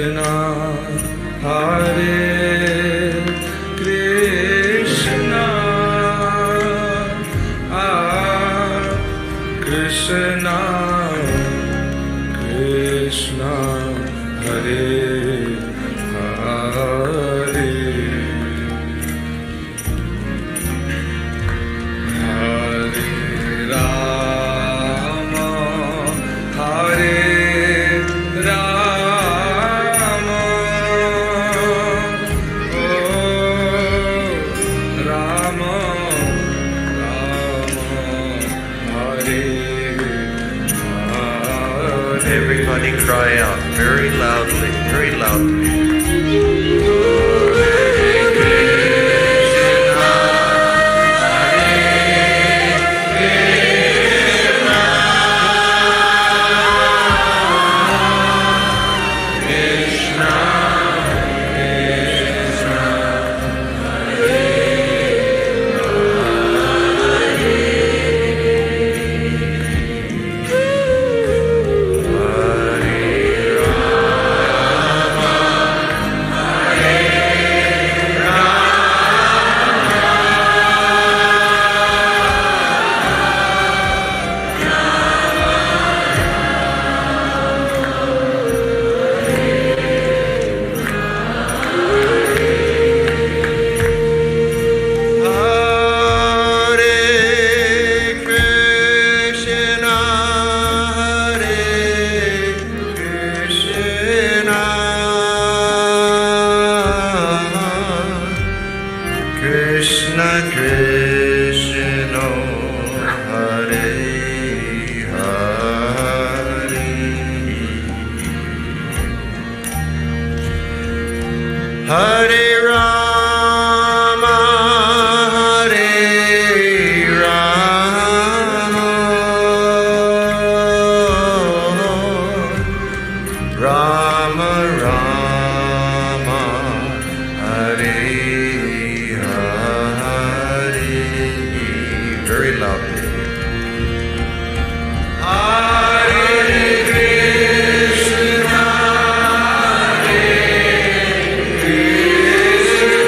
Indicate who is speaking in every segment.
Speaker 1: Krishna, Hare Krishna, Krishna Krishna, Hare Hare, Hare Rama, Hare Rama, oh Rama, Rama, Hare Hare.
Speaker 2: Everybody cry out very loudly, very loudly. Krishna Krishna, Hare Hare, Hare Rama, Hare Rama, Rama Rama, Hare Hare. Very loudly. Hare Krishna, Hare Krishna,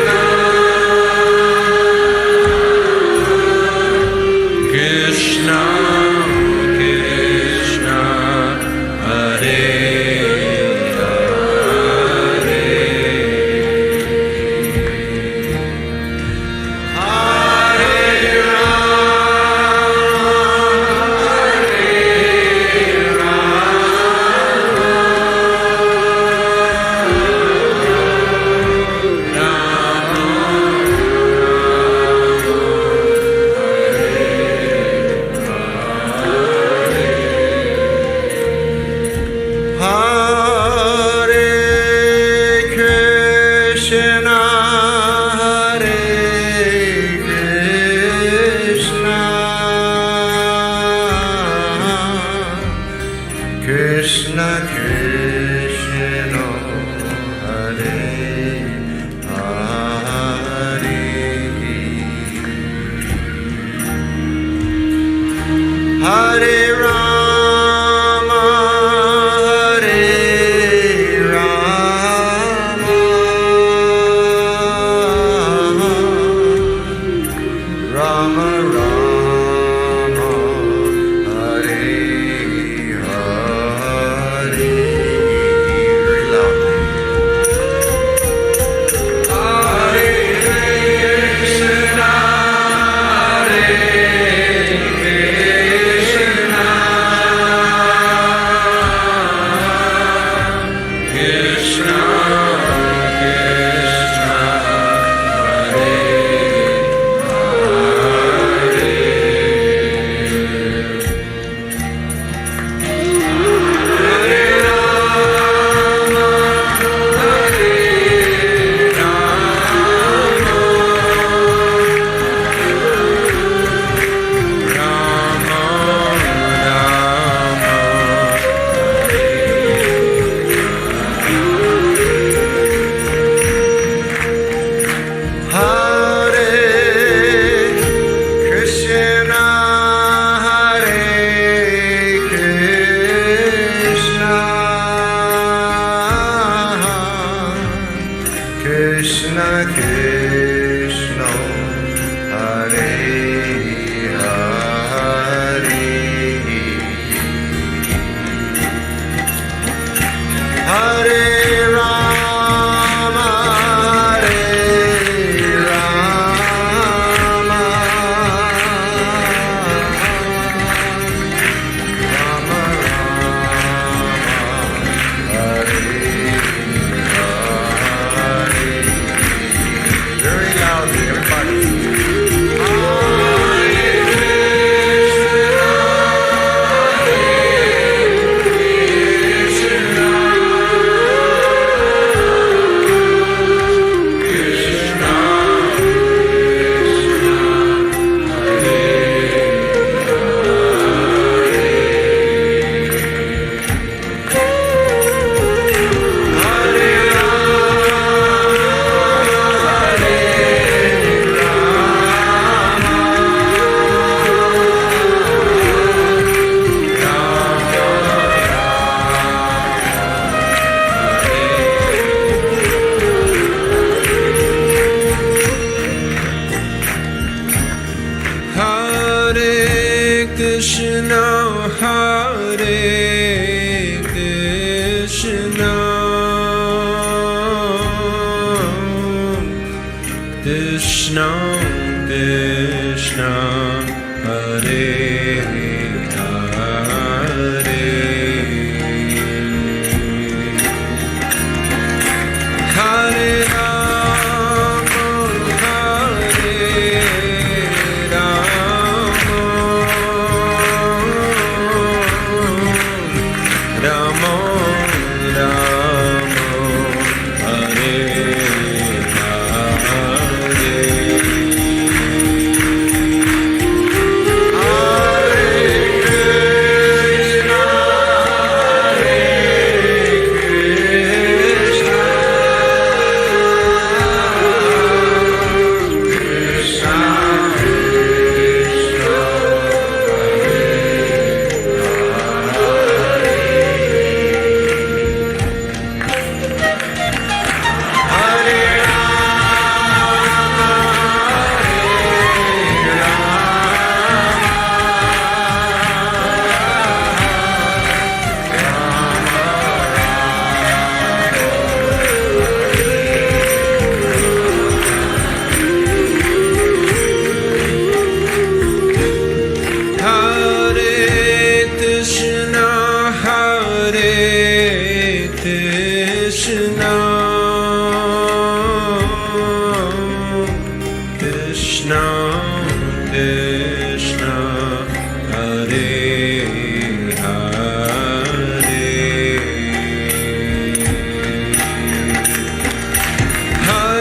Speaker 2: Krishna, Hare Hare, Hare Rama, Hare Rama, Rama Rama, Hare Hare. Very loudly, everybody.
Speaker 1: Hare Krishna, Hare Krishna, Krishna Krishna, Hare Hare, Hare Rama, Hare Rama, Rama Rama, Hare Krishna, Krishna Krishna, Hare Hare, Hare Rama,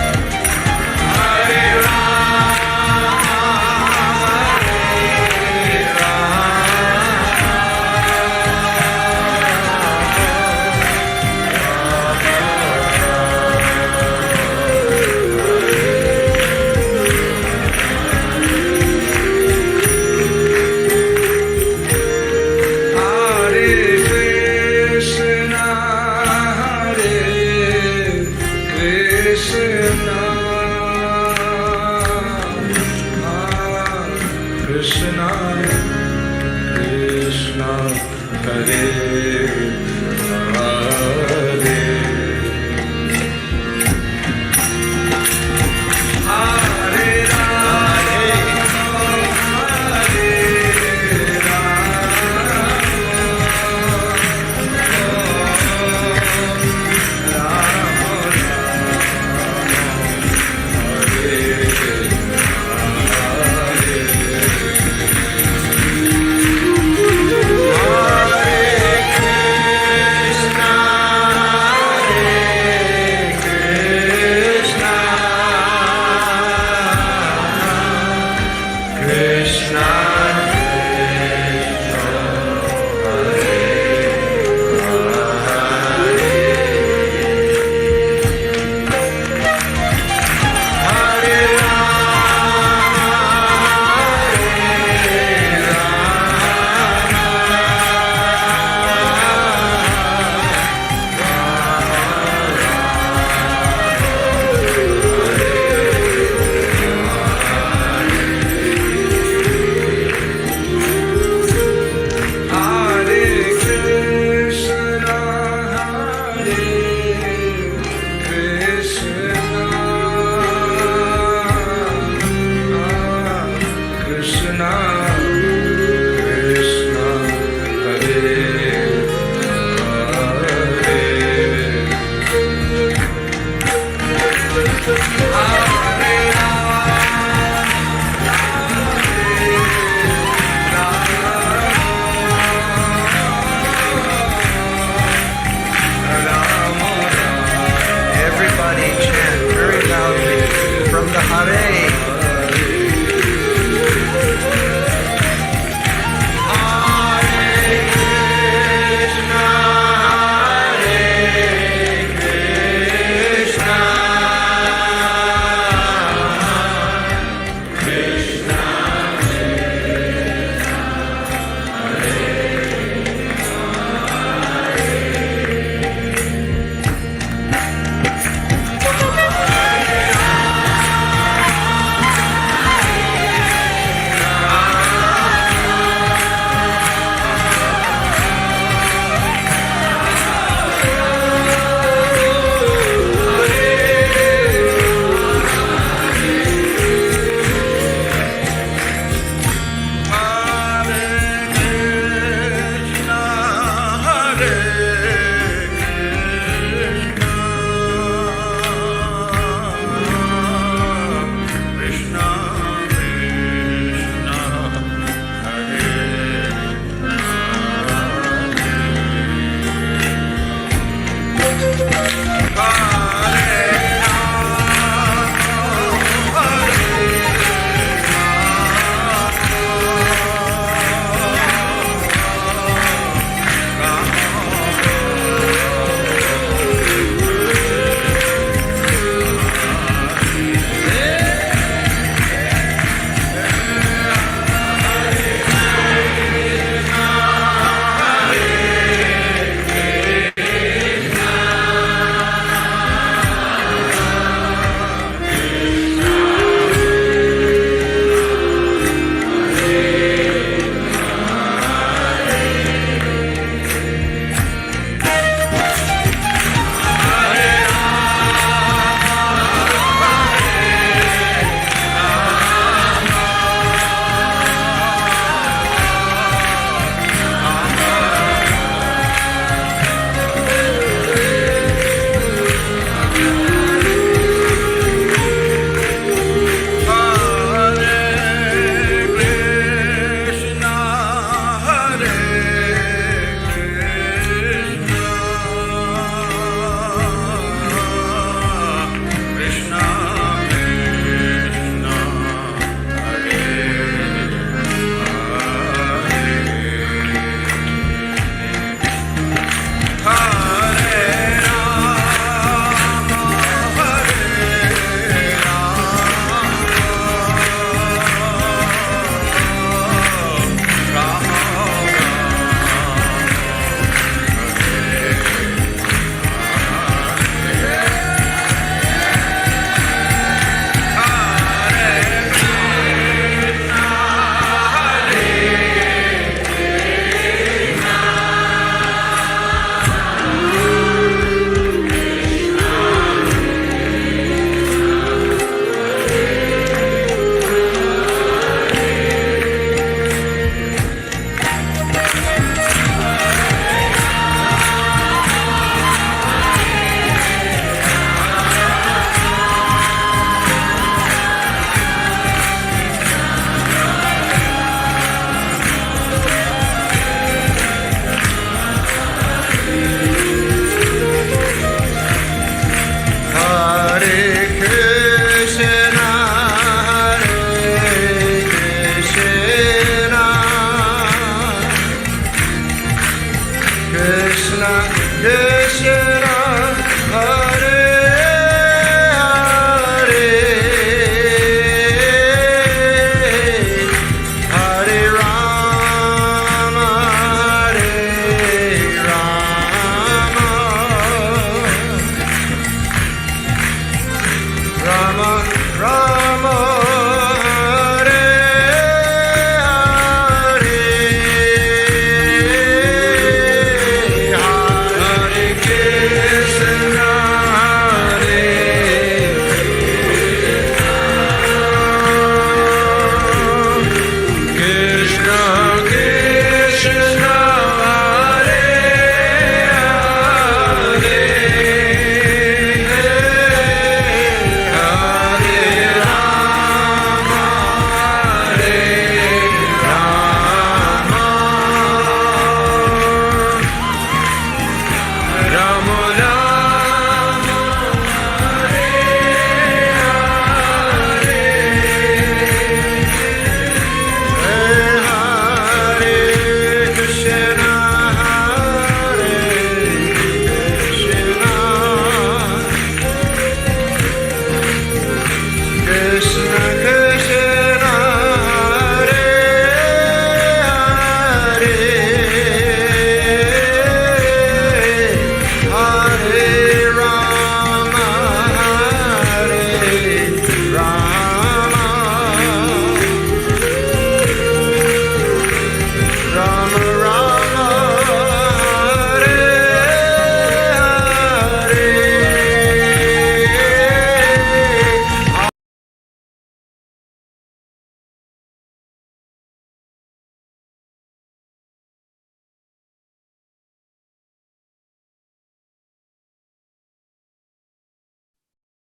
Speaker 1: Hare Rama, Krishna, Krishna, Hare Hare, Hare Hare
Speaker 2: Everybody chant very loudly from the Hare.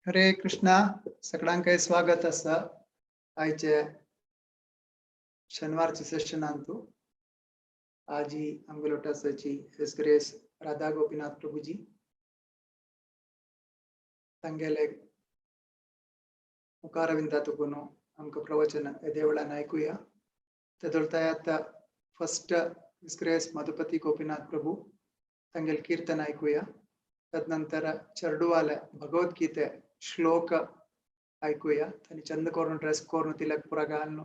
Speaker 3: हरे कृष्णा सगळ्यांक स्वागत असा आयचे शनिवारचे session Antu आजी आमगलोटासाची his grace Radha Gopinath प्रभुजी तांगेले मुखारविंदातुकुनो आमकां प्रवचन हे देवळान ऐकूया तेदोळतायात फर्स्ट हिज ग्रेस मधुपती गोपीनाथ प्रभु तांगेल कीर्तन ऐकूया तदनंतर चरडुवाले भगवद्गीते श्लोक ऐकूया त्यांनी चंद करून ड्रेस करून तिलक पुरा घालून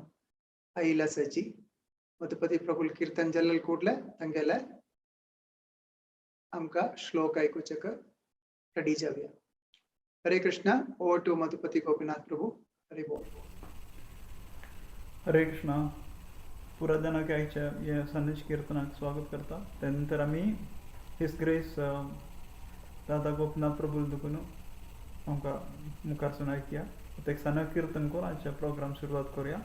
Speaker 3: आईला सची मधुपती प्रभुल कीर्तन जल्लल कूडले तांगेले आमका श्लोक ऐकूचक रेडी जावया. हरे कृष्णा. Over to Madhupati Gopinath Prabhu. हरे बोल.
Speaker 4: हरे कृष्णा. पुरा जनाक आयच्या या संदेश कीर्तनाक स्वागत करता. त्यानंतर आम्ही हिज ग्रेस राधा गोपीनाथ प्रभू दुखून आमकां मुखारसून ऐकया. एक सना कीर्तन करून आजच्या प्रोग्राम सुरुवात करूया.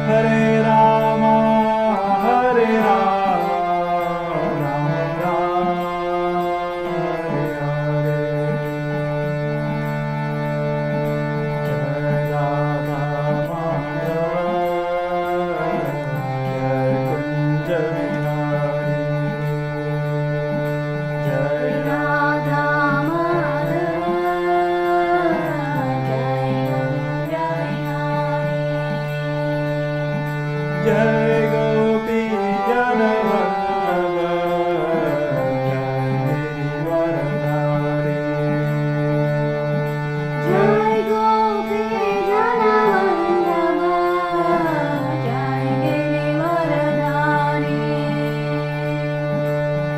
Speaker 4: Hare Rama, Hare Rama, Rama Rama, Hare Hare. Jai Radha Madhava, Jai Kunj Bihari. Jai
Speaker 5: Radha
Speaker 4: Jai Gopi Jana Vallabha, Jai Girivaradhari.
Speaker 5: Jai Gopi Jana Vallabha, Jai Girivaradhari.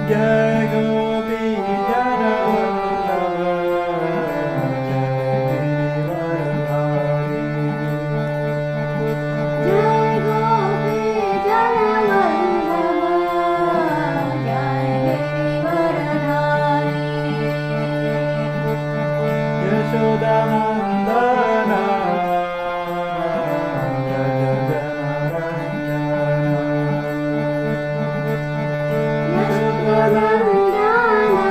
Speaker 4: Jai Gopi Jana Vallabha, Jai Girivaradhari.
Speaker 5: Jai Gopi Jana Vallabha, Jai Girivaradhari.
Speaker 4: Yashodanandana, Raja Janaranjana.
Speaker 5: Yashodanandana,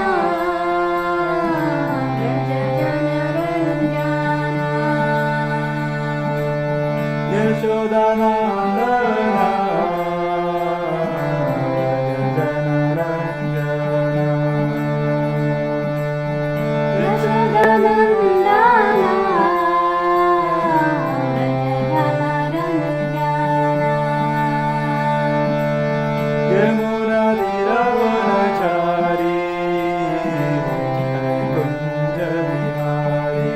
Speaker 5: Raja Janaranjana.
Speaker 4: Yashodanandana, Raja Janaranjana.
Speaker 5: Yashodanandana, Raja Janaranjana.
Speaker 4: Yamuna Dhiravanachari, Jai Kunja Bihari.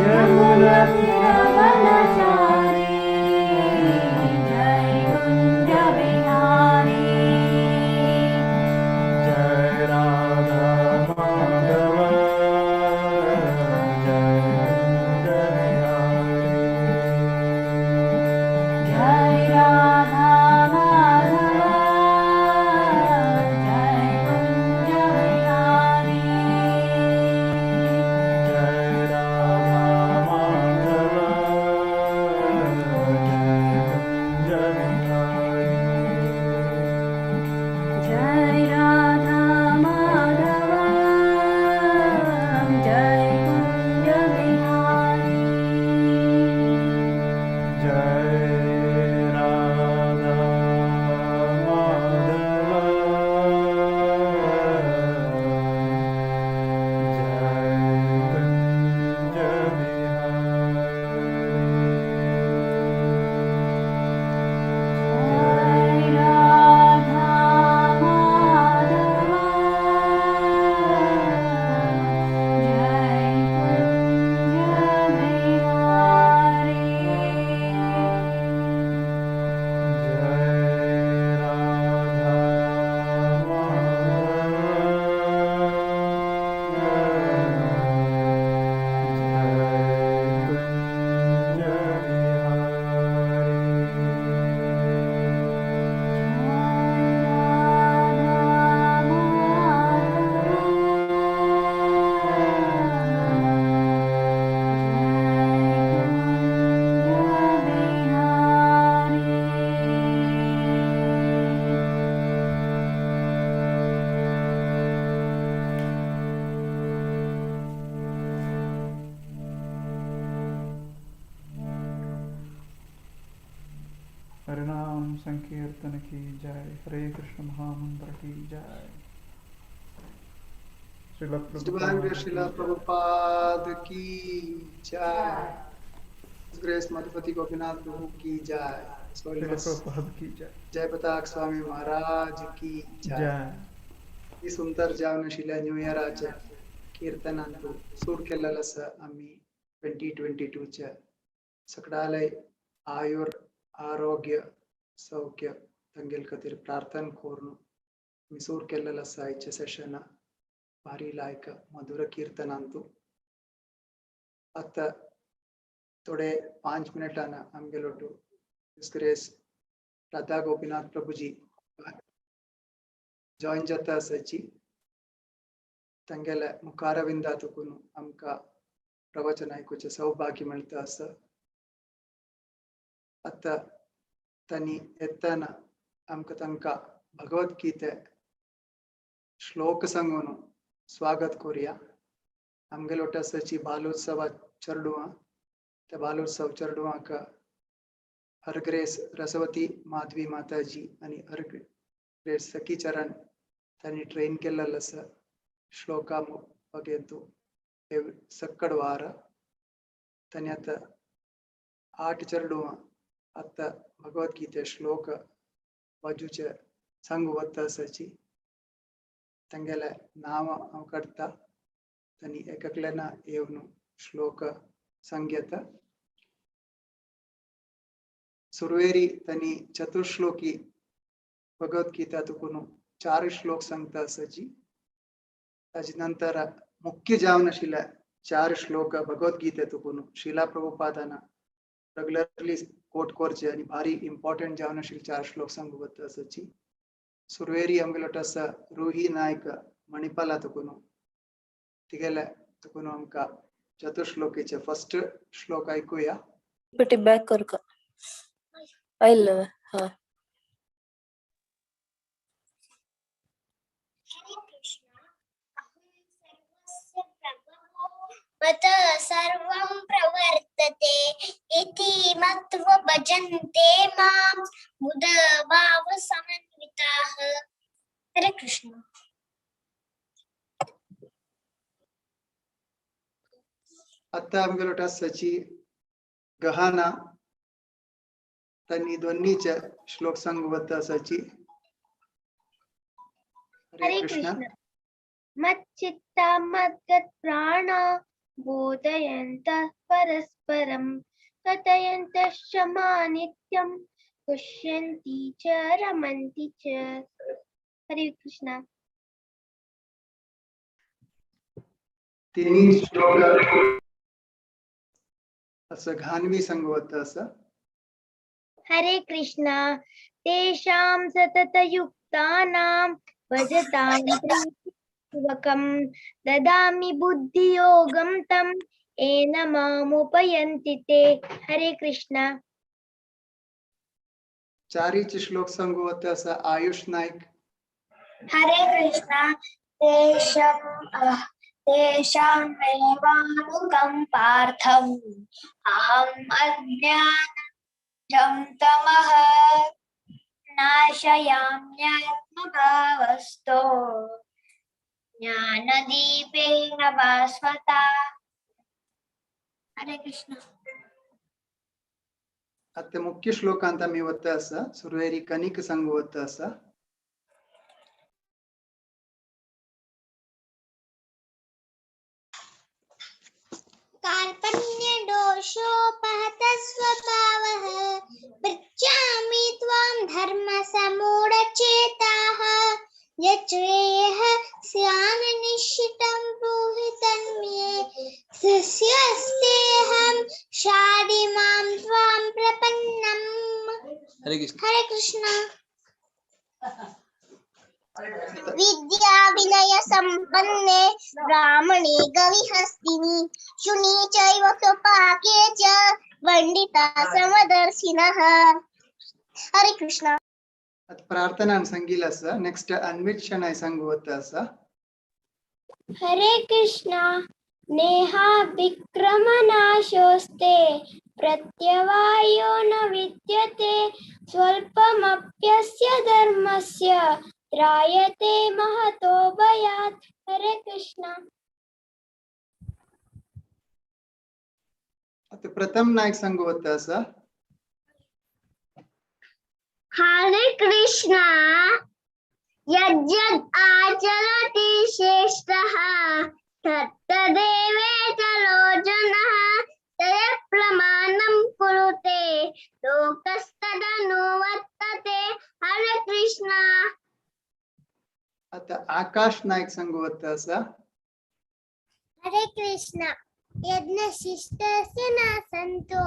Speaker 4: Yamuna
Speaker 5: Yamunatiravanachari, Jai Kunja Bihari.
Speaker 4: Jai Radha Madhava, Jai Kunja Bihari.
Speaker 5: Jai Radha Madhava, Jai Kunja Bihari.
Speaker 4: Jai Radha Madhava, Jai Kunja Bihari.
Speaker 5: Jai Radha Madhava, Jai Kunja Bihari.
Speaker 4: Jai Radha Madhava, Jai Kunja Bihari.
Speaker 5: Jai Radha Madhava, Jai Kunja Bihari.
Speaker 4: Jai Radha Madhava, Jai हरिनाम संकीर्तन की जय, हरे कृष्ण महामंत्र की जय। Srila
Speaker 3: Divine Grace Srila Prabhupada ki jai. His Grace Madhupati Gopinath Prabhu ki jai. So
Speaker 4: Prabhupada की जय।
Speaker 3: Jai Patak Swami Maharaj ki jai.
Speaker 4: जय
Speaker 3: ಈ ಸುಂದರ ಜಾವನಶೀಲ ನ್ಯೂ ಇಯರ್ ಆಚೆ ಕೀರ್ತನಂತು सूर केलेलस आम्ही 2022 च्या सगळ्यालय आयुर आरोग्य सौख्य तंगेल खातीर प्रार्थना करून मी सूर केलेलस आयचे सेशन भारी लायक मधुर कीर्तनांतू आता थोडे 5 मिनिटांना आमगेलो to grace Radha Gopinath Prabhuji join जाता आसाची तांगेले मुखारविंदातून आमकां प्रवचन आयकुचे सौभाग्य मेळटा आसा अत तनी एत्तन आमक तंका भगवद्गीते श्लोक संगोनु स्वागत कोरिया आमगे लोटसची बालोत्सव चरडुआ ते बालोत्सव चरडुआ का हरग्रेस रसवती माधवी माताजी आणि हरग्रेस सखी चरण तनी ट्रेन केल्लस श्लोका बगेंतु सक्कड वार तनी अत 8 चरडुआ अत भगवद्गीते श्लोक वजुचे संगवत्त सची तंगेले नाम अवकर्ता तनी एककलेना एवनु श्लोक संगीत सुरवेरी तनी चतुर्श्लोकी भगवद्गीता तुकुनु 4 श्लोक संगता सची तदनंतर मुख्य जावनशिला 4 श्लोक भगवद्गीते तुकुनु शिला प्रभुपादना रेग्युलरली कोट कोरचे आणि भारी इंपॉर्टंट जावनशील 4 श्लोक संगवत सची सुरवेरी अमगलटस रूही नायक मणिपाला तुकुनु तिगेले तुकुनु अमका चतुर्श्लोकीचे फर्स्ट श्लोक ऐकूया
Speaker 6: पिटी बॅक कर का पाहिलं हा
Speaker 7: मत सर्वं प्रवर्तते इति मत्वा भजन्ते मां बुधभाव समन्विताः। हरे कृष्ण।
Speaker 3: आता अमगलटस सची गहाना तनी दोन्हीचे श्लोक संगवत सची
Speaker 7: हरे कृष्ण। मच्चित्ता मद्गत प्राणा बोधयन्तः परस्परं कथयन्तश्च मानित्यं पुष्यन्ति च रमन्ति च। हरे कृष्ण।
Speaker 3: तिन्ही श्लोक असं घानवी संगवत असं
Speaker 7: हरे कृष्ण। तेषां सततयुक्तानां भजतां प्रीतिपूर्वकं ददामि बुद्धियोगं तं येन मामुपयन्ति ते। हरे कृष्ण।
Speaker 3: चारीचे श्लोक संगवत असं आयुष नाईक
Speaker 7: हरे कृष्ण। तेषामेवानुकं पार्थम् अहम् अज्ञानं तमः नाशयाम्यात्मभावस्थो ज्ञानदीपेन भास्वता। हरे कृष्ण।
Speaker 3: आता मुख्य श्लोकांत मी वत्त असं सुरवेरी कनिक संगवत असं
Speaker 7: कार्पण्य दोषोपहत स्वभावः पृच्छामि त्वां धर्म समूढचेताः यच्रेयः स्यान् निश्चितं ब्रूहि तन्मे शिष्यस्तेऽहं शाधिमां त्वां प्रपन्नम्। हरे कृष्ण। विद्या विनय संपन्ने ब्राह्मणे गविहस्तिनि शुनि चैव स्वपाके च पंडिता समदर्शिनः। हरे कृष्ण।
Speaker 3: आता प्रार्थना संगील असं नेक्स्ट अन्विक्षण संगवत असं
Speaker 7: हरे कृष्ण। नेहा विक्रमनाशोस्ते प्रत्यवायो न विद्यते स्वल्पमप्यस्य धर्मस्य त्रायते महतो भयात्। हरे कृष्ण।
Speaker 3: आता प्रथम नायक संगवत असं
Speaker 7: हरे कृष्ण। यज्ञ आचरति श्रेष्ठः तत्तदेवेतरो जनः तय प्रमाणं कुरुते लोकस्तदनुवर्तते। हरे कृष्ण।
Speaker 3: आता आकाश नायक संगवत असं
Speaker 7: हरे कृष्ण। यज्ञशिष्टस्य न सन्तो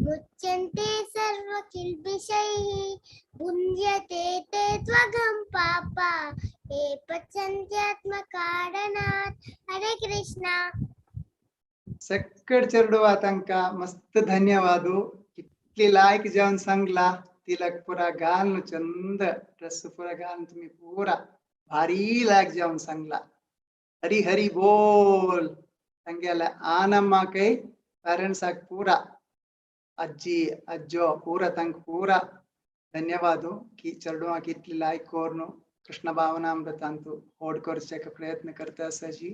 Speaker 7: मुच्यन्ते सर्वकिल्बिषैः भुञ्जते ते त्वगं पापा ये पचन्त्यात्मकारणात्। हरे कृष्ण।
Speaker 3: सक्कड चरडवा तंका मस्त धन्यवाद कितली लायक जाऊन सांगला तिलक पुरा घालून चंद ड्रेस पुरा घालून तुम्ही पुरा भारी लायक जाऊन सांगला हरी हरी बोल ತಂಗೆಲ್ಲ ಆನಮ್ಮ ಕೈ ಪೇರೆಂಟ್ಸ್ ಆಗಿ ಪೂರ ಅಜ್ಜಿ ಅಜ್ಜೋ ಪೂರ ತಂಗ್ ಪೂರ ಧನ್ಯವಾದ की चरडों की इतली लायक कोरनो कृष्ण भावनामृत अंतु ओडकोरचे प्रयत्न करता असा जी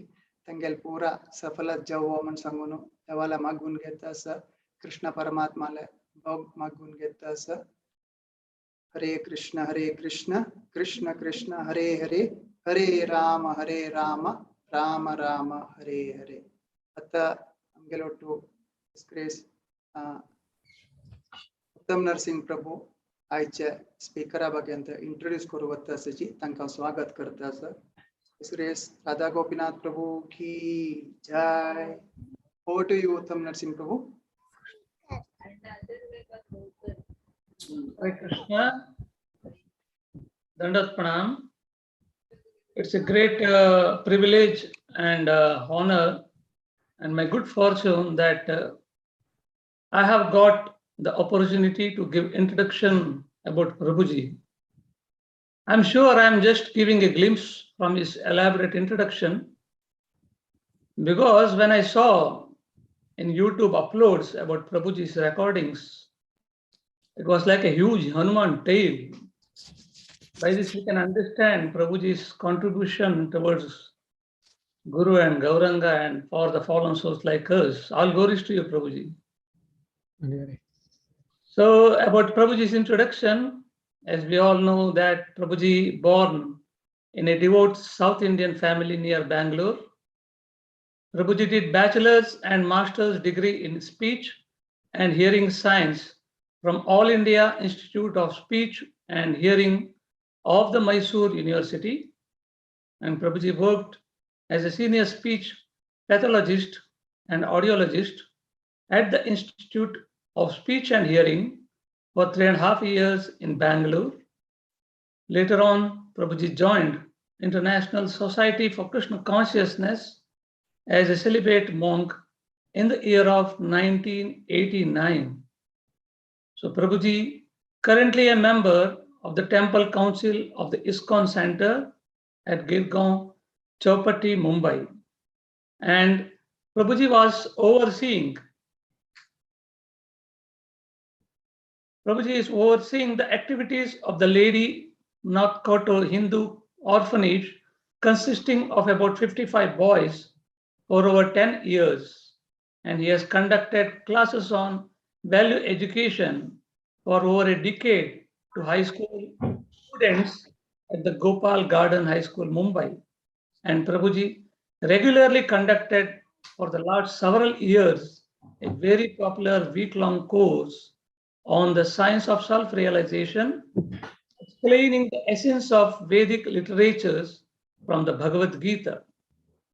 Speaker 3: तंगेल पूरा सफलत जावो मन सांगून देवाला मागून घेता असा कृष्ण परमात्माला मागून घेता असा हरे कृष्ण कृष्ण कृष्ण हरे हरे हरे राम राम राम हरे हरे आता आमगेलोटू डिस्क्रेस उत्तम नरसिंह प्रभु आयच्या स्पीकरा बघ्यंत इंट्रोड्यूस करू वत्तासची तांकां स्वागत करता सर डिस्क्रेस राधा गोपीनाथ प्रभु की जय ओवर टू यू उत्तम नरसिंह प्रभु
Speaker 8: Hare Krishna, Dandat Pranam. It's a great privilege and honor and my good fortune that I have got the opportunity to give introduction about Prabhuji. I'm sure I'm just giving a glimpse from his elaborate introduction because when I saw in YouTube uploads about Prabhuji's recordings, it was like a huge Hanuman tale. By this we can understand Prabhuji's contribution towards Guru and Gauranga and for the fallen souls like us. All glories to you, Prabhuji. So about Prabhuji's introduction, as we all know that Prabhuji born in a devout South Indian family near Bangalore. Prabhuji did bachelor's and master's degree in speech and hearing science from All India Institute of Speech and Hearing of the Mysore University. And Prabhuji worked as a senior speech pathologist and audiologist at the Institute of Speech and Hearing for 3.5 years in Bangalore. Later on, Prabhuji joined International Society for Krishna Consciousness as a celibate monk in the year of 1989. So Prabhuji, currently a member of the Temple Council of the ISKCON Center at Girgaon, Chowpatty, Mumbai. And Prabhuji is overseeing the activities of the Lady Nath Koto Hindu Orphanage, consisting of about 55 boys for over 10 years. And he has conducted classes on value education for over a decade to high school students at the Gopal Garden High School, Mumbai. And Prabhuji regularly conducted for the last several years a very popular week-long course on the science of self-realization, explaining the essence of Vedic literatures from the Bhagavad Gita.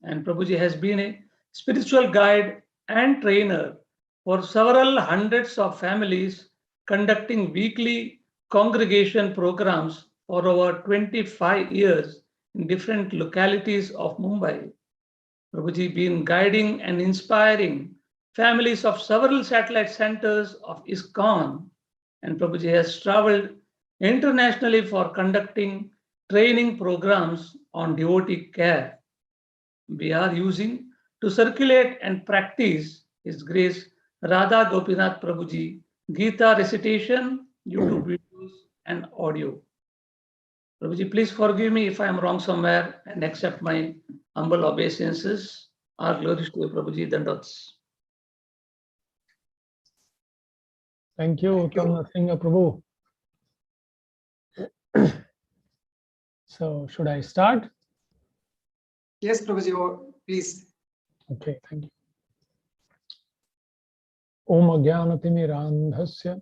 Speaker 8: And Prabhuji has been a spiritual guide and trainer for several hundreds of families, conducting weekly congregation programs for over 25 years in different localities of Mumbai. Prabhuji been guiding and inspiring families of several satellite centers of ISKCON, and Prabhuji has traveled internationally for conducting training programs on devotee care. We are using to circulate and practice His Grace Radha Gopinath Prabhuji Gita recitation, YouTube videos, and audio. Prabhuji, please forgive me if I am wrong somewhere and accept my humble obeisances. Our glories to you, Prabhuji, Dandats.
Speaker 9: Thank you, Uttam Narasimha Prabhu. So, should I start?
Speaker 3: yes Prabhuji please
Speaker 9: Okay, thank you. Om Ajnanatimmirandhasya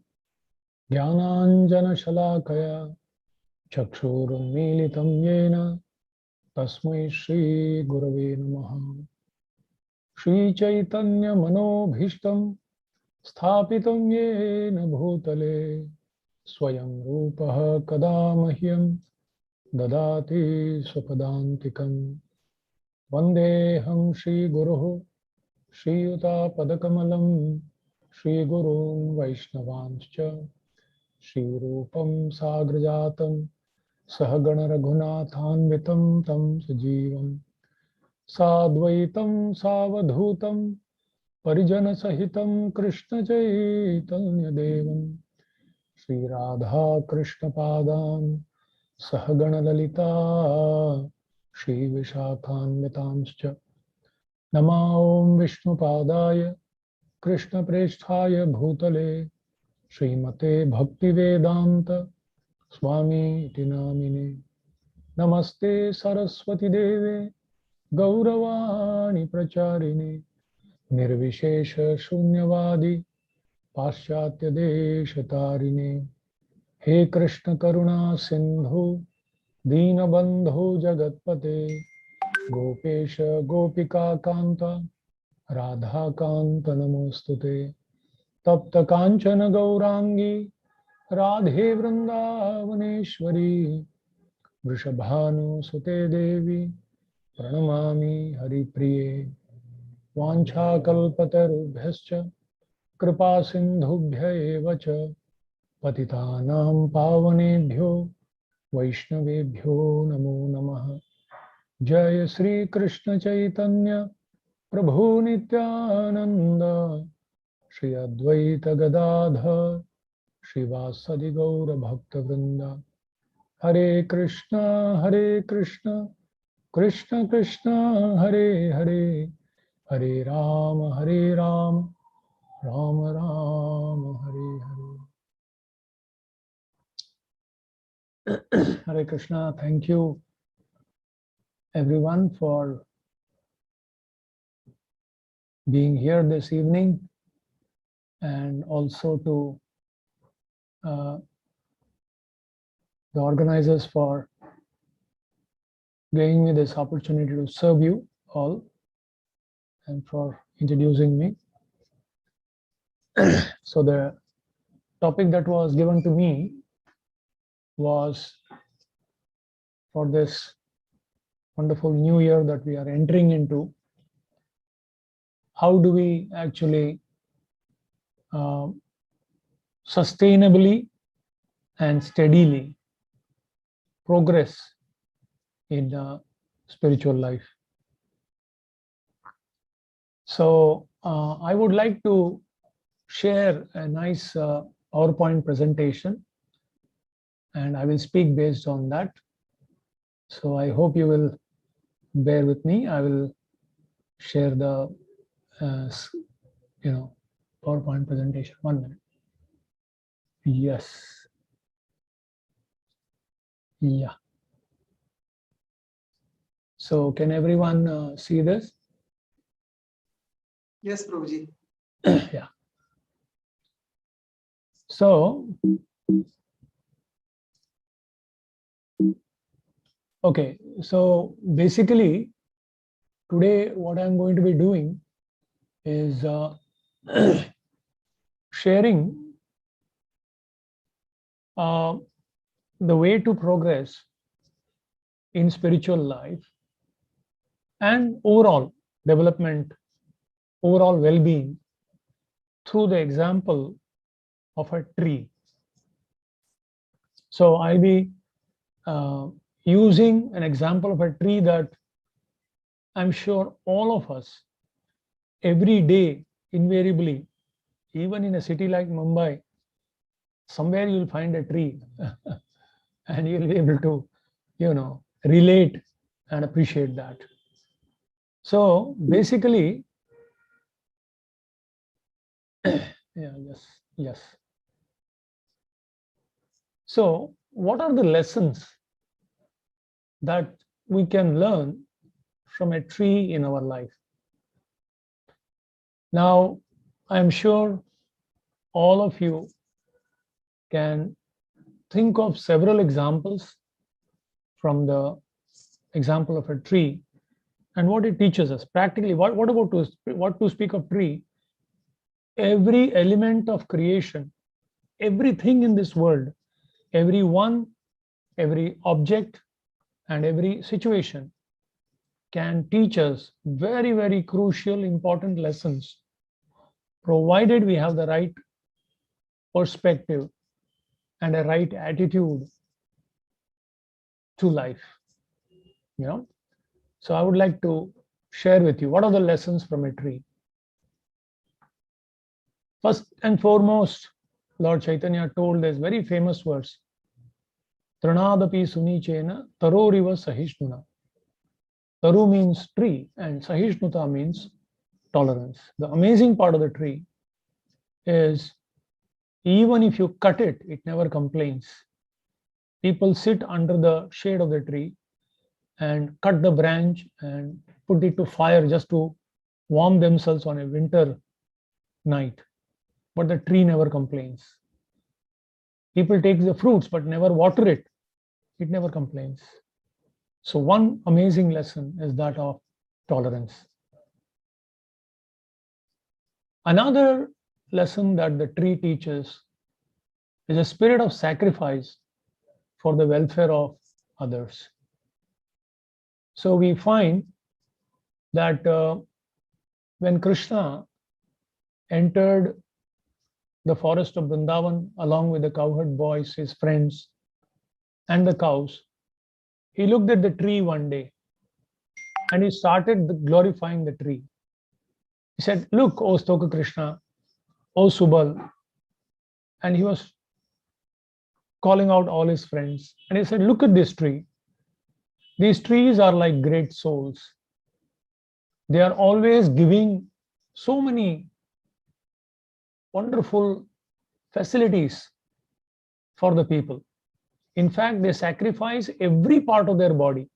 Speaker 9: Jnananjanashalakaya Chakshurunmilitam Yena Tasmai Shri Gurave Namaha. Shri Chaitanya Manobhishtam Sthapitam Yena Bhutale Swayam Rupaha Kadamahyam Dadati Swapadantikam Vandeham Shri Guruhu Shri Yuta Padakamalam Shri Gurun Vaishnavanscha Shri Rupam Sagrajatam Sahagana Raghunathanvitam Tam Sajivam Sadvaitam Savadhutam Parijana Sahitam Krishna Chaitanya Devam Shri Radha Krishna Padam Sahagana Lalita Shri Vishakhanvitamscha Nama Om Vishnu Padaya Krishna Preshthaya Bhutale Srimate Bhakti Vedanta Swami iti namine Namaste Saraswati Deve Gauravani Pracharine Nirvishesha Shunyavadi Paschatya Deshatarine He Krishna Karuna Sindhu Deenabandhu Jagatpate Gopesha Gopika Kanta Radha Kanta Namostute Tapta Kanchana Gaurangi Radhe Vrindavaneshwari Vrishabhanu Sute Devi Pranamami Haripriye Vancha Kalpatarubhyascha Kripa Sindhubhya eva cha Patitanam Pavanebhyo Vaishnavebhyo Namo Namaha Jaya Sri Krishna Chaitanya Prabhu Nityananda Shri Advaita Gadadhar Shivasadi Gaura Bhakta Vrinda Hare Krishna Krishna Krishna Hare Hare Hare Rama Rama Rama Hare Hare Hare Krishna. Thank you everyone for being here this evening, and also to the organizers for giving me this opportunity to serve you all and for introducing me. So the topic that was given to me was for this wonderful new year that we are entering into. How do we actually sustainably and steadily progress in spiritual life? So I would like to share a nice PowerPoint presentation, and I will speak based on that. So I hope you will bear with me. I will share the PowerPoint presentation. 1 minute. Yes. Yeah. So can everyone see this?
Speaker 3: Yes, Prabhuji.
Speaker 9: Yeah. So, okay. So basically, today what I'm going to be doing is sharing the way to progress in spiritual life and overall development, overall well-being through the example of a tree. So I'll be using an example of a tree that I'm sure all of us every day, invariably, even in a city like Mumbai, somewhere you'll find a tree and you'll be able to, relate and appreciate that. So basically, yes. So what are the lessons that we can learn from a tree in our life? Now, I'm sure all of you can think of several examples from the example of a tree and what it teaches us. Practically, what to speak of tree? Every element of creation, everything in this world, everyone, every object, and every situation can teach us very, very crucial, important lessons provided we have the right perspective and a right attitude to life. So I would like to share with you what are the lessons from a tree. First and foremost, Lord Chaitanya told this very famous verse, Tranadapi sunichena taroriva sahishnuna. Taru means tree and Sahishnuta means tolerance. The amazing part of the tree is even if you cut it, it never complains. People sit under the shade of the tree and cut the branch and put it to fire just to warm themselves on a winter night. But the tree never complains. People take the fruits but never water it. It never complains. So one amazing lesson is that of tolerance. Another lesson that the tree teaches is a spirit of sacrifice for the welfare of others. So we find that when Krishna entered the forest of Vrindavan along with the cowherd boys, his friends, and the cows, he looked at the tree one day and he started glorifying the tree. He said, "Look, O Stoka Krishna, O Subal," and he was calling out all his friends. And he said, "Look at this tree. These trees are like great souls. They are always giving so many wonderful facilities for the people. In fact, they sacrifice every part of their body.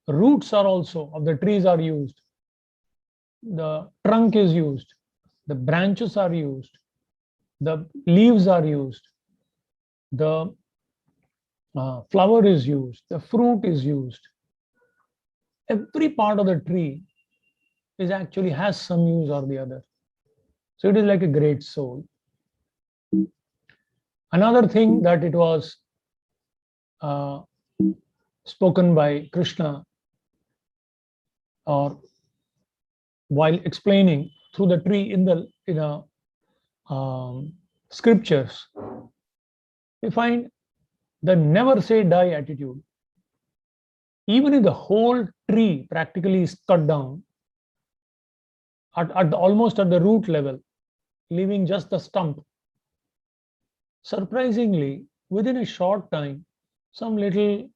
Speaker 9: Roots are also of the trees are used. The trunk is used. The branches are used. The leaves are used. The flower is used. The fruit is used. Every part of the tree is actually has some use or the other. So it is like a great soul. Another thing that it was spoken by Krishna, or while explaining through the tree in the scriptures, we find the never say die attitude. Even if the whole tree practically is cut down almost at the root level, leaving just the stump, surprisingly, within a short time, some little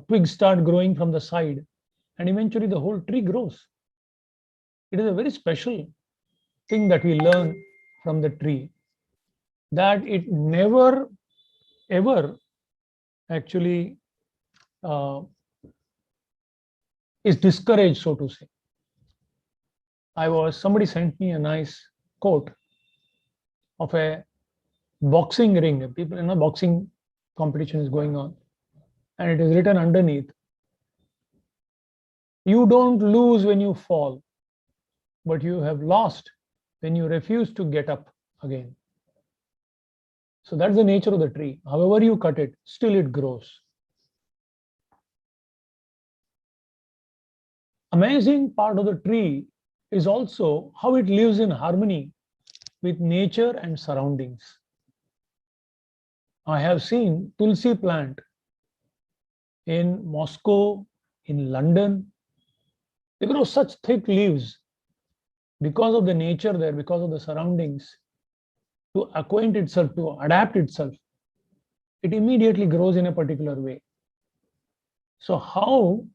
Speaker 9: twigs start growing from the side, and eventually the whole tree grows. It is a very special thing that we learn from the tree, that it never ever actually is discouraged, so to say. Somebody sent me a nice quote of a boxing ring. People in a boxing competition is going on, and it is written underneath, "You don't lose when you fall, but you have lost when you refuse to get up again." So that's the nature of the tree. However you cut it, still it grows. Amazing part of the tree is also how it lives in harmony with nature and surroundings. I have seen Tulsi plant in Moscow, in London. They grow such thick leaves because of the nature there, because of the surroundings. To acquaint itself, to adapt itself, it immediately grows in a particular way. So how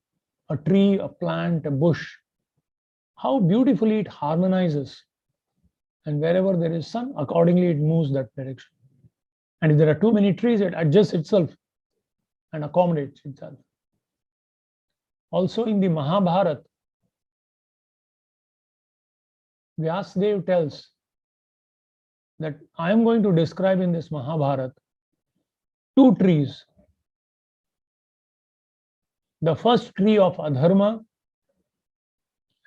Speaker 9: a tree, a plant, a bush, how beautifully it harmonizes, and wherever there is sun, accordingly it moves that direction. And if there are too many trees, it adjusts itself and accommodates itself. Also in the Mahabharata, Vyasadeva tells that I am going to describe in this Mahabharata two trees. The first tree of adharma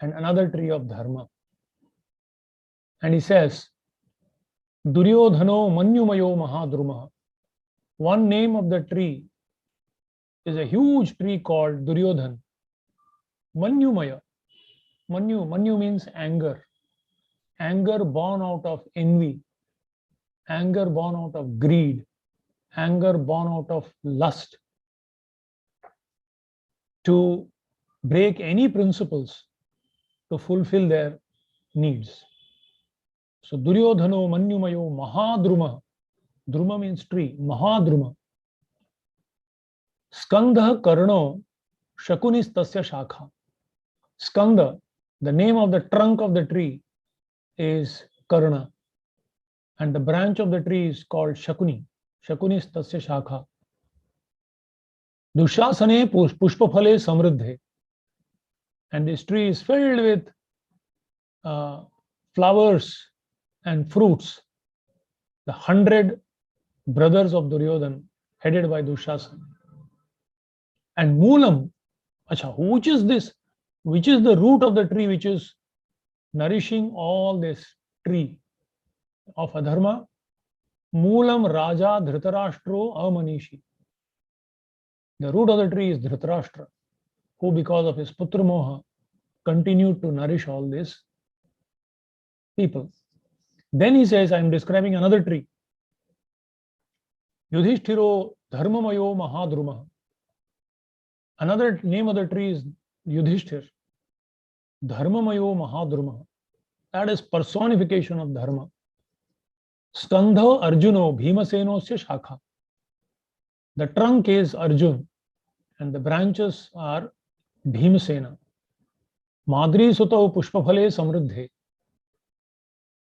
Speaker 9: and another tree of dharma. And he says, Duryodhano Manyumayo Mahadrumaha. One name of the tree is a huge tree called Duryodhan. Manyumaya. Manyu means anger. Anger born out of envy. Anger born out of greed. Anger born out of lust. To break any principles to fulfill their needs. So Duryodhano Manyumayo Mahadruma. Druma means tree. Mahadruma. Skandha Karno Shakunis Tasya Shakha. Skanda, the name of the trunk of the tree, is Karna. And the branch of the tree is called Shakuni. Shakunis Tasya Shakha. Dushasane Pushpaphale Samriddhe. And this tree is filled with flowers and fruits. The 100 brothers of Duryodhan, headed by Dushasana. And Moolam, which is this? Which is the root of the tree which is nourishing all this tree of adharma? Moolam Raja Dhritarashtro Amanishi. The root of the tree is Dhritarashtra, who because of his Putra Moha continued to nourish all these people. Then he says, I am describing another tree. Yudhishthiro Dharmamayo Mahadruma. Another name of the tree is Yudhishthir. Dharmamayo Mahadruma. That is personification of dharma. Skandha Arjuno Bhimasenosya Shakha. The trunk is Arjun and the branches are Bhimasena. Madri Sutau Pushpaphale Samriddhe.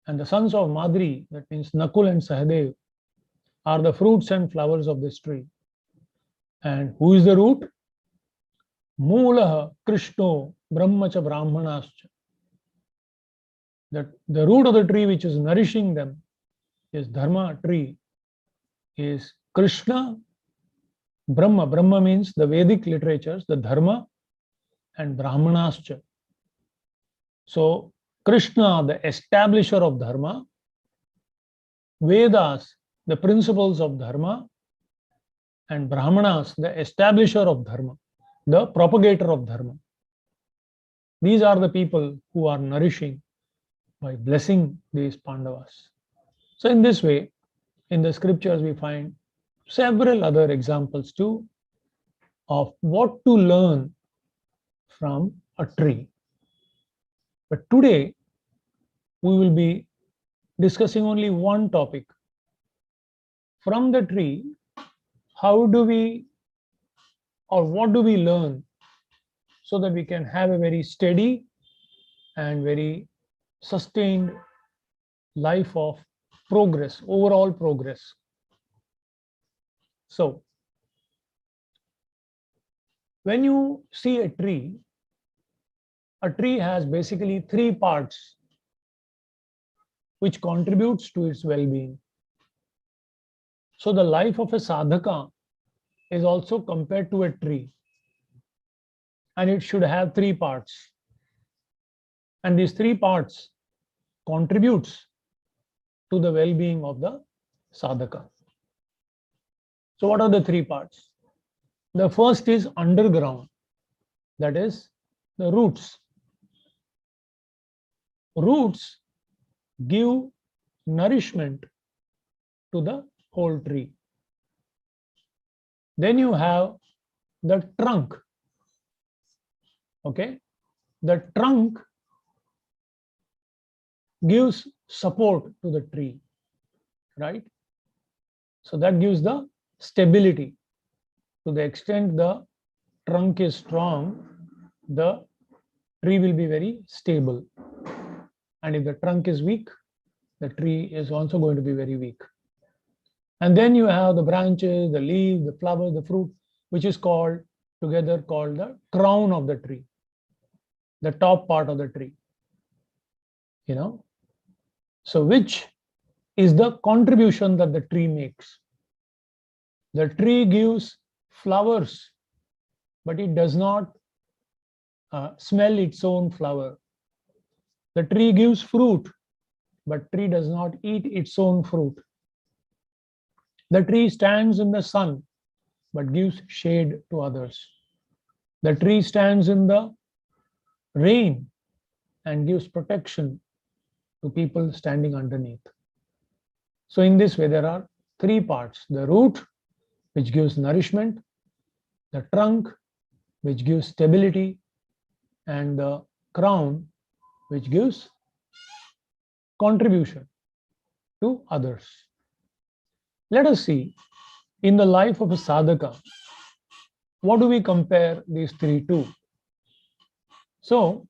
Speaker 9: And the sons of Madri, that means Nakul and Sahadev, are the fruits and flowers of this tree. And who is the root? Moolah Krishno Brahmacha Brahmanascha. That the root of the tree which is nourishing them is Dharma tree, is Krishna, Brahma. Brahma means the Vedic literatures, the Dharma, and Brahmanascha. So Krishna, the establisher of Dharma, Vedas, the principles of Dharma, and Brahmanas, the establisher of Dharma, the propagator of Dharma. These are the people who are nourishing by blessing these Pandavas. So in this way, in the scriptures we find several other examples too of what to learn from a tree. But today we will be discussing only one topic. From the tree, how do we or what do we learn so that we can have a very steady and very sustained life of progress, overall progress. So, when you see a tree has basically three parts which contributes to its well-being. So the life of a sadhaka is also compared to a tree, and it should have three parts. And these three parts contributes to the well-being of the sadhaka. So what are the three parts? The first is underground, that is the roots. Roots give nourishment to the whole tree. Then you have the trunk. Okay, the trunk gives support to the tree, right? So that gives the stability. To the extent the trunk is strong, the tree will be very stable. And if the trunk is weak, the tree is also going to be very weak. And then you have the branches, the leaves, the flower, the fruit, which is called together called the crown of the tree, the top part of the tree. You know, so which is the contribution that the tree makes? The tree gives flowers, but it does not smell its own flower. The tree gives fruit, but tree does not eat its own fruit. The tree stands in the sun, but gives shade to others. The tree stands in the rain, and gives protection to people standing underneath. So in this way, there are three parts: the root, which gives nourishment, the trunk, which gives stability, and the crown, which gives contribution to others. Let us see, in the life of a sadhaka, what do we compare these three to? So,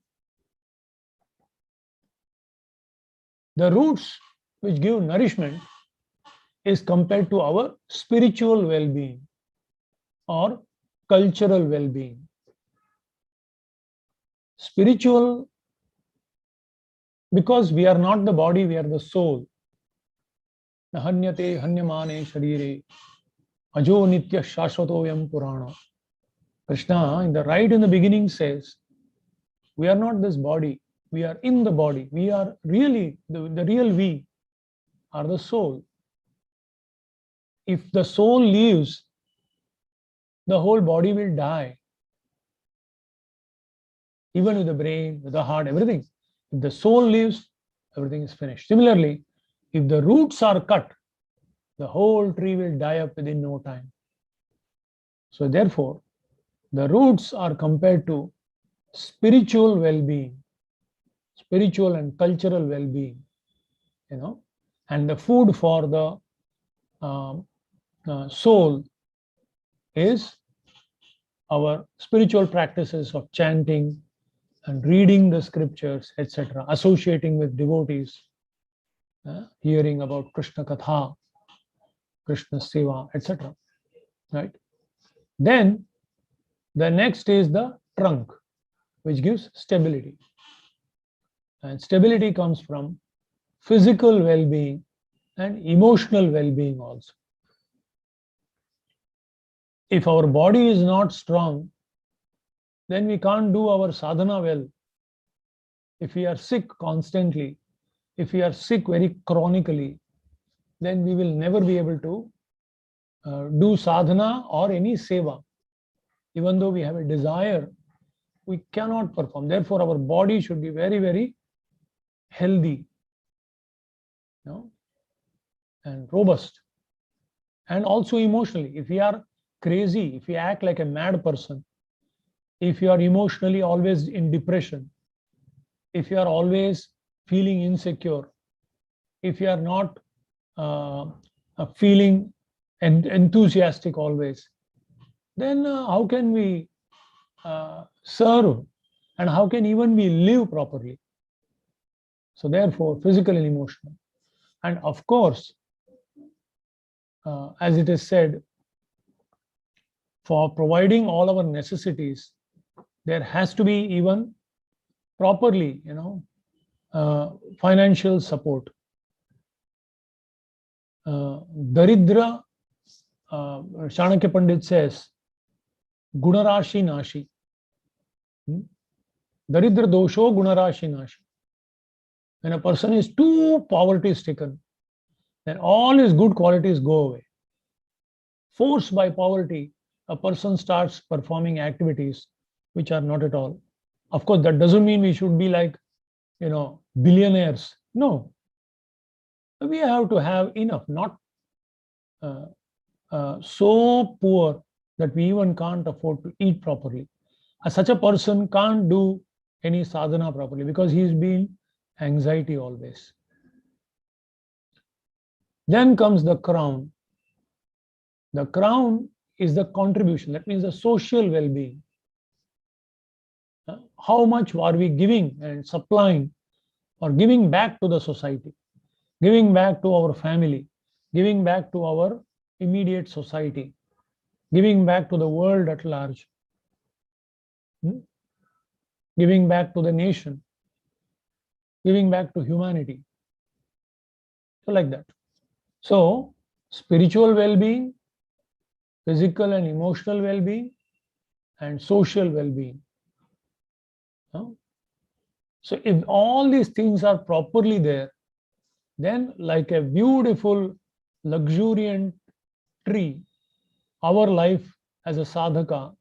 Speaker 9: the roots which give nourishment is compared to our spiritual well-being or cultural well-being. Spiritual, because we are not the body, we are the soul. Nahanyate hanyamane sharire ajo nitya shashvatoyam purana. Krishna, in the beginning, says, we are not this body, we are in the body. We are really, the real we are the soul. If the soul leaves, the whole body will die. Even with the brain, with the heart, everything. If the soul leaves, everything is finished. Similarly, if the roots are cut, the whole tree will die up within no time. So therefore, the roots are compared to spiritual well-being, spiritual and cultural well-being, and the food for the soul is our spiritual practices of chanting and reading the scriptures, etc., associating with devotees, hearing about Krishna Katha, Krishna Seva, etc. Right? Then the next is the trunk, which gives stability. And stability comes from physical well-being and emotional well-being also. If our body is not strong, then we can't do our sadhana well. If we are sick constantly, if we are sick very chronically, then we will never be able to do sadhana or any seva. Even though we have a desire, we cannot perform. Therefore, our body should be very, very healthy, and robust. And also emotionally, if we are crazy, if we act like a mad person, if you are emotionally always in depression, if you are always feeling insecure, if you are not feeling enthusiastic always, then how can we serve, and how can even we live properly? So therefore, physical and emotional. And of course, as it is said, for providing all our necessities, there has to be even properly, financial support. Daridra, Chanakya Pandit says, Gunarashi Nashi. Daridra dosho Gunarashi Nashi. When a person is too poverty stricken, then all his good qualities go away. Forced by poverty, a person starts performing activities which are not at all. Of course, that doesn't mean we should be like, billionaires. No. We have to have enough, not so poor that we even can't afford to eat properly. Such a person can't do any sadhana properly because he's been anxiety always. Then comes the crown. The crown is the contribution, that means the social well-being. How much are we giving and supplying or giving back to the society, giving back to our family, giving back to our immediate society, giving back to the world at large, giving back to the nation, giving back to humanity. So like that. So spiritual well-being, physical and emotional well-being, and social well-being. So if all these things are properly there, then like a beautiful, luxuriant tree, our life as a sadhaka,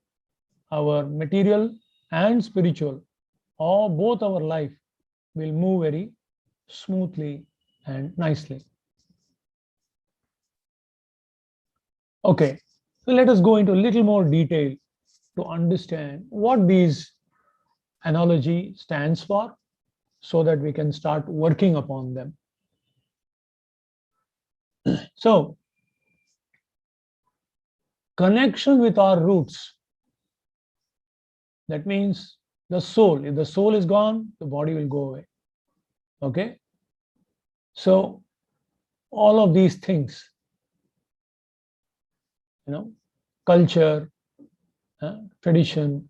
Speaker 9: our material and spiritual, or both our life will move very smoothly and nicely. Okay, so let us go into a little more detail to understand what these analogy stands for, so that we can start working upon them. So, connection with our roots. That means the soul. If the soul is gone, the body will go away. Okay? So, all of these things, culture, tradition,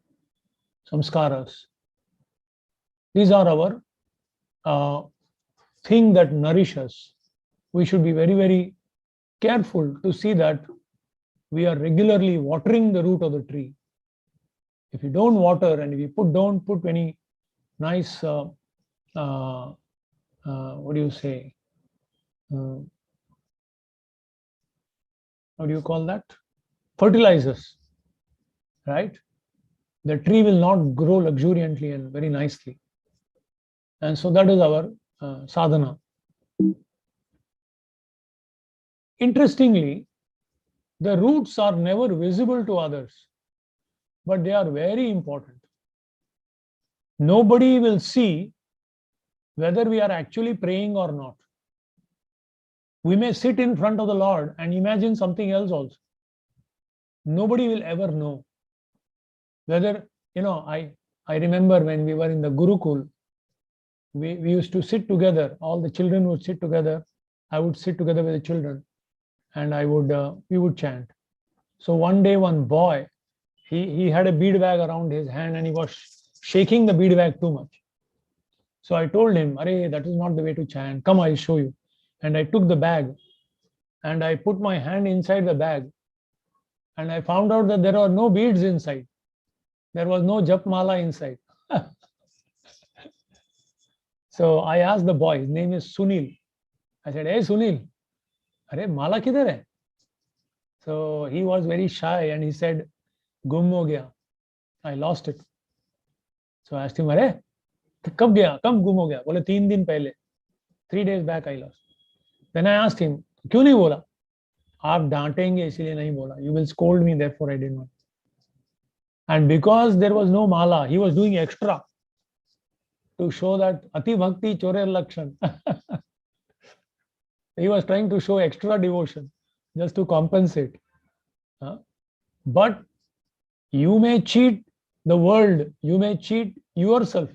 Speaker 9: samskaras, these are our thing that nourish us. We should be very, very careful to see that we are regularly watering the root of the tree. If you don't water and if you don't put any nice, what do you say? What do you call that? Fertilizers, right? The tree will not grow luxuriantly and very nicely. And so that is our sadhana. Interestingly, the roots are never visible to others, but they are very important. Nobody will see whether we are actually praying or not. We may sit in front of the Lord and imagine something else also. Nobody will ever know whether, I remember when we were in the Gurukul, we used to sit together, all the children would sit together, I would sit together with the children, and we would chant. So one day, one boy, he had a bead bag around his hand and he was shaking the bead bag too much. So I told him, "Arey, that is not the way to chant. Come, I'll show you." And I took the bag and I put my hand inside the bag and I found out that there are no beads inside. There was no jap mala inside. So I asked the boy, his name is Sunil. I said, "Hey Sunil, arey mala kidhar hai?" So he was very shy and he said, "Gum ho gaya. I lost it." So I asked him, "Arey, kab gaya? Kab gum ho gaya?" Bole 3 दिन पहले. 3 days back I lost. Then I asked him, "क्यों नहीं बोला?" "आप डांटेंगे इसलिए नहीं बोला. You will scold me, therefore I did not." And because there was no mala, he was doing extra to show that Ati Bhakti Chorer Lakshan. He was trying to show extra devotion just to compensate. But you may cheat the world, you may cheat yourself,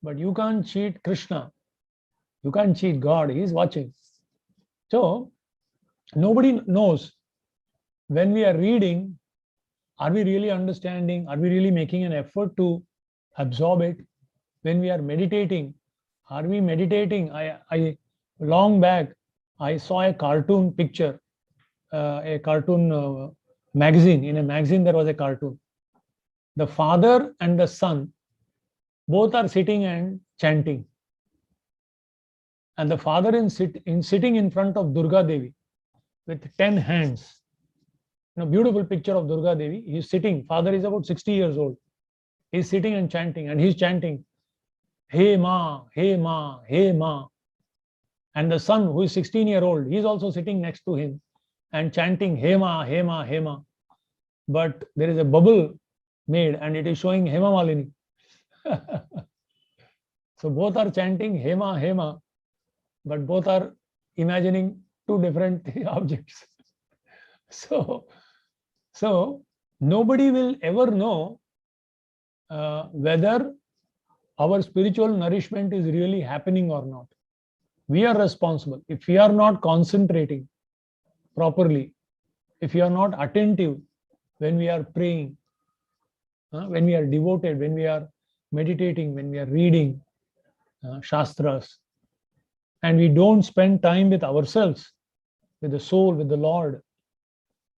Speaker 9: but you can't cheat Krishna. You can't cheat God. He is watching. So nobody knows when we are reading, are we really understanding? Are we really making an effort to absorb it? When we are meditating, are we meditating? I long back, I saw a cartoon picture, a cartoon magazine. In a magazine, there was a cartoon. The father and the son, both are sitting and chanting. And the father is sitting in front of Durga Devi with 10 hands. Beautiful picture of Durga Devi. He's sitting. Father is about 60 years old. He's sitting and chanting, and he's chanting, "Hey Ma, Hey Ma, Hey Ma." And the son, who is 16-year-old, he's also sitting next to him and chanting, "Hey Ma, Hey Ma, Hey Ma." But there is a bubble made and it is showing Hema Malini. So both are chanting Hema, Hema, but both are imagining two different objects. So nobody will ever know whether our spiritual nourishment is really happening or not. We are responsible. If we are not concentrating properly, if we are not attentive when we are praying, when we are devoted, when we are meditating, when we are reading Shastras, and we don't spend time with ourselves, with the soul, with the Lord,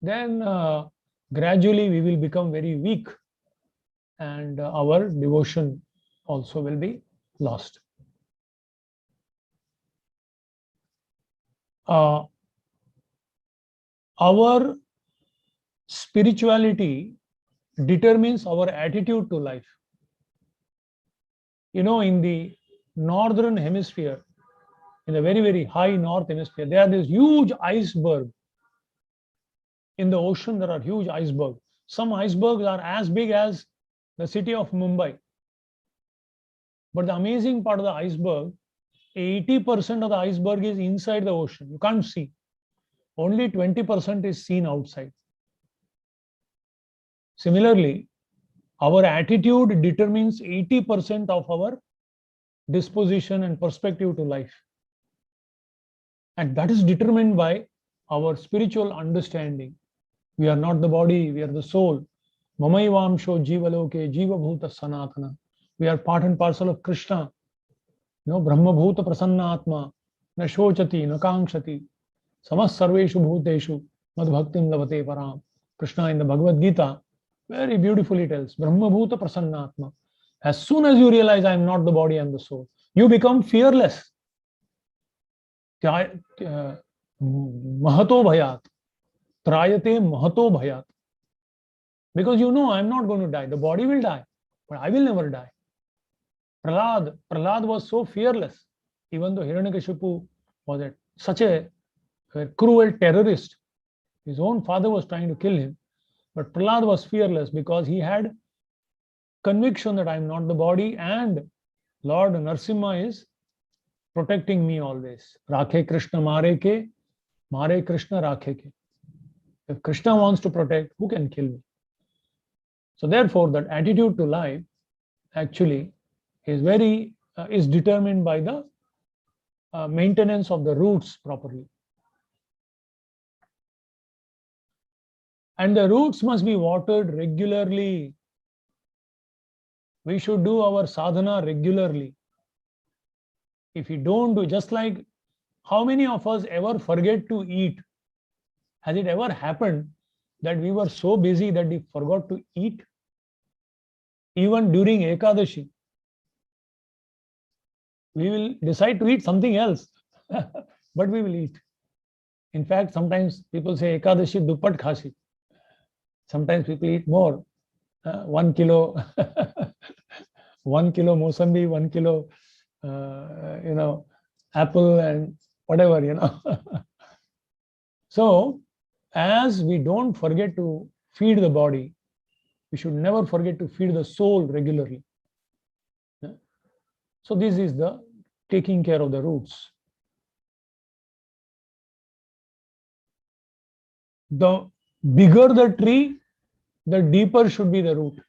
Speaker 9: then gradually we will become very weak and our devotion also will be lost. Our spirituality determines our attitude to life. In the northern hemisphere, in the very, very high north hemisphere, there are this huge iceberg. In the ocean, there are huge icebergs. Some icebergs are as big as the city of Mumbai. But the amazing part of the iceberg, 80% of the iceberg is inside the ocean. You can't see. Only 20% is seen outside. Similarly, our attitude determines 80% of our disposition and perspective to life. And that is determined by our spiritual understanding. We are not the body, we are the soul. Mamaivamsho jivaloke jiva bhuta sanatana. We are part and parcel of Krishna. Brahma bhuta prasannatma, na shochati, na kankshati, samas sarveshu bhuteshu, mad bhaktim lavate param. Krishna in the Bhagavad Gita very beautifully tells, Brahma bhuta prasannatma. As soon as you realize I am not the body, I am the soul, you become fearless. Mahato bhayat, trayate mahato bhayat. Because you know I am not going to die. The body will die, but I will never die. Prahlad was so fearless, even though Hiranyakashipu was such a cruel terrorist. His own father was trying to kill him, but Prahlad was fearless because he had conviction that I am not the body and Lord Narasimha is protecting me always. Rakhe Krishna mare Krishna rakhe ke. If Krishna wants to protect, who can kill me? So therefore, that attitude to life actually is determined by the maintenance of the roots properly. And the roots must be watered regularly. We should do our sadhana regularly. If you don't do, just like how many of us ever forget to eat? Has it ever happened that we were so busy that we forgot to eat? Even during Ekadashi, we will decide to eat something else, but we will eat. In fact, sometimes people say Ekadashi dupat khasi. Sometimes people eat more. 1 kilo, 1 kilo Mosambi, 1 kilo, apple and whatever, So, as we don't forget to feed the body, we should never forget to feed the soul regularly. So this is the taking care of the roots. The bigger the tree, the deeper should be the root.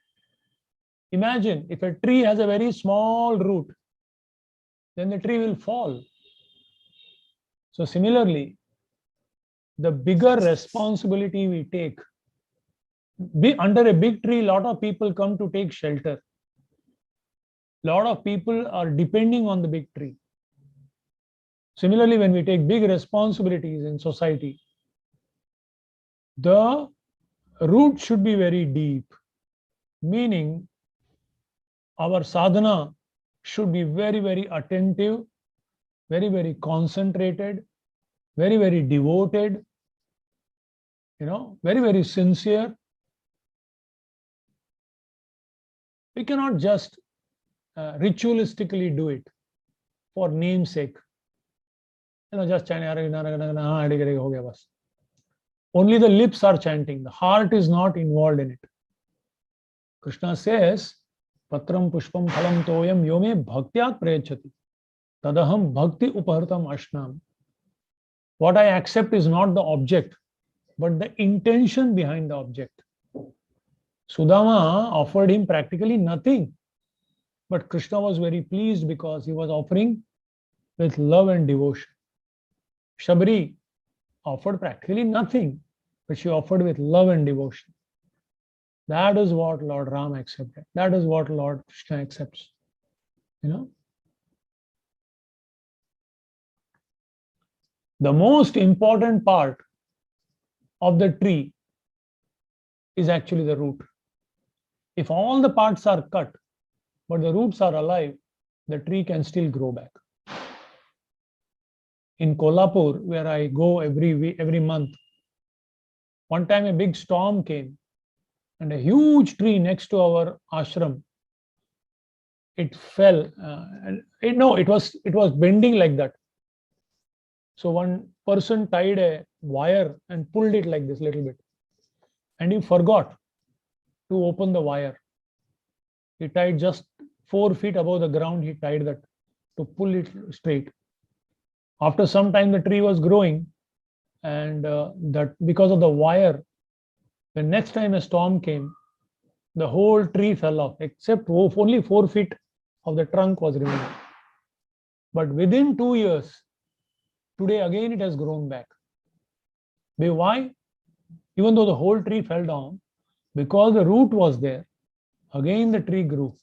Speaker 9: Imagine if a tree has a very small root, then the tree will fall. So similarly, the bigger responsibility we take, under a big tree, a lot of people come to take shelter. A lot of people are depending on the big tree. Similarly, when we take big responsibilities in society, the root should be very deep, meaning our sadhana should be very, very attentive, very, very concentrated, very, very devoted, very, very sincere. We cannot just ritualistically do it for namesake. Just chanting. Only the lips are chanting. The heart is not involved in it. Krishna says, Patram pushpam phalam toyam yome bhaktyat prayachati. Tadaham bhakti upahartam ashnam. What I accept is not the object, but the intention behind the object. Sudama offered him practically nothing. But Krishna was very pleased because he was offering with love and devotion. Shabri offered practically nothing, but she offered with love and devotion. That is what Lord Ram accepted. That is what Lord Krishna accepts. The most important part of the tree is actually the root. If all the parts are cut, but the roots are alive, the tree can still grow back. In Kolhapur, where I go every month, one time a big storm came and a huge tree next to our ashram it fell, and it was bending like that. So one person tied a wire and pulled it like this little bit, and he forgot to open the wire. He tied just 4 feet above the ground. He tied that to pull it straight. After some time, the tree was growing, and that because of the wire, the next time a storm came, the whole tree fell off, except only 4 feet of the trunk was remaining. But within 2 years, today again it has grown back. Why? Even though the whole tree fell down, because the root was there, again the tree grew.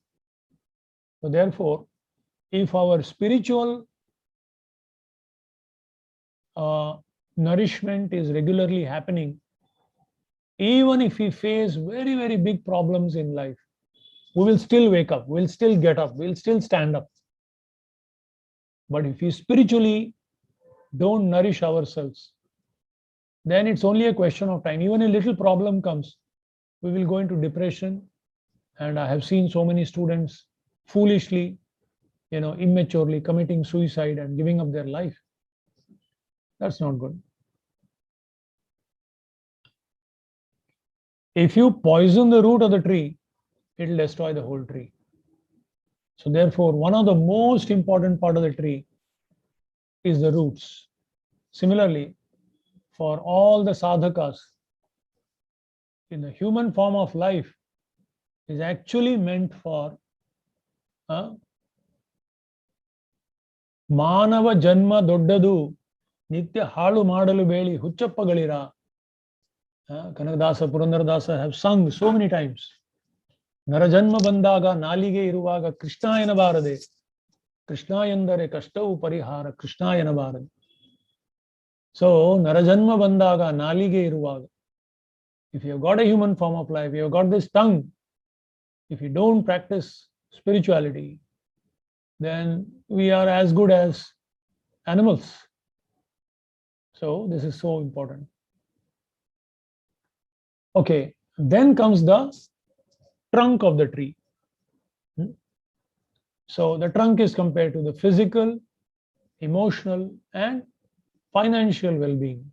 Speaker 9: So therefore, if our spiritual nourishment is regularly happening, even if we face very, very big problems in life, we will still wake up, we'll still get up, we'll still stand up. But if we spiritually don't nourish ourselves, then it's only a question of time. Even a little problem comes, we will go into depression. And I have seen so many students foolishly, immaturely committing suicide and giving up their life. That's not good. If you poison the root of the tree, it will destroy the whole tree. So therefore, one of the most important part of the tree is the roots. Similarly, for all the sadhakas, in the human form of life is actually meant for Manava Janma Doddadu Nitya Halu Madalu Beli Huchappagalira. Kanakadasa, Purandaradasa have sung so many times. Narajanma Bandaga Nalige Iruvaga Krishnayana Bharade Krishnayandare Kashtavu Parihara Krishnayana Bharade. So Narajanma Bandaga Nalige Iruvaga. If you have got a human form of life, you have got this tongue, if you don't practice spirituality, then we are as good as animals. So this is so important. Okay, then comes the trunk of the tree. So the trunk is compared to the physical, emotional, and financial well-being.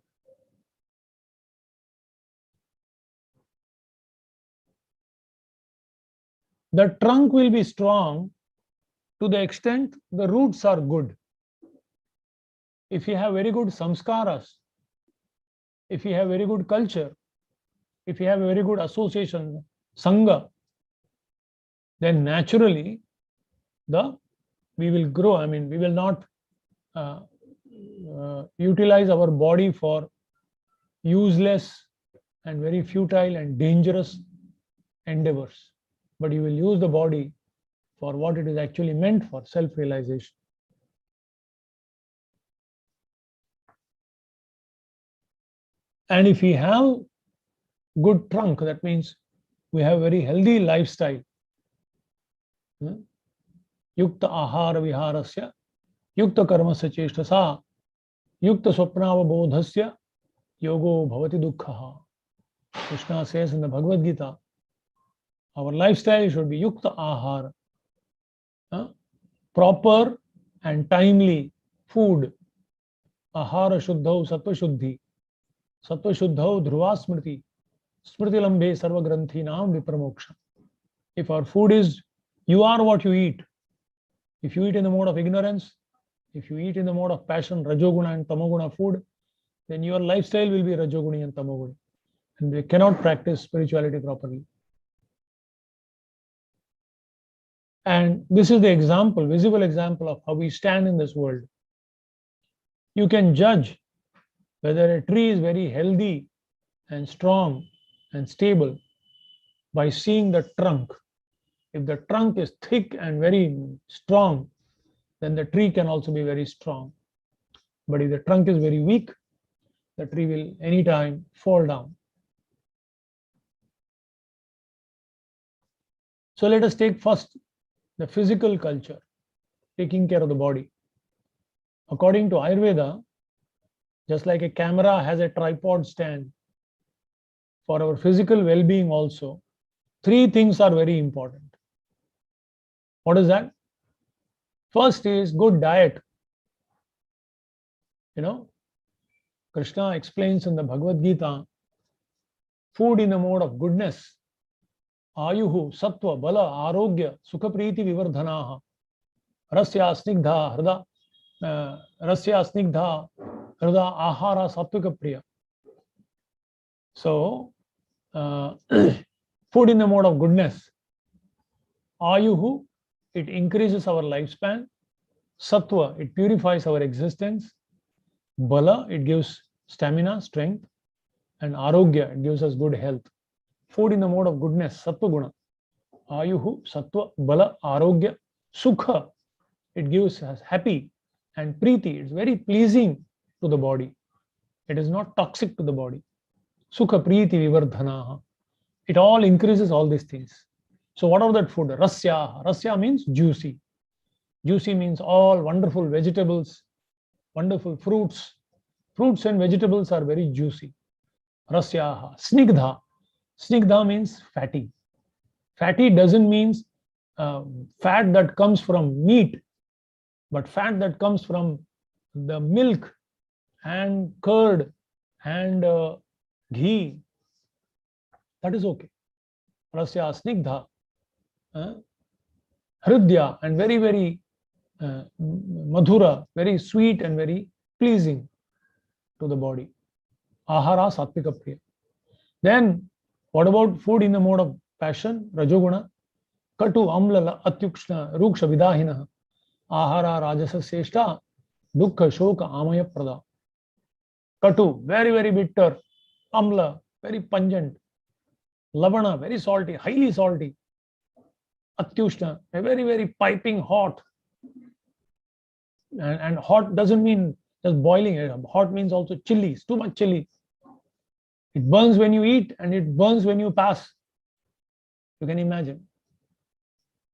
Speaker 9: The trunk will be strong to the extent the roots are good. If you have very good samskaras, if you have very good culture, if you have a very good association, sangha, then naturally we will grow. I mean, we will not utilize our body for useless and very futile and dangerous endeavors, but you will use the body for what it is actually meant for, self-realization. And if we have good trunk, that means we have very healthy lifestyle. Yukta ahara viharasya, yukta karmasya cheshtasa, yukta swapnava bodhasya, yogo bhavati dukkhaha. Krishna says in the Bhagavad Gita, our lifestyle should be yukta ahara, proper and timely food. Ahara shuddhau sattva shuddhi, sattva shuddhau dhruva smriti, smriti lambhe sarva granthi nam vipramoksha. If our food is, you are what you eat. If you eat in the mode of ignorance, if you eat in the mode of passion, rajoguna and tamoguna food, then your lifestyle will be rajoguni and tamoguni, and they cannot practice spirituality properly. And this is the example, visible example of how we stand in this world. You can judge whether a tree is very healthy and strong and stable by seeing the trunk. If the trunk is thick and very strong, then the tree can also be very strong. But if the trunk is very weak, the tree will anytime fall down. So let us take first the physical culture, taking care of the body. According to Ayurveda, just like a camera has a tripod stand, for our physical well-being also, 3 things are very important. What is that? First is good diet. Krishna explains in the Bhagavad Gita, food in the mode of goodness. Ayuhu, sattva, bala, arogya, sukha priti vivardhanaha. Rasya snigdha, hrida ahara sattvika priya. So, food in the mode of goodness. Ayuhu, it increases our lifespan. Sattva, it purifies our existence. Bala, it gives stamina, strength. And arogya, it gives us good health. Food in the mode of goodness, sattva guna. Ayuhu, sattva, bala, arogya, sukha, it gives us happy. And priti, it's very pleasing to the body. It is not toxic to the body. Sukha, priti, vivardhanaha. It all increases all these things. So what are that food? Rasya. Rasya means juicy. Juicy means all wonderful vegetables, wonderful fruits. Fruits and vegetables are very juicy. Rasyaha. Snigdha. Snigdha means fatty. Fatty doesn't mean fat that comes from meat, but fat that comes from the milk and curd and ghee. That is okay. Rasya snigdha. Hridya, and very, very madhura, very sweet and very pleasing to the body. Ahara sattvika priya. Then, what about food in the mode of passion? Rajoguna. Katu amla atyukshna ruksha vidahina. Ahara rajasa seshta. Dukkha shoka amaya prada. Katu, very, very bitter. Amla, very pungent. Lavana, very salty, highly salty. Atyushna, a very, very piping hot. And hot doesn't mean just boiling. Hot means also chilly. It's too much chilly. It burns when you eat and it burns when you pass. You can imagine.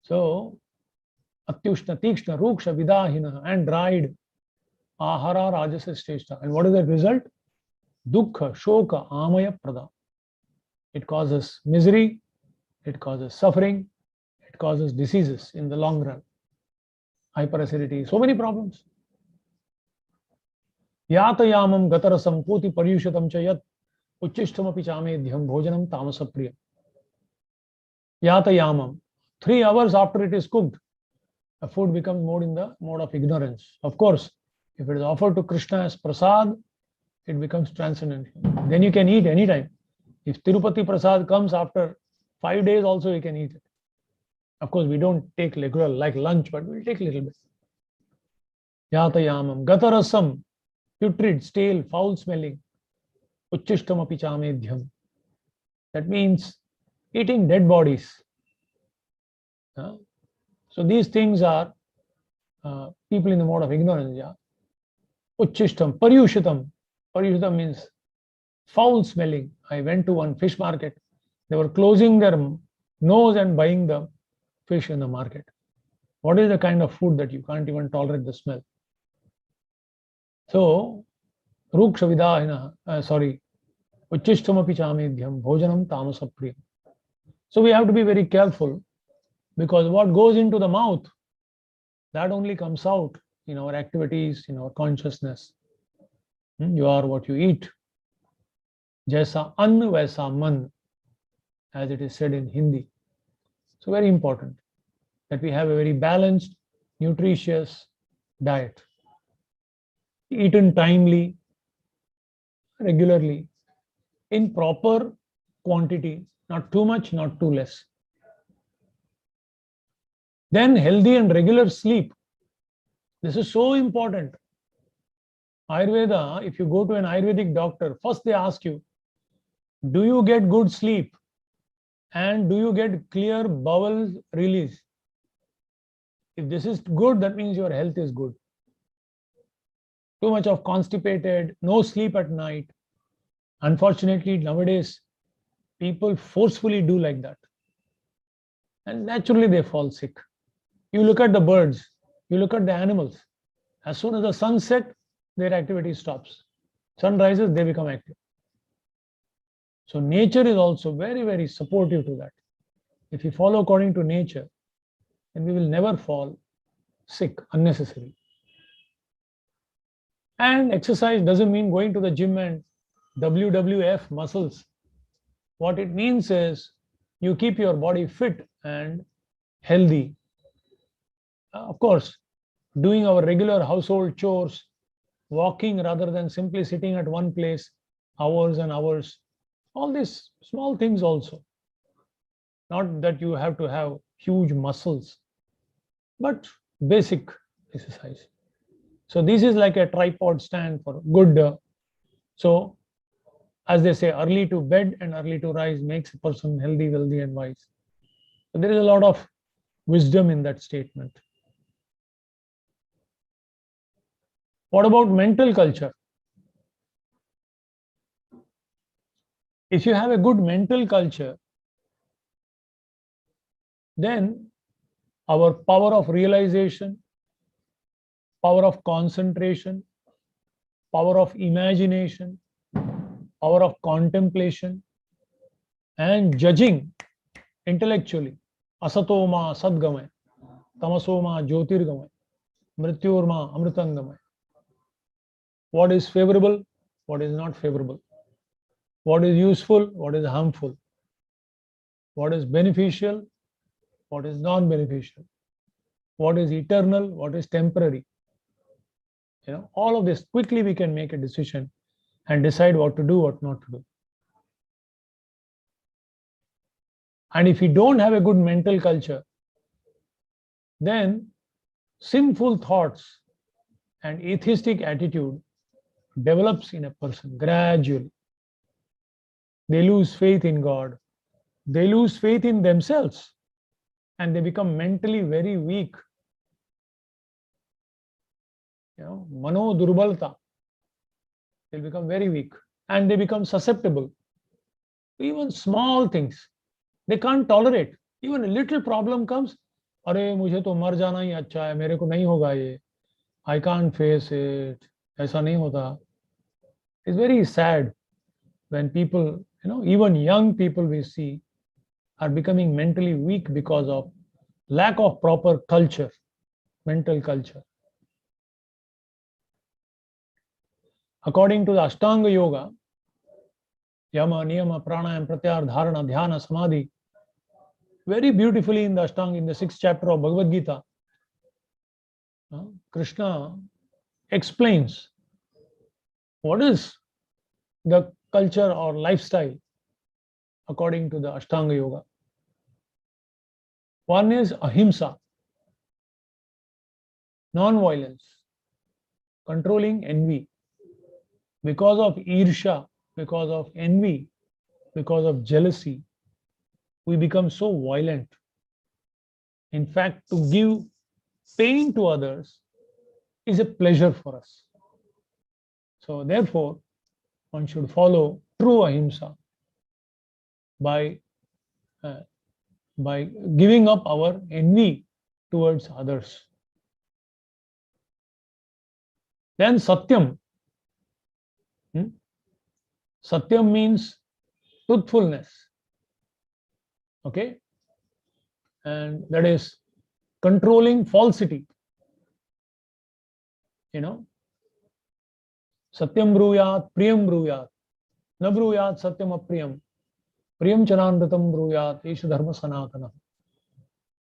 Speaker 9: So, atyushna, tikshna, ruksha, vidahina, and dried. Ahara rajasa shrestha. And what is the result? Dukkha, shoka, amaya prada. It causes misery, it causes suffering, it causes diseases in the long run. Hyperacidity, so many problems. Yatayamam gatarasam poti paryushatam chayat uchishthamapi chamedhyam bhojanam tamasapriya. Yatayamam. 3 hours after it is cooked, the food becomes more in the mode of ignorance. Of course, if it is offered to Krishna as prasad, it becomes transcendental. Then you can eat anytime. If Tirupati prasad comes after 5 days, also you can eat it. Of course, we don't take regular like lunch, but we'll take a little bit. Yatayamam, gatarasam, putrid, stale, foul smelling. Uchishthamapi chamedhyam. That means eating dead bodies. So these things are people in the mode of ignorance. Yeah. Uchishtam, paryushitam. Paryushitam means foul smelling. I went to one fish market. They were closing their nose and buying the fish in the market. What is the kind of food that you can't even tolerate the smell? So, ruksha vidahina, uchishthamapi chamedhyam, bhojanam tamasapriyam. So we have to be very careful, because what goes into the mouth, that only comes out in our activities, in our consciousness. You are what you eat. Jaisa ann vaisa man, as it is said in Hindi. So very important that we have a very balanced, nutritious diet. Eaten timely, regularly, in proper quantity, not too much, not too less. Then healthy and regular sleep. This is so important. Ayurveda, if you go to an Ayurvedic doctor, first they ask you, do you get good sleep? And do you get clear bowel release? If this is good, that means your health is good. Too much of constipated, no sleep at night. Unfortunately, nowadays, people forcefully do like that. And naturally, they fall sick. You look at the birds, you look at the animals. As soon as the sun sets, their activity stops. Sun rises, they become active. So nature is also very, very supportive to that. If you follow according to nature, and we will never fall sick unnecessarily. And exercise doesn't mean going to the gym and WWF muscles. What it means is you keep your body fit and healthy. Of course, doing our regular household chores, walking rather than simply sitting at one place hours and hours, all these small things also. Not that you have to have huge muscles, but basic exercise. So this is like a tripod stand for good. So as they say, early to bed and early to rise makes a person healthy, wealthy, and wise. So there is a lot of wisdom in that statement. What about mental culture? If you have a good mental culture, then our power of realization, power of concentration, power of imagination, power of contemplation, and judging intellectually, asatoma sadgamay, tamasoma jyotirgamay, mrityurma amritangamay. What is favorable, what is not favorable, what is useful, what is harmful, what is beneficial, what is non-beneficial, what is eternal, what is temporary. All of this, quickly we can make a decision and decide what to do, what not to do. And if you don't have a good mental culture, then sinful thoughts and atheistic attitude develops in a person gradually. They lose faith in God, they lose faith in themselves, and they become mentally very weak. Mano durbalta. They'll become very weak and they become susceptible to even small things. They can't tolerate. Even a little problem comes, अरे मुझे तो मर जाना ही अच्छा है, मेरे को नहीं होगा ये, I can't face it. ऐसा नहीं होता. It's very sad when people, even young people we see are becoming mentally weak because of lack of proper culture, mental culture. According to the Ashtanga Yoga, Yama, Niyama, Pranayama, Pratyahara, Dharana, Dhyana, Samadhi, very beautifully in the Ashtanga, in the 6th chapter of Bhagavad Gita, Krishna explains what is the culture or lifestyle according to the Ashtanga Yoga. One is ahimsa, non-violence, controlling envy. Because of irsha, because of envy, because of jealousy, we become so violent. In fact, to give pain to others is a pleasure for us. So therefore, one should follow true ahimsa by giving up our envy towards others. Then satyam. Satyam means truthfulness. Okay? And that is controlling falsity. Satyam bruyat, priyam bruyat. Na bruyat satyam apriyam. Priyam chanandatam bruyat, esha dharma sanatana.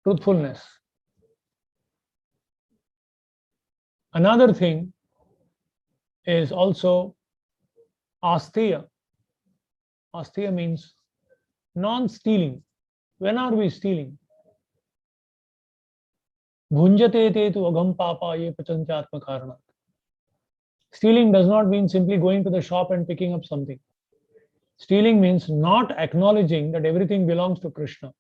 Speaker 9: Truthfulness. Another thing is also Asteya. Asteya means non-stealing. When are we stealing? Bhunjate te tu agam papa ye pachanchatma karana. Stealing does not mean simply going to the shop and picking up something. Stealing means not acknowledging that everything belongs to Krishna.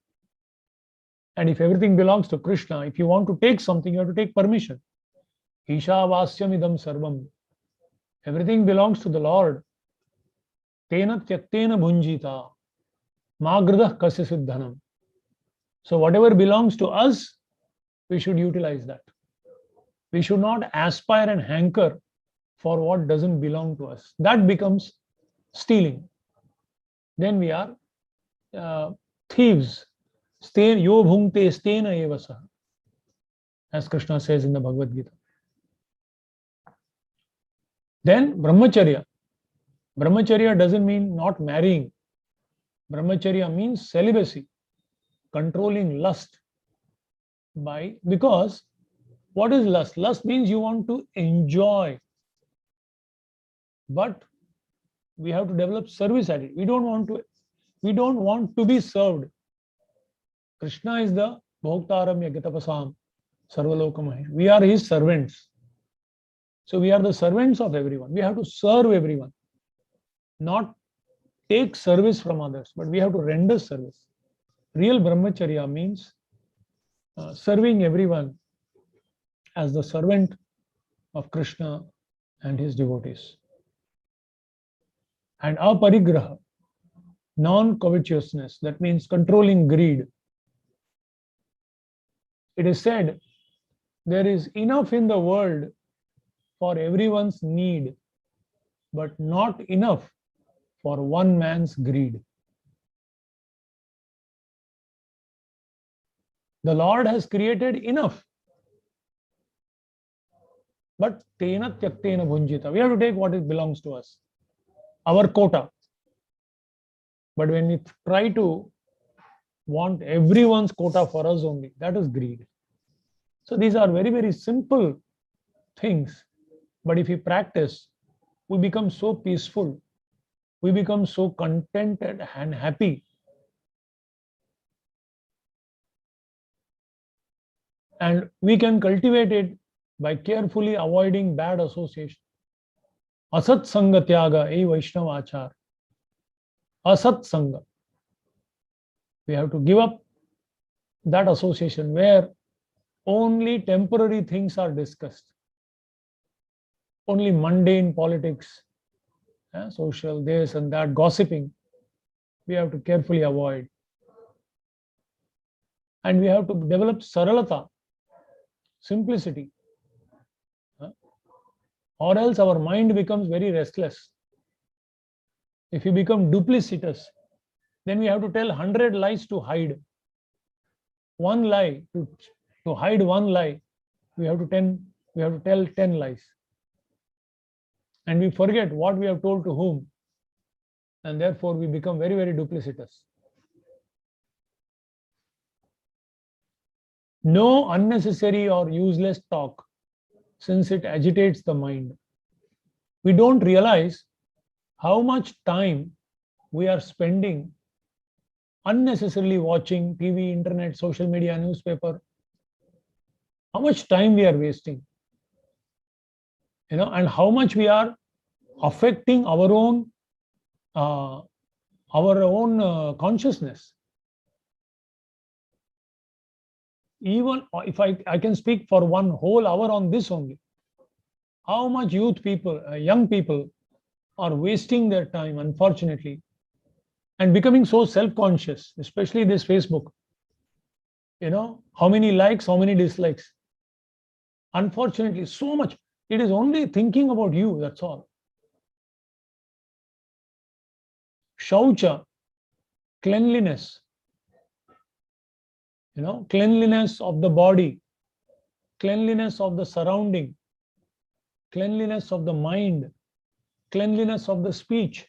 Speaker 9: And if everything belongs to Krishna, if you want to take something, you have to take permission. Ishavasyam idam sarvam. Everything belongs to the Lord. Tena tyaktena bhunjita. Magridah kasya siddhanam. So whatever belongs to us, we should utilize that. We should not aspire and hanker for what doesn't belong to us. That becomes stealing. Then we are thieves. Yo bhungte stena eva saha. as Krishna says in the Bhagavad Gita. Then brahmacharya. Brahmacharya doesn't mean not marrying. Brahmacharya means celibacy, controlling lust. Because what is lust? Lust means you want to enjoy, but we have to develop service attitude. We don't want to be served. Krishna is the Bhoktaram Yagatapasam Sarvalokamaya. We are his servants. So we are the servants of everyone. We have to serve everyone, not take service from others, but we have to render service. Real brahmacharya means serving everyone as the servant of Krishna and his devotees. And aparigraha, non-covetousness, that means controlling greed. It is said there is enough in the world for everyone's need, but not enough for one man's greed. The Lord has created enough, but tena tyaktena bhunjita. We have to take what belongs to us, our quota. But when we try to want everyone's quota for us only, that is greed. So these are very, very simple things. But if we practice, we become so peaceful. We become so contented and happy. And we can cultivate it by carefully avoiding bad association. Asat Sanga Tyaga, E Vaishnava Achar. Asat Sanga. We have to give up that association where only temporary things are discussed. Only mundane politics, social this and that, gossiping. We have to carefully avoid. And we have to develop saralata, simplicity. Or else our mind becomes very restless. If we become duplicitous, then we have to tell 100 lies to hide. One lie, to hide one lie, we have to tell 10 lies. And we forget what we have told to whom. And therefore we become very, very duplicitous. No unnecessary or useless talk, since it agitates the mind. We don't realize how much time we are spending unnecessarily watching TV, internet, social media, newspaper. How much time we are wasting, and how much we are affecting our own consciousness. Even if I can speak for one whole hour on this only, how much young people are wasting their time, unfortunately, and becoming so self-conscious, especially this Facebook. How many likes, how many dislikes. Unfortunately, so much. It is only thinking about you, that's all. Shaucha, cleanliness. Cleanliness of the body, cleanliness of the surrounding, cleanliness of the mind, cleanliness of the speech.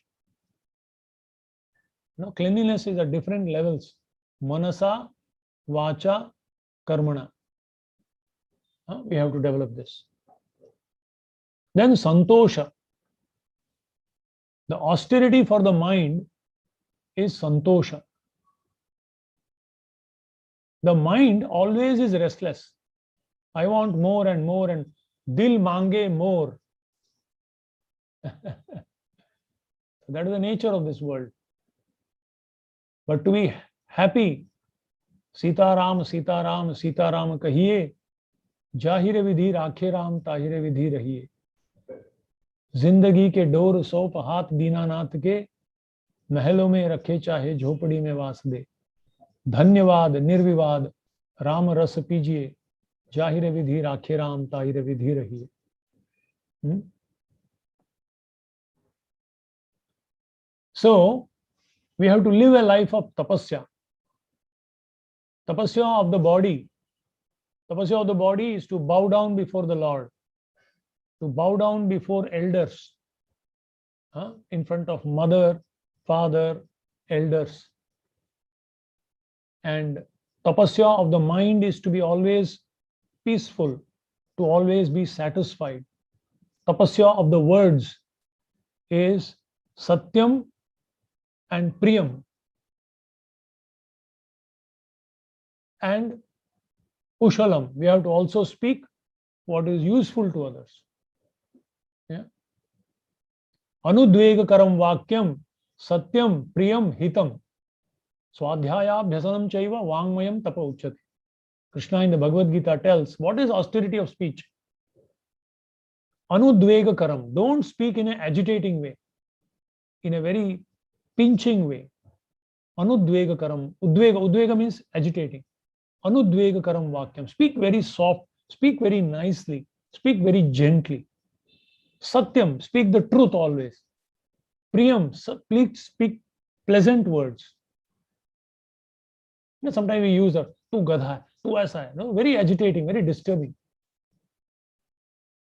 Speaker 9: Cleanliness is at different levels. Manasa, Vacha, Karmana. We have to develop this. Then Santosha. The austerity for the mind is Santosha. The mind always is restless. I want more and more, and dil mange more. That is the nature of this world. But to be happy, Sita Ram, Sita Ram, Sita Ram kahiye, Jahire vidhi rakhe Ram, Tahire vidhi rahiye. जिंदगी के door सौंप हाथ दीनानाथ के, महलों में रखे चाहे झोपड़ी में वास दे. धन्यवाद निर्विवाद राम रस पीजिए, जाहिर विधि राखे राम, ताहिर विधि रहिए. So we have to live a life of tapasya. Tapasya of the body, Tapasya of the body is to bow down before the Lord, to bow down before elders, in front of mother, father, elders. And tapasya of the mind is to be always peaceful, to always be satisfied. Tapasya of the words is satyam and priyam. And kushalam, we have to also speak what is useful to others. Yeah. Anudvegakaram vakyam satyam priyam hitam swadhyayabhyasanam chaiva vangmayam tapa uchyate. Krishna in the Bhagavad Gita tells what is austerity of speech. Anudvegakaram, don't speak in an agitating way, in a very pinching way. Anudvegakaram, udvega means agitating. Anudvegakaram vakyam, speak very soft, speak very nicely, speak very gently. Satyam, speak the truth always. Priyam, please speak pleasant words. Sometimes we use that, tu gadha, tu aisa, very agitating, very disturbing.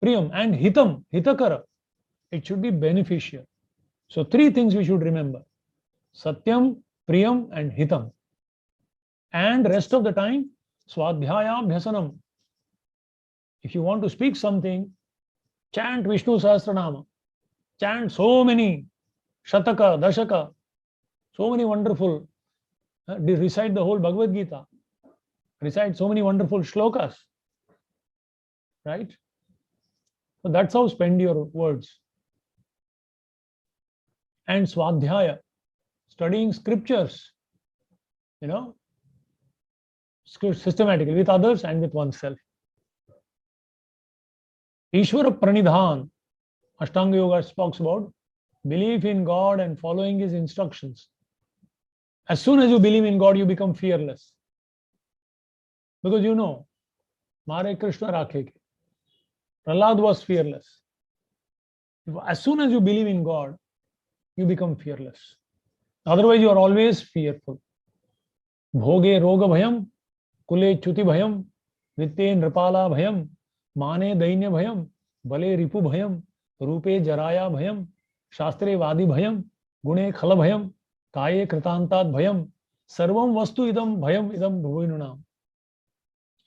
Speaker 9: Priyam and hitam, hitakara, it should be beneficial. So three things we should remember: Satyam, Priyam, and Hitam. And rest of the time, Swadhyayabhyasanam. If you want to speak something, chant Vishnu Sahasranama, chant so many Shataka, Dashaka, so many wonderful, recite the whole Bhagavad Gita, recite so many wonderful shlokas, right? So that's how spend your words. And Swadhyaya, studying scriptures, systematically with others and with oneself. Ishvara Pranidhan, Ashtanga Yoga talks about belief in God and following His instructions. As soon as you believe in God, you become fearless. Because Mare Krishna Rakhe ke. Prahlad was fearless. As soon as you believe in God, you become fearless. Otherwise, you are always fearful. Bhoge roga bhayam, kule chuti bhayam, vitte nripala bhayam, mane dainya bhayam, bale ripu bhayam, rupe jaraya bhayam, shastre vadi bhayam, gune khala bhayam, kaye kritantat bhayam, sarvam vastu idam bhayam idam bhuvinunam.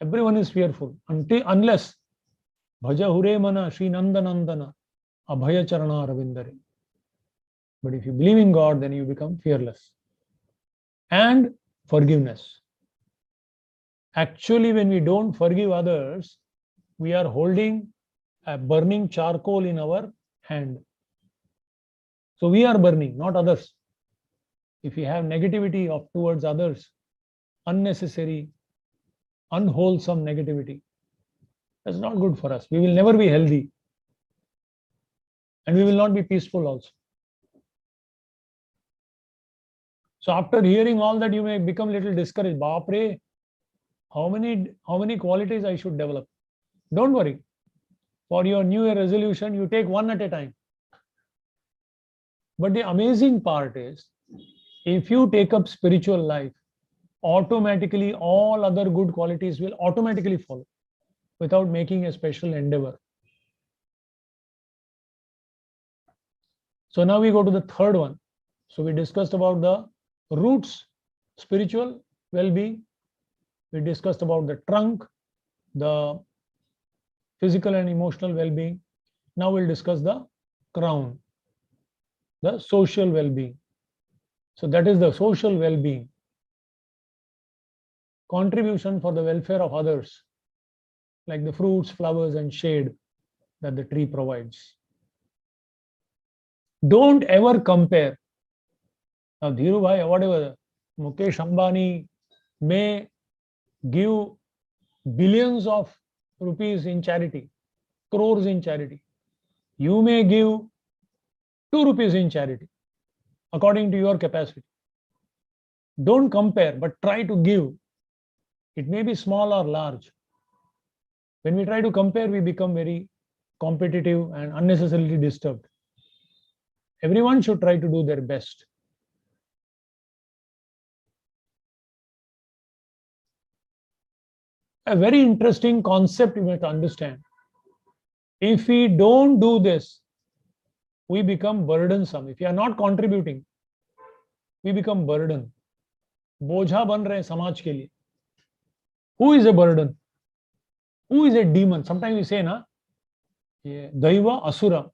Speaker 9: Everyone is fearful unless bhaja hure mana Sri Nandanandana abhaya charana ravindare. But if you believe in God, then you become fearless. And forgiveness. Actually, when we don't forgive others, we are holding a burning charcoal in our hand. So we are burning, not others. If we have negativity towards others, unnecessary, unwholesome negativity, that's not good for us. We will never be healthy. And we will not be peaceful also. So after hearing all that, you may become a little discouraged. Bapre, how many qualities I should develop? Don't worry. For your New Year resolution, you take one at a time. But the amazing part is, if you take up spiritual life, automatically all other good qualities will automatically follow without making a special endeavor. So now we go to the third one. So we discussed about the roots, spiritual well-being. We discussed about the trunk, the physical and emotional well-being. Now we'll discuss the crown, the social well-being. So that is the social well-being. Contribution for the welfare of others, like the fruits, flowers, and shade that the tree provides. Don't ever compare. Now, Dhiru Bhai, whatever, Mukesh Ambani may give billions of rupees in charity, crores in charity. You may give 2 rupees in charity, according to your capacity. Don't compare, but try to give. It may be small or large. When we try to compare, we become very competitive and unnecessarily disturbed. Everyone should try to do their best. a very interesting concept you must understand. If we don't do this, we become burdensome. If you are not contributing, we become burden. बोझा बन रहे हैं समाज के लिए. Who is a burden? Who is a demon? Sometimes we say, na, ye Daiva Asura.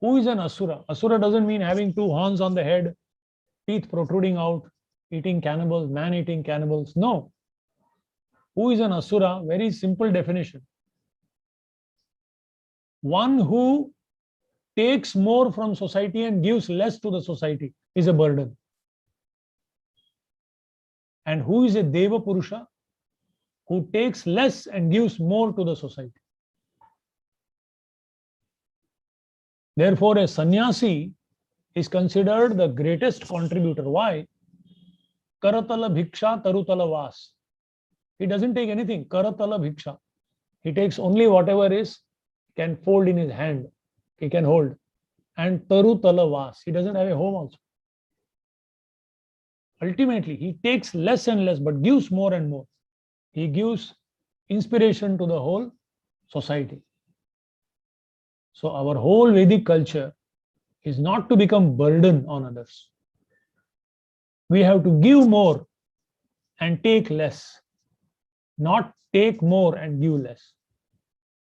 Speaker 9: Who is an Asura? Asura doesn't mean having two horns on the head, teeth protruding out, eating cannibals, man eating cannibals. No. Who is an Asura? Very simple definition. One who takes more from society and gives less to the society is a burden. And who is a Deva Purusha? Who takes less and gives more to the society. Therefore, a sannyasi is considered the greatest contributor. Why? Karatala bhiksha tarutala vas. He doesn't take anything. Karatala bhiksha. He takes only whatever is can fold in his hand. He can hold. And tarutala vas. He doesn't have a home also. Ultimately, he takes less and less, but gives more and more. He gives inspiration to the whole society. So our whole Vedic culture is not to become burden on others. We have to give more and take less, not take more and give less.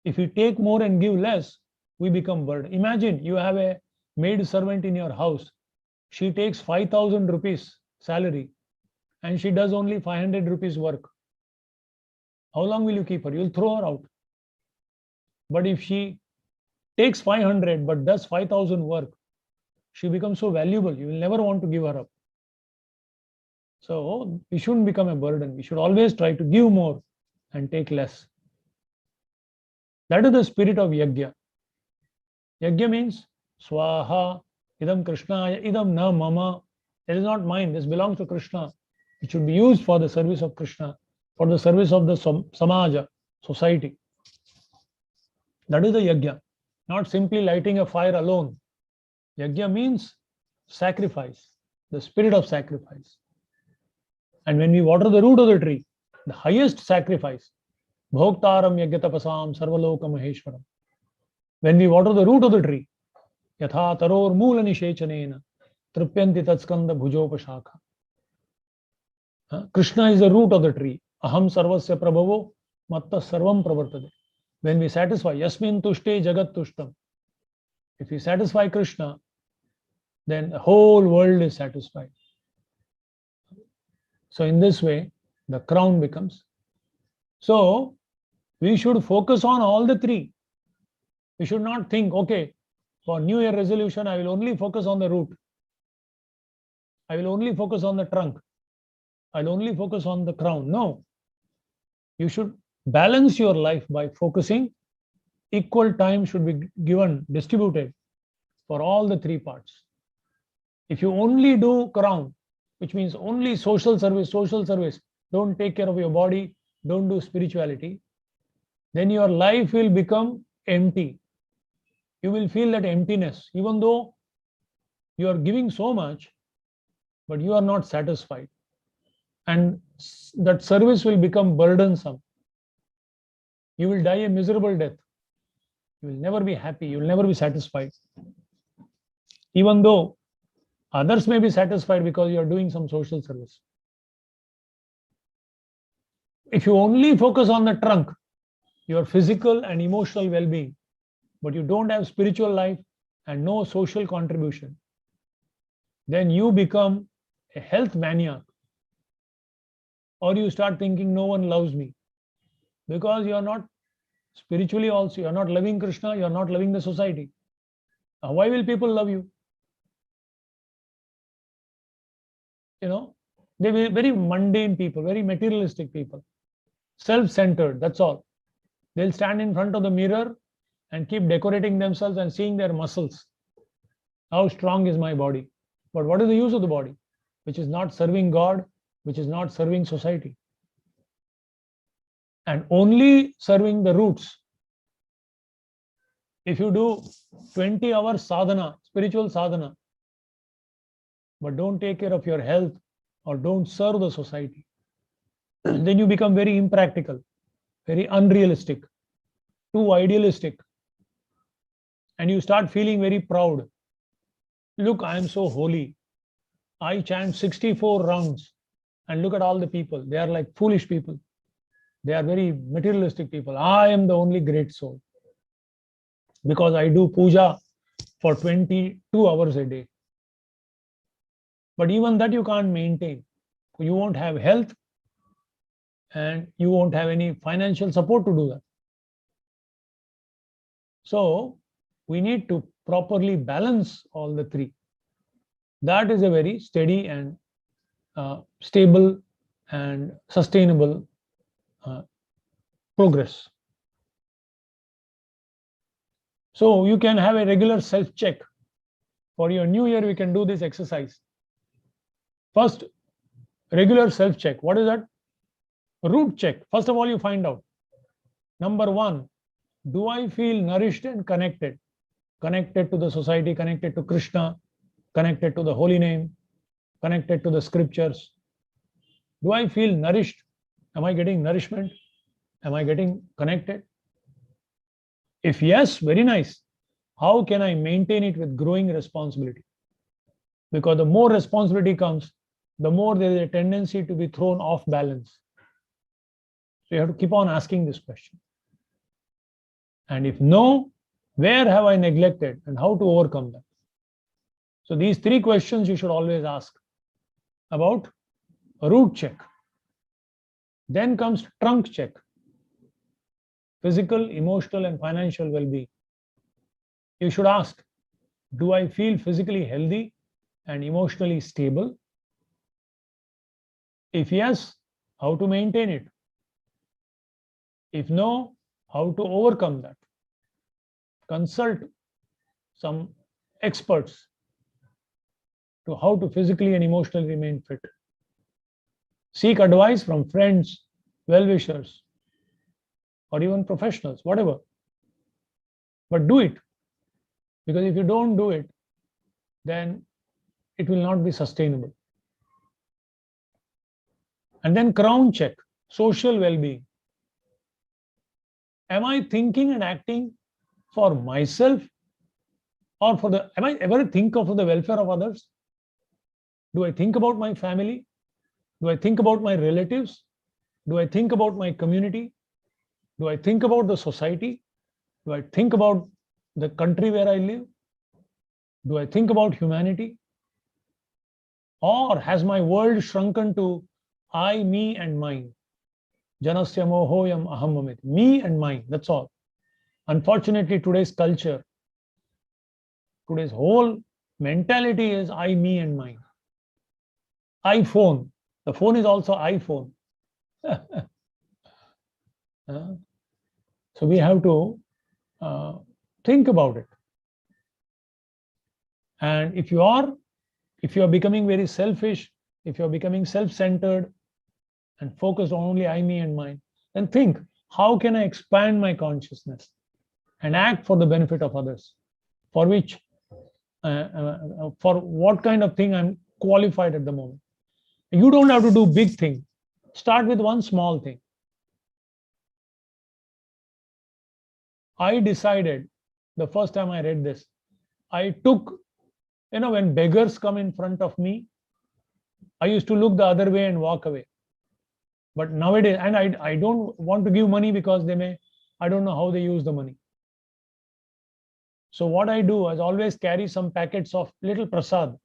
Speaker 9: If we take more and give less, we become burden. Imagine you have a maid servant in your house. She takes 5,000 rupees salary and she does only 500 rupees work. How long will you keep her? You'll throw her out. But if she takes 500 but does 5,000 work, she becomes so valuable, you will never want to give her up. So we shouldn't become a burden. We should always try to give more and take less. That is the spirit of yajna. Yajna means swaha, idam krishnaya, idam na mama. It is not mine, this belongs to Krishna. It should be used for the service of Krishna, for the service of the samaja, society. That is the yajna, not simply lighting a fire alone. Yajna means sacrifice, the spirit of sacrifice. And when we water the root of the tree, the highest sacrifice, bhoktaram yajnatapasam sarvaloka maheshwaram. When we water the root of the tree, yatha taror moola nishechanena tripyanti tatskanda bhujopashakha. Krishna is the root of the tree. Aham sarvasya prabhavo matta sarvam pravartade. When we satisfy, yasmin tushte jagat tushtam. If we satisfy Krishna, then the whole world is satisfied. So in this way, the crown becomes. So we should focus on all the three. We should not think, okay, for New Year resolution, I will only focus on the root. I will only focus on the trunk. I'll only focus on the crown. No. You should balance your life by focusing. Equal time should be given, distributed for all the three parts. If you only do crown, which means only social service, don't take care of your body, don't do spirituality, then your life will become empty. You will feel that emptiness, even though you are giving so much, but you are not satisfied. And that service will become burdensome. You will die a miserable death. You will never be happy. You will never be satisfied. Even though others may be satisfied because you are doing some social service. If you only focus on the trunk, your physical and emotional well-being, but you don't have spiritual life and no social contribution, then you become a health maniac. Or you start thinking no one loves me, because you are not spiritually also, you are not loving Krishna, you are not loving the society. Now, why will people love you? You know, they will be very mundane people, very materialistic people, self-centered, that's all. They'll stand in front of the mirror and keep decorating themselves and seeing their muscles. How strong is my body? But what is the use of the body, which is not serving God, which is not serving society, and only serving the roots? If you do 20 hours sadhana, spiritual sadhana, but don't take care of your health or don't serve the society, then you become very impractical. very unrealistic, too idealistic, and you start feeling very proud. Look, I am so holy. I chant 64 rounds, and look at all the people. They are like foolish people. They are very materialistic people. I am the only great soul because I do puja for 22 hours a day. But even that you can't maintain. You won't have health and you won't have any financial support to do that. So we need to properly balance all the three. That is a very steady and stable and sustainable progress. So you can have a regular self-check. For your new year, we can do this exercise. First, regular self-check. What is that? Root check. First of all, you find out. Number one, do I feel nourished and connected? Connected to the society, connected to Krishna, connected to the holy name, connected to the scriptures. Do I feel nourished? Am I getting nourishment? Am I getting connected? If yes, very nice. How can I maintain it with growing responsibility? Because the more responsibility comes, the more there is a tendency to be thrown off balance. So you have to keep on asking this question. And if no, where have I neglected and how to overcome that? So these three questions you should always ask about a root check. Then comes trunk check. Physical, emotional, and financial well-being. You should ask, do I feel physically healthy and emotionally stable? If yes, how to maintain it? If no, how to overcome that? Consult some experts to how to physically and emotionally remain fit. Seek advice from friends, well-wishers, or even professionals, whatever. But do it. Because if you don't do it, then it will not be sustainable. And then crown check, social well-being. Am I thinking and acting for myself or for the, am I ever think of the welfare of others? Do I think about my family? Do I think about my relatives? Do I think about my community? Do I think about the society? Do I think about the country where I live? Do I think about humanity? Or has my world shrunken to I, me, and mine? Janasya mohoyam aham mamit. Me and mine, that's all. Unfortunately, today's culture, today's whole mentality is I, me, and mine. iPhone. The phone is also iPhone. So we have to think about it. And if you are becoming very selfish, if you are becoming self-centered and focused on only I, me, and mine, then think, how can I expand my consciousness and act for the benefit of others? For which, for what kind of thing I'm qualified at the moment? You don't have to do big thing. Start with one small thing. I decided the first time I read this, I took, when beggars come in front of me, I used to look the other way and walk away. But nowadays, and I don't want to give money because I don't know how they use the money. So what I do is always carry some packets of little prasad.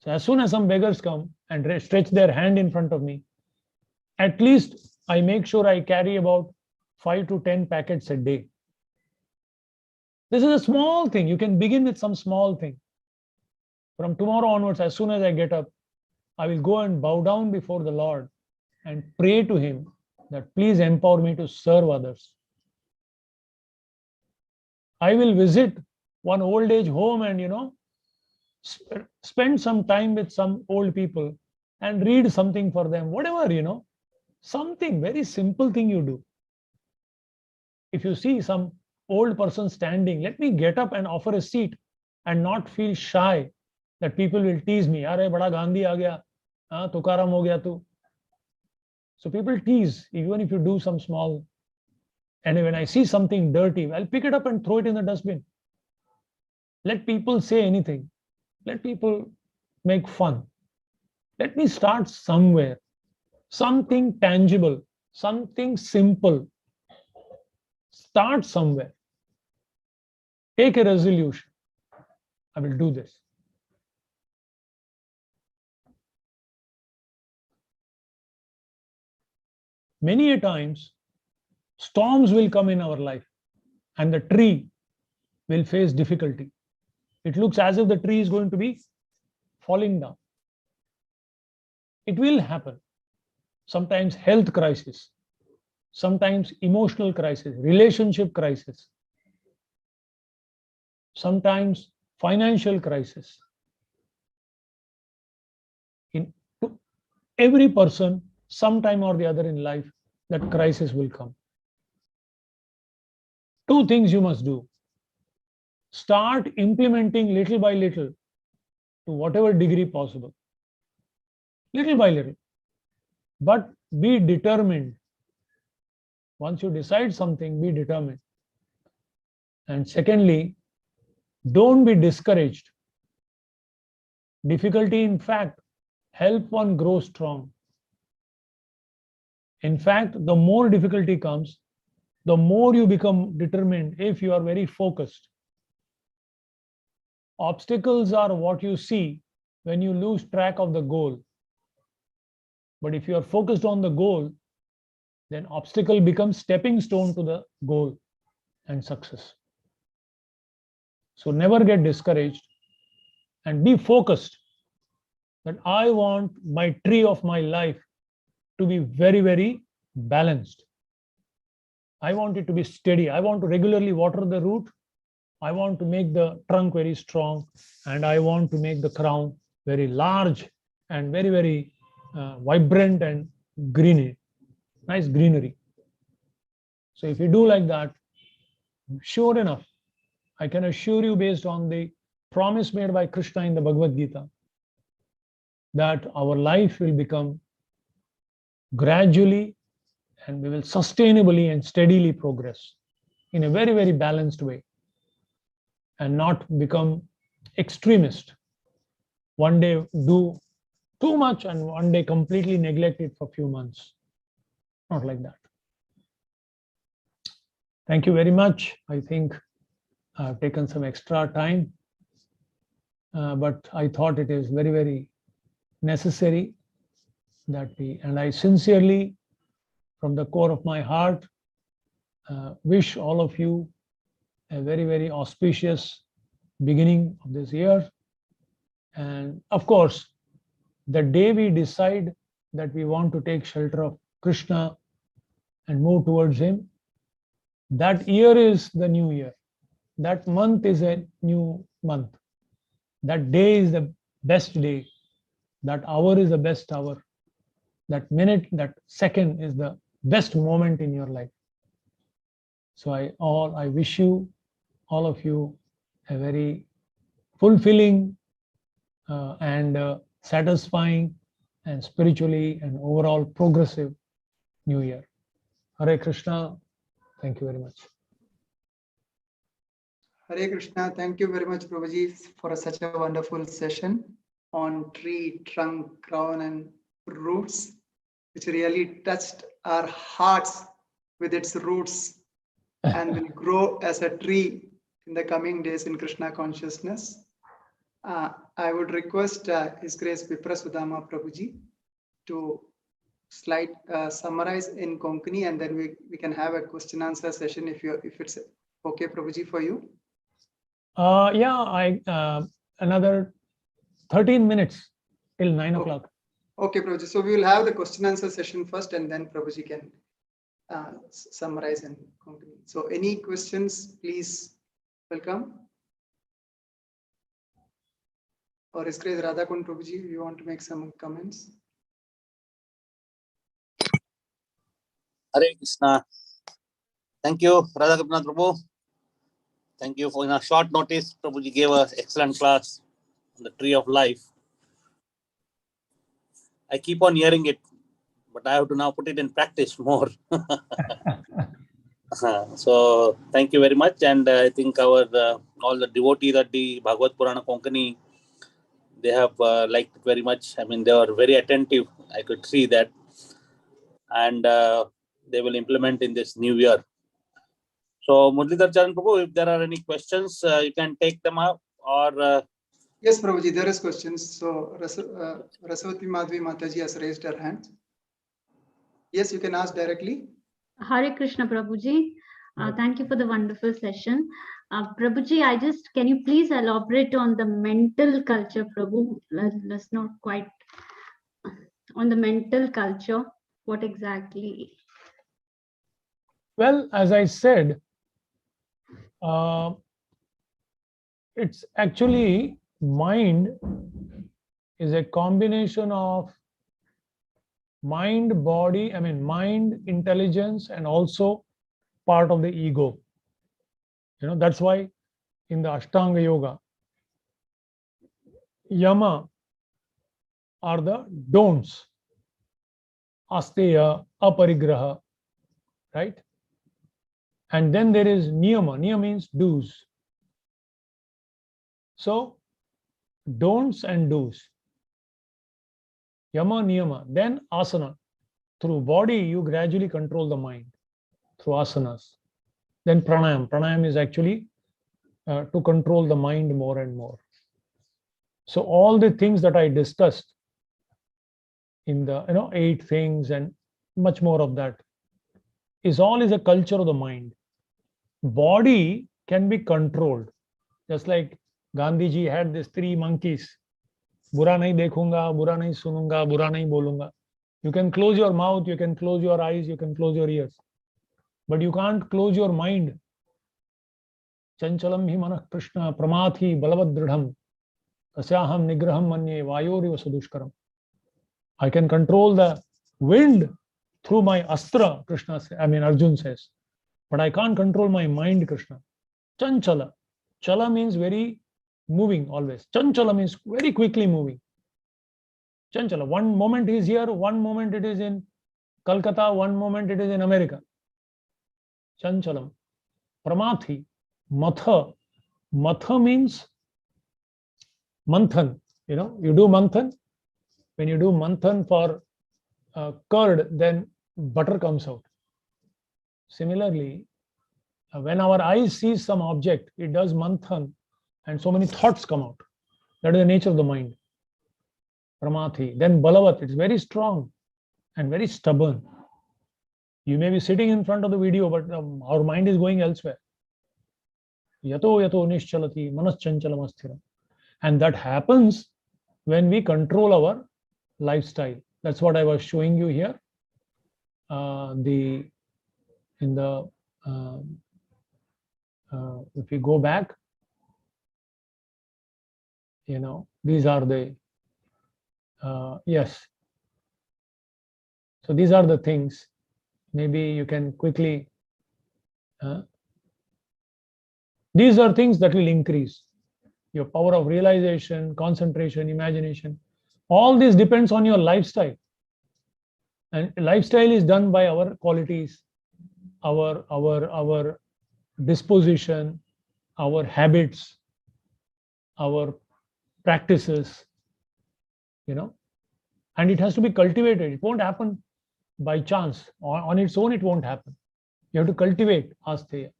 Speaker 9: So as soon as some beggars come and stretch their hand in front of me, at least I make sure I carry about 5 to 10 packets a day. This is a small thing. You can begin with some small thing. From tomorrow onwards, as soon as I get up, I will go and bow down before the Lord and pray to Him that please empower me to serve others. I will visit one old age home and, spend some time with some old people and read something for them, whatever, something very simple thing you do. If you see some old person standing, let me get up and offer a seat and not feel shy that people will tease me. Are bada Gandhi aa gaya, Tukaram ho gaya tu. So people tease, even if you do some small, and when I see something dirty, I'll pick it up and throw it in the dustbin. Let people say anything. Let people make fun. Let me start somewhere. Something tangible, something simple. Start somewhere. Take a resolution. I will do this. Many a times, storms will come in our life and the tree will face difficulty. It looks as if the tree is going to be falling down. It will happen. Sometimes health crisis, sometimes emotional crisis, relationship crisis, sometimes financial crisis. In every person, sometime or the other in life, that crisis will come. Two things you must do. Start implementing little by little to whatever degree possible. Little by little. But be determined. Once you decide something, be determined. And secondly, don't be discouraged. Difficulty, in fact, help one grow strong. In fact, the more difficulty comes, the more you become determined if you are very focused. Obstacles are what you see when you lose track of the goal. But if you are focused on the goal, then obstacle becomes stepping stone to the goal and success. So never get discouraged and be focused that I want my tree of my life to be very, very balanced. I want it to be steady. I want to regularly water the root. I want to make the trunk very strong, and I want to make the crown very large and very, very vibrant and green, nice greenery. So if you do like that, sure enough, I can assure you, based on the promise made by Krishna in the Bhagavad Gita, that our life will become gradually, and we will sustainably and steadily progress in a very, very balanced way, and not become extremist. One day do too much and one day completely neglect it for a few months. Not like that. Thank you very much. I think I've taken some extra time, but I thought it is very, very necessary that and I sincerely, from the core of my heart, wish all of you a very, very auspicious beginning of this year. And of course, the day we decide that we want to take shelter of Krishna and move towards him, that year is the new year. That month is a new month. That day is the best day. That hour is the best hour. That minute, that second is the best moment in your life. So I wish you, all of you, a very fulfilling and satisfying and spiritually and overall progressive new year. Hare Krishna. Thank you very much.
Speaker 3: Hare Krishna. Thank you very much, Prabhuji, for such a wonderful session on tree, trunk, crown, and roots, which really touched our hearts with its roots and will grow as a tree in the coming days in Krishna consciousness. I would request His Grace Vipra Sudama Prabhuji to summarize in Konkani, and then we can have a question answer session if it's okay, Prabhuji, for you.
Speaker 9: Yeah, another 13 minutes till 9 o'clock.
Speaker 3: Okay, Prabhuji. So we will have the question answer session first, and then Prabhuji can summarize in Konkani. So any questions, please welcome. Or His Grace Radhakund Prabhuji, you want to make some comments?
Speaker 10: Hare Krishna. Thank you, Radhakund Prabhu. Thank you for, in a short notice, Prabhuji gave us excellent class on the tree of life. I keep on hearing it, but but I have to now put it in practice more. So thank you very much, and I think our all the devotees at the Bhagavad Purana Konkani, they have liked it very much. I mean, they were very attentive. I could see that, and they will implement in this new year. So Muralidhar Charan Prabhu, if there are any questions, you can take them up, or
Speaker 3: Yes, Prabhuji, there is questions. So Rasavati Madhvi Mataji has raised her hand. Yes, you can ask directly.
Speaker 5: Hare Krishna, Prabhuji. Thank you for the wonderful session. Prabhuji, can you please elaborate on the mental culture, Prabhu? That's not quite on the mental culture. What exactly?
Speaker 9: Well, as I said, it's actually mind is a combination of mind, intelligence, and also part of the ego. That's why in the Ashtanga Yoga, Yama are the don'ts, Asteya, Aparigraha, right? And then there is Niyama. Niyama means do's. So, don'ts and do's. Yama, Niyama. Then asana. Through body, you gradually control the mind through asanas. Then pranayam. Pranayam is actually to control the mind more and more. So all the things that I discussed in the 8 things and much more of that is a culture of the mind. Body can be controlled. Just like Gandhi ji had these 3 monkeys. Bura nahi dekhunga, bura nahi sununga, bura nahi bolunga. You can close your mouth, you can close your eyes, you can close your ears. But you can't close your mind. Chanchalam hi manah Krishna pramathi balavad dridham tasyaham nigraham manye vayoriva sadushkaram. I can control the wind through my astra, Arjun says. But I can't control my mind, Krishna. Chanchala. Chala means very moving always. Chanchala means very quickly moving. Chanchala. One moment is here, one moment it is in Calcutta, one moment it is in America. Chanchalam. Pramathi. Matha. Matha means manthan. You do manthan. When you do manthan for curd, then butter comes out. Similarly, when our eyes sees some object, it does manthan, and so many thoughts come out. That is the nature of the mind. Pramathi. Then balavat, it's very strong and very stubborn. You may be sitting in front of the video, but our mind is going elsewhere. Yato yato nischalati manaschanchalam asthiram. And that happens when we control our lifestyle. That's what I was showing you here. If you go back, these are the yes. So these are the things. Maybe you can quickly. These are things that will increase your power of realization, concentration, imagination. All this depends on your lifestyle. And lifestyle is done by our qualities, our disposition, our habits, our practices, and it has to be cultivated. It won't happen by chance. On its own, it won't happen. You have to cultivate asteya.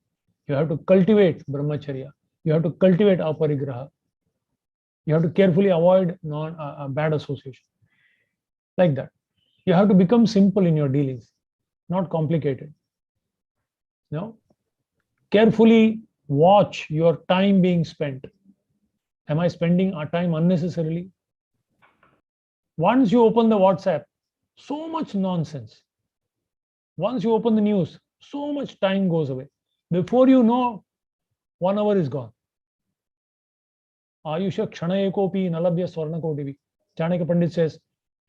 Speaker 9: You have to cultivate brahmacharya. You have to cultivate aparigraha. You have to carefully avoid bad association. Like that. You have to become simple in your dealings, not complicated. Carefully watch your time being spent. Am I spending our time unnecessarily? Once you open the WhatsApp, so much nonsense. Once you open the news, so much time goes away. Before you know, 1 hour is gone. Ayusha kshana ekopi nalabhya swarna kotivi. Chanakya Pandit says,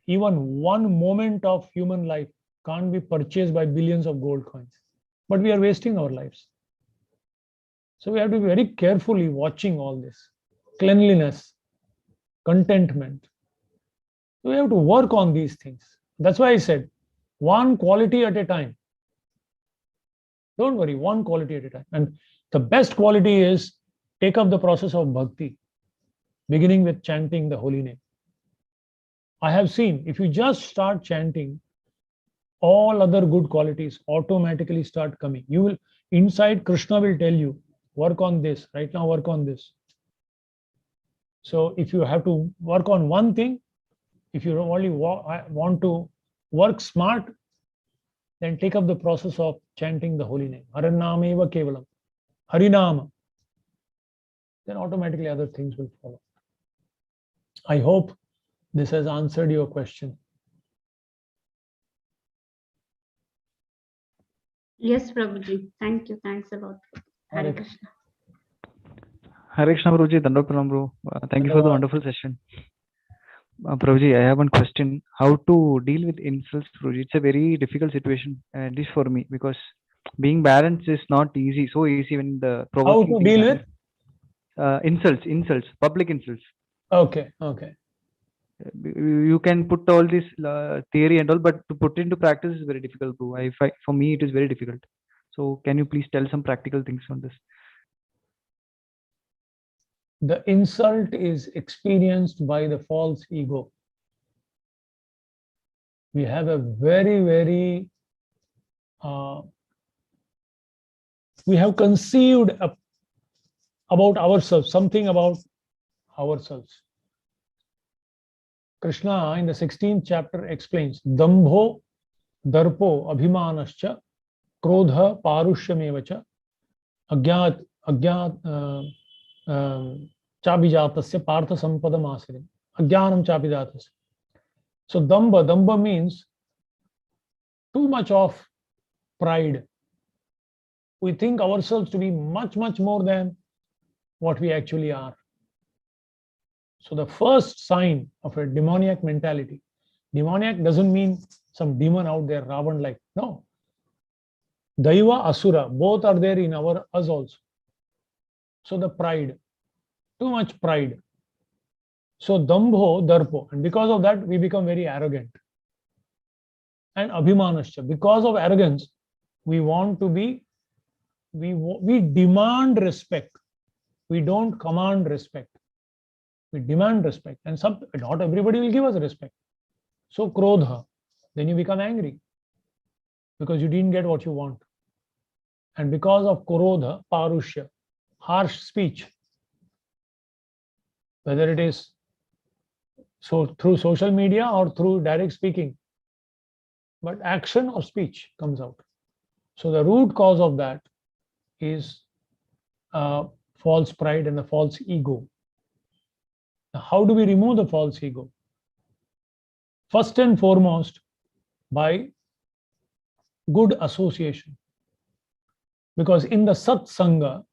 Speaker 9: even one moment of human life can't be purchased by billions of gold coins. But we are wasting our lives. So we have to be very carefully watching all this. Cleanliness, contentment. So we have to work on these things. That's why I said, one quality at a time. Don't worry, one quality at a time. And the best quality is take up the process of bhakti, beginning with chanting the holy name. I have seen if you just start chanting, all other good qualities automatically start coming. You will, inside Krishna will tell you, work on this, right now work on this. So if you have to work on one thing, if you only want to work smart, then take up the process of chanting the holy name. Harinameva kevalam. Harinama. Then automatically other things will follow. I hope this has answered your question.
Speaker 5: Yes, Prabhuji. Thank you. Thanks a lot. Hare Krishna.
Speaker 11: Hare Krishna, Prabhuji. Dandavata Pranam, bro. Thank you for the wonderful session. Prabhuji, I have one question. How to deal with insults, Prabhuji? It's a very difficult situation, at least for me, because being balanced is not easy. So easy when the
Speaker 9: How to deal with?
Speaker 11: Insults, public insults.
Speaker 9: Okay.
Speaker 11: You can put all this theory and all, but to put into practice is very difficult, bro. For me, it is very difficult. So can you please tell some practical things on this?
Speaker 9: The insult is experienced by the false ego. We have a very, we have conceived about ourselves, something about ourselves. Krishna in the 16th chapter explains, Dambho, Darpo, Abhimanascha, Krodha, Parushymevacha, Chabijatasya, Partha Sampadam Asirim, Agyanam Chabijatasya. So Damba means too much of pride. We think ourselves to be much more than what we actually are. So the first sign of a demoniac mentality, demoniac doesn't mean some demon out there, Ravan like. No. Daiva, Asura, both are there in us also. So the pride, too much pride. So Dambho, Darpo, and because of that we become very arrogant. And Abhimanascha, because of arrogance, we want to be, we demand respect. We don't command respect. We demand respect, and not everybody will give us respect. So Krodha, then you become angry because you didn't get what you want. And because of Krodha, Parushya, harsh speech, whether it is through social media or through direct speaking, but action or speech comes out. So the root cause of that is false pride and the false ego. Now, how do we remove the false ego? First and foremost, by good association. Because in the Sat Sangha,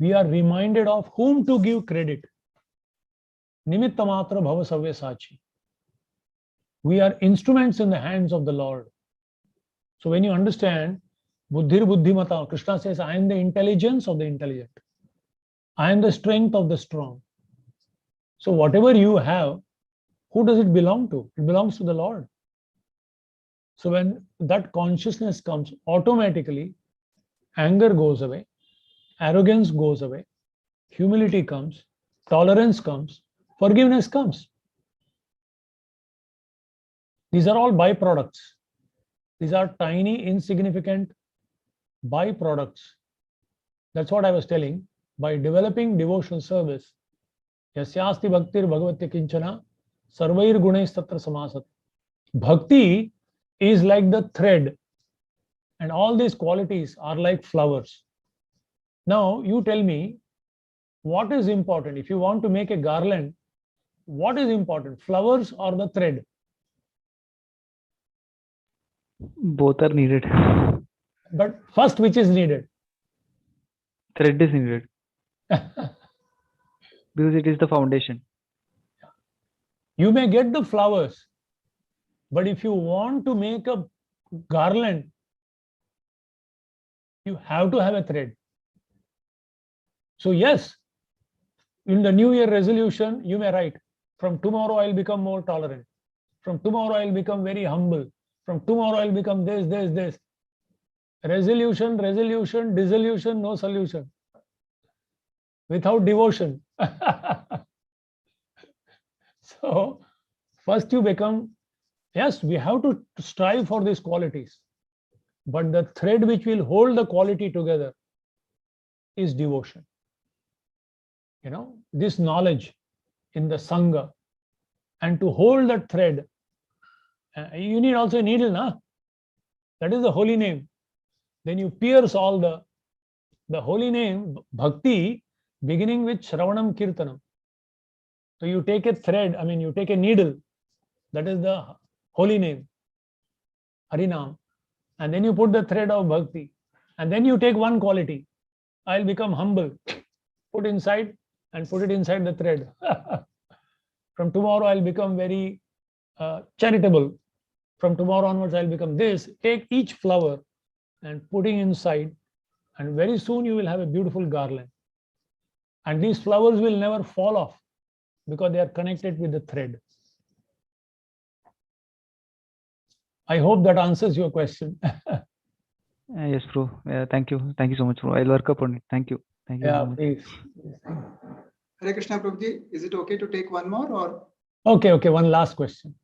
Speaker 9: we are reminded of whom to give credit. Nimitta matra bhava savyasachi. We are instruments in the hands of the Lord. So when you understand, buddhir buddhimata, Krishna says, I am the intelligence of the intelligent. I am the strength of the strong. So whatever you have, who does it belong to? It belongs to the Lord. So when that consciousness comes, automatically anger goes away, arrogance goes away, humility comes, tolerance comes, forgiveness comes. These are all byproducts. These are tiny, insignificant byproducts. That's what I was telling. By developing devotional service, Yasyasti bhaktir bhagavatya kinchana sarvair gunais tatra samasat. Bhakti is like the thread, and all these qualities are like flowers. Now you tell me, what is important? If you want to make a garland, what is important, flowers or the thread?
Speaker 11: Both are needed.
Speaker 9: But first, which is needed?
Speaker 11: Thread is needed. Because it is the foundation.
Speaker 9: You may get the flowers, but if you want to make a garland, you have to have a thread. So yes, in the New Year resolution, you may write, from tomorrow I'll become more tolerant. From tomorrow I'll become very humble. From tomorrow I'll become this. Resolution, dissolution, no solution. Without devotion. So first you become, yes, we have to strive for these qualities. But the thread which will hold the quality together is devotion. This knowledge in the Sangha. And to hold that thread, you need also a needle, na? That is the holy name. Then you pierce all the holy name, bhakti, beginning with Shravanam Kirtanam. So you take a thread, you take a needle, that is the holy name, Harinam. And then you put the thread of bhakti. And then you take one quality. I'll become humble. Put inside and put it inside the thread. From tomorrow I'll become very charitable. From tomorrow onwards I'll become this. Take each flower and putting inside, and very soon you will have a beautiful garland. And these flowers will never fall off because they are connected with the thread. I hope that answers your question.
Speaker 11: Yes, bro. Thank you. Thank you so much, bro. I'll work up on it. Thank you. Thank you.
Speaker 9: Yeah,
Speaker 11: So much.
Speaker 9: please.
Speaker 3: Hare Krishna, Prabhuji. Is it okay to take one more or?
Speaker 9: Okay, one last question.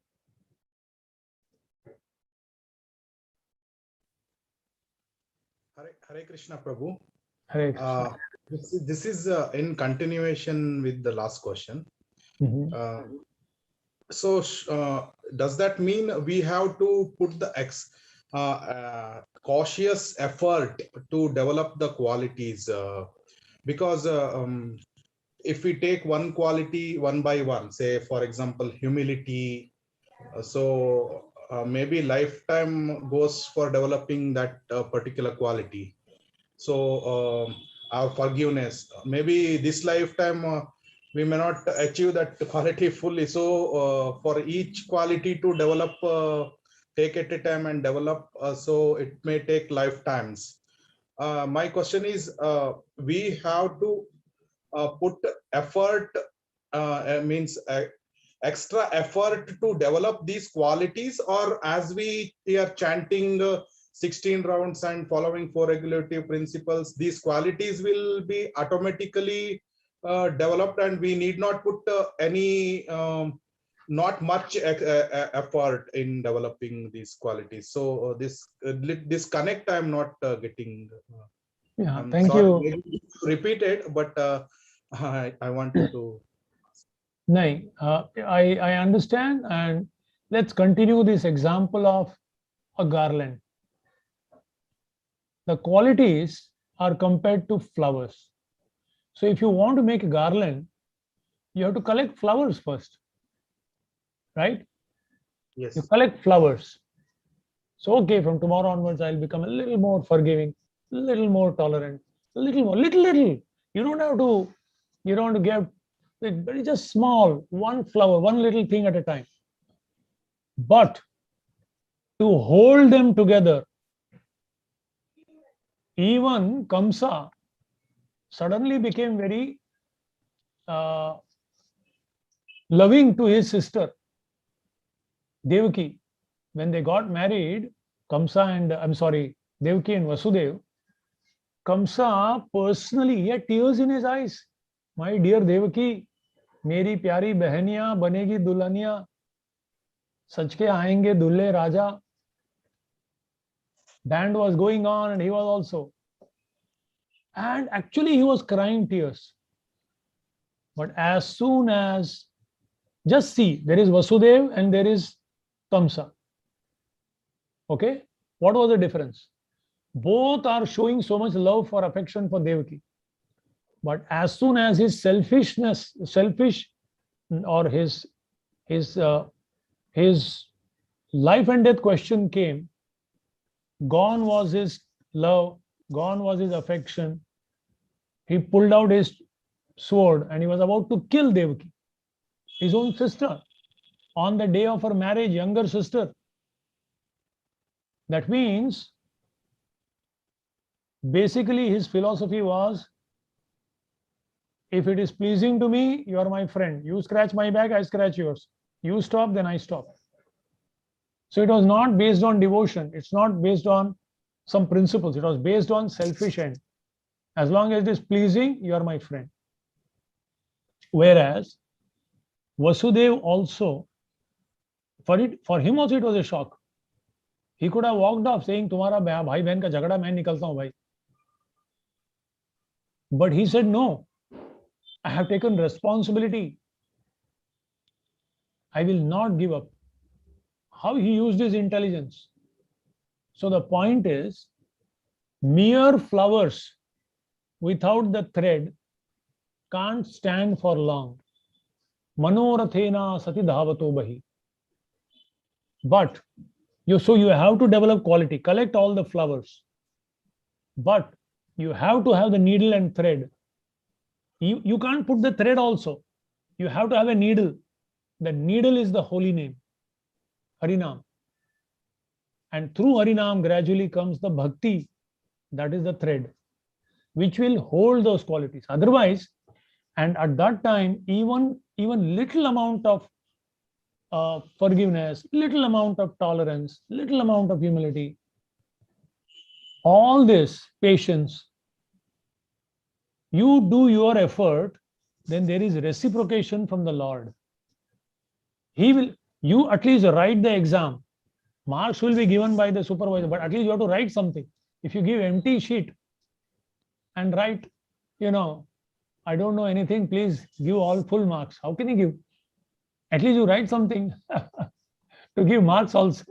Speaker 12: Hare Krishna, Prabhu.
Speaker 9: Hare Krishna.
Speaker 12: This is in continuation with the last question. So does that mean we have to put the cautious effort to develop the qualities? Because if we take one quality one by one, say for example humility, so maybe lifetime goes for developing that particular quality. So our forgiveness, maybe this lifetime we may not achieve that quality fully. So for each quality to develop, take at a time and develop, so it may take lifetimes. My question is, we have to put effort, means extra effort to develop these qualities, or as we are chanting 16 rounds and following 4 regulative principles, these qualities will be automatically developed and we need not put any not much effort in developing these qualities. So this connect I'm not getting.
Speaker 9: Yeah,
Speaker 12: I'm
Speaker 9: thank
Speaker 12: sorry,
Speaker 9: you.
Speaker 12: maybe repeat it, but I wanted to.
Speaker 9: No, I understand, and let's continue this example of a garland. The qualities are compared to flowers. So if you want to make a garland, you have to collect flowers first, right?
Speaker 12: Yes.
Speaker 9: You collect flowers. So okay, from tomorrow onwards, I'll become a little more forgiving, a little more tolerant, a little more, little. You don't have to give, but it's just small, one flower, one little thing at a time. But to hold them together, even Kamsa suddenly became very loving to his sister Devaki. When they got married, Kamsa and Devaki and Vasudev, Kamsa personally, he had tears in his eyes. My dear Devaki, मेरी प्यारी बहनिया बनेगी दुल्हनिया, सच के आएंगे दुल्हे राजा. Band was going on and he was also. And actually he was crying tears. But as soon as, just see, there is Vasudev and there is Kamsa. Okay, what was the difference? Both are showing so much love for affection for Devaki. But as soon as his selfish or his life and death question came, gone was his love, gone was his affection. He pulled out his sword and he was about to kill Devaki, his own sister, on the day of her marriage, younger sister. That means, basically his philosophy was, if it is pleasing to me, you are my friend. You scratch my back, I scratch yours. You stop, then I stop. So it was not based on devotion. It's not based on some principles. It was based on selfish end. As long as it is pleasing, you are my friend. Whereas Vasudev also, for him also it was a shock. He could have walked off saying, "Tumhara bhai bहन का झगड़ा मैं निकलता हूं भाई." But he said, "No, I have taken responsibility. I will not give up." How he used his intelligence. So the point is, mere flowers without the thread can't stand for long. Manorathena sati dhavato bahi. But you have to develop quality, collect all the flowers. But you have to have the needle and thread. You can't put the thread also. You have to have a needle. The needle is the holy name, Harinam. And through Harinam gradually comes the bhakti, that is the thread, which will hold those qualities. Otherwise, and at that time, even little amount of forgiveness, little amount of tolerance, little amount of humility, all this patience, you do your effort, then there is reciprocation from the Lord. You at least write the exam. Marks will be given by the supervisor, but at least you have to write something. If you give empty sheet and write, I don't know anything, please give all full marks. How can you give? At least you write something to give marks also.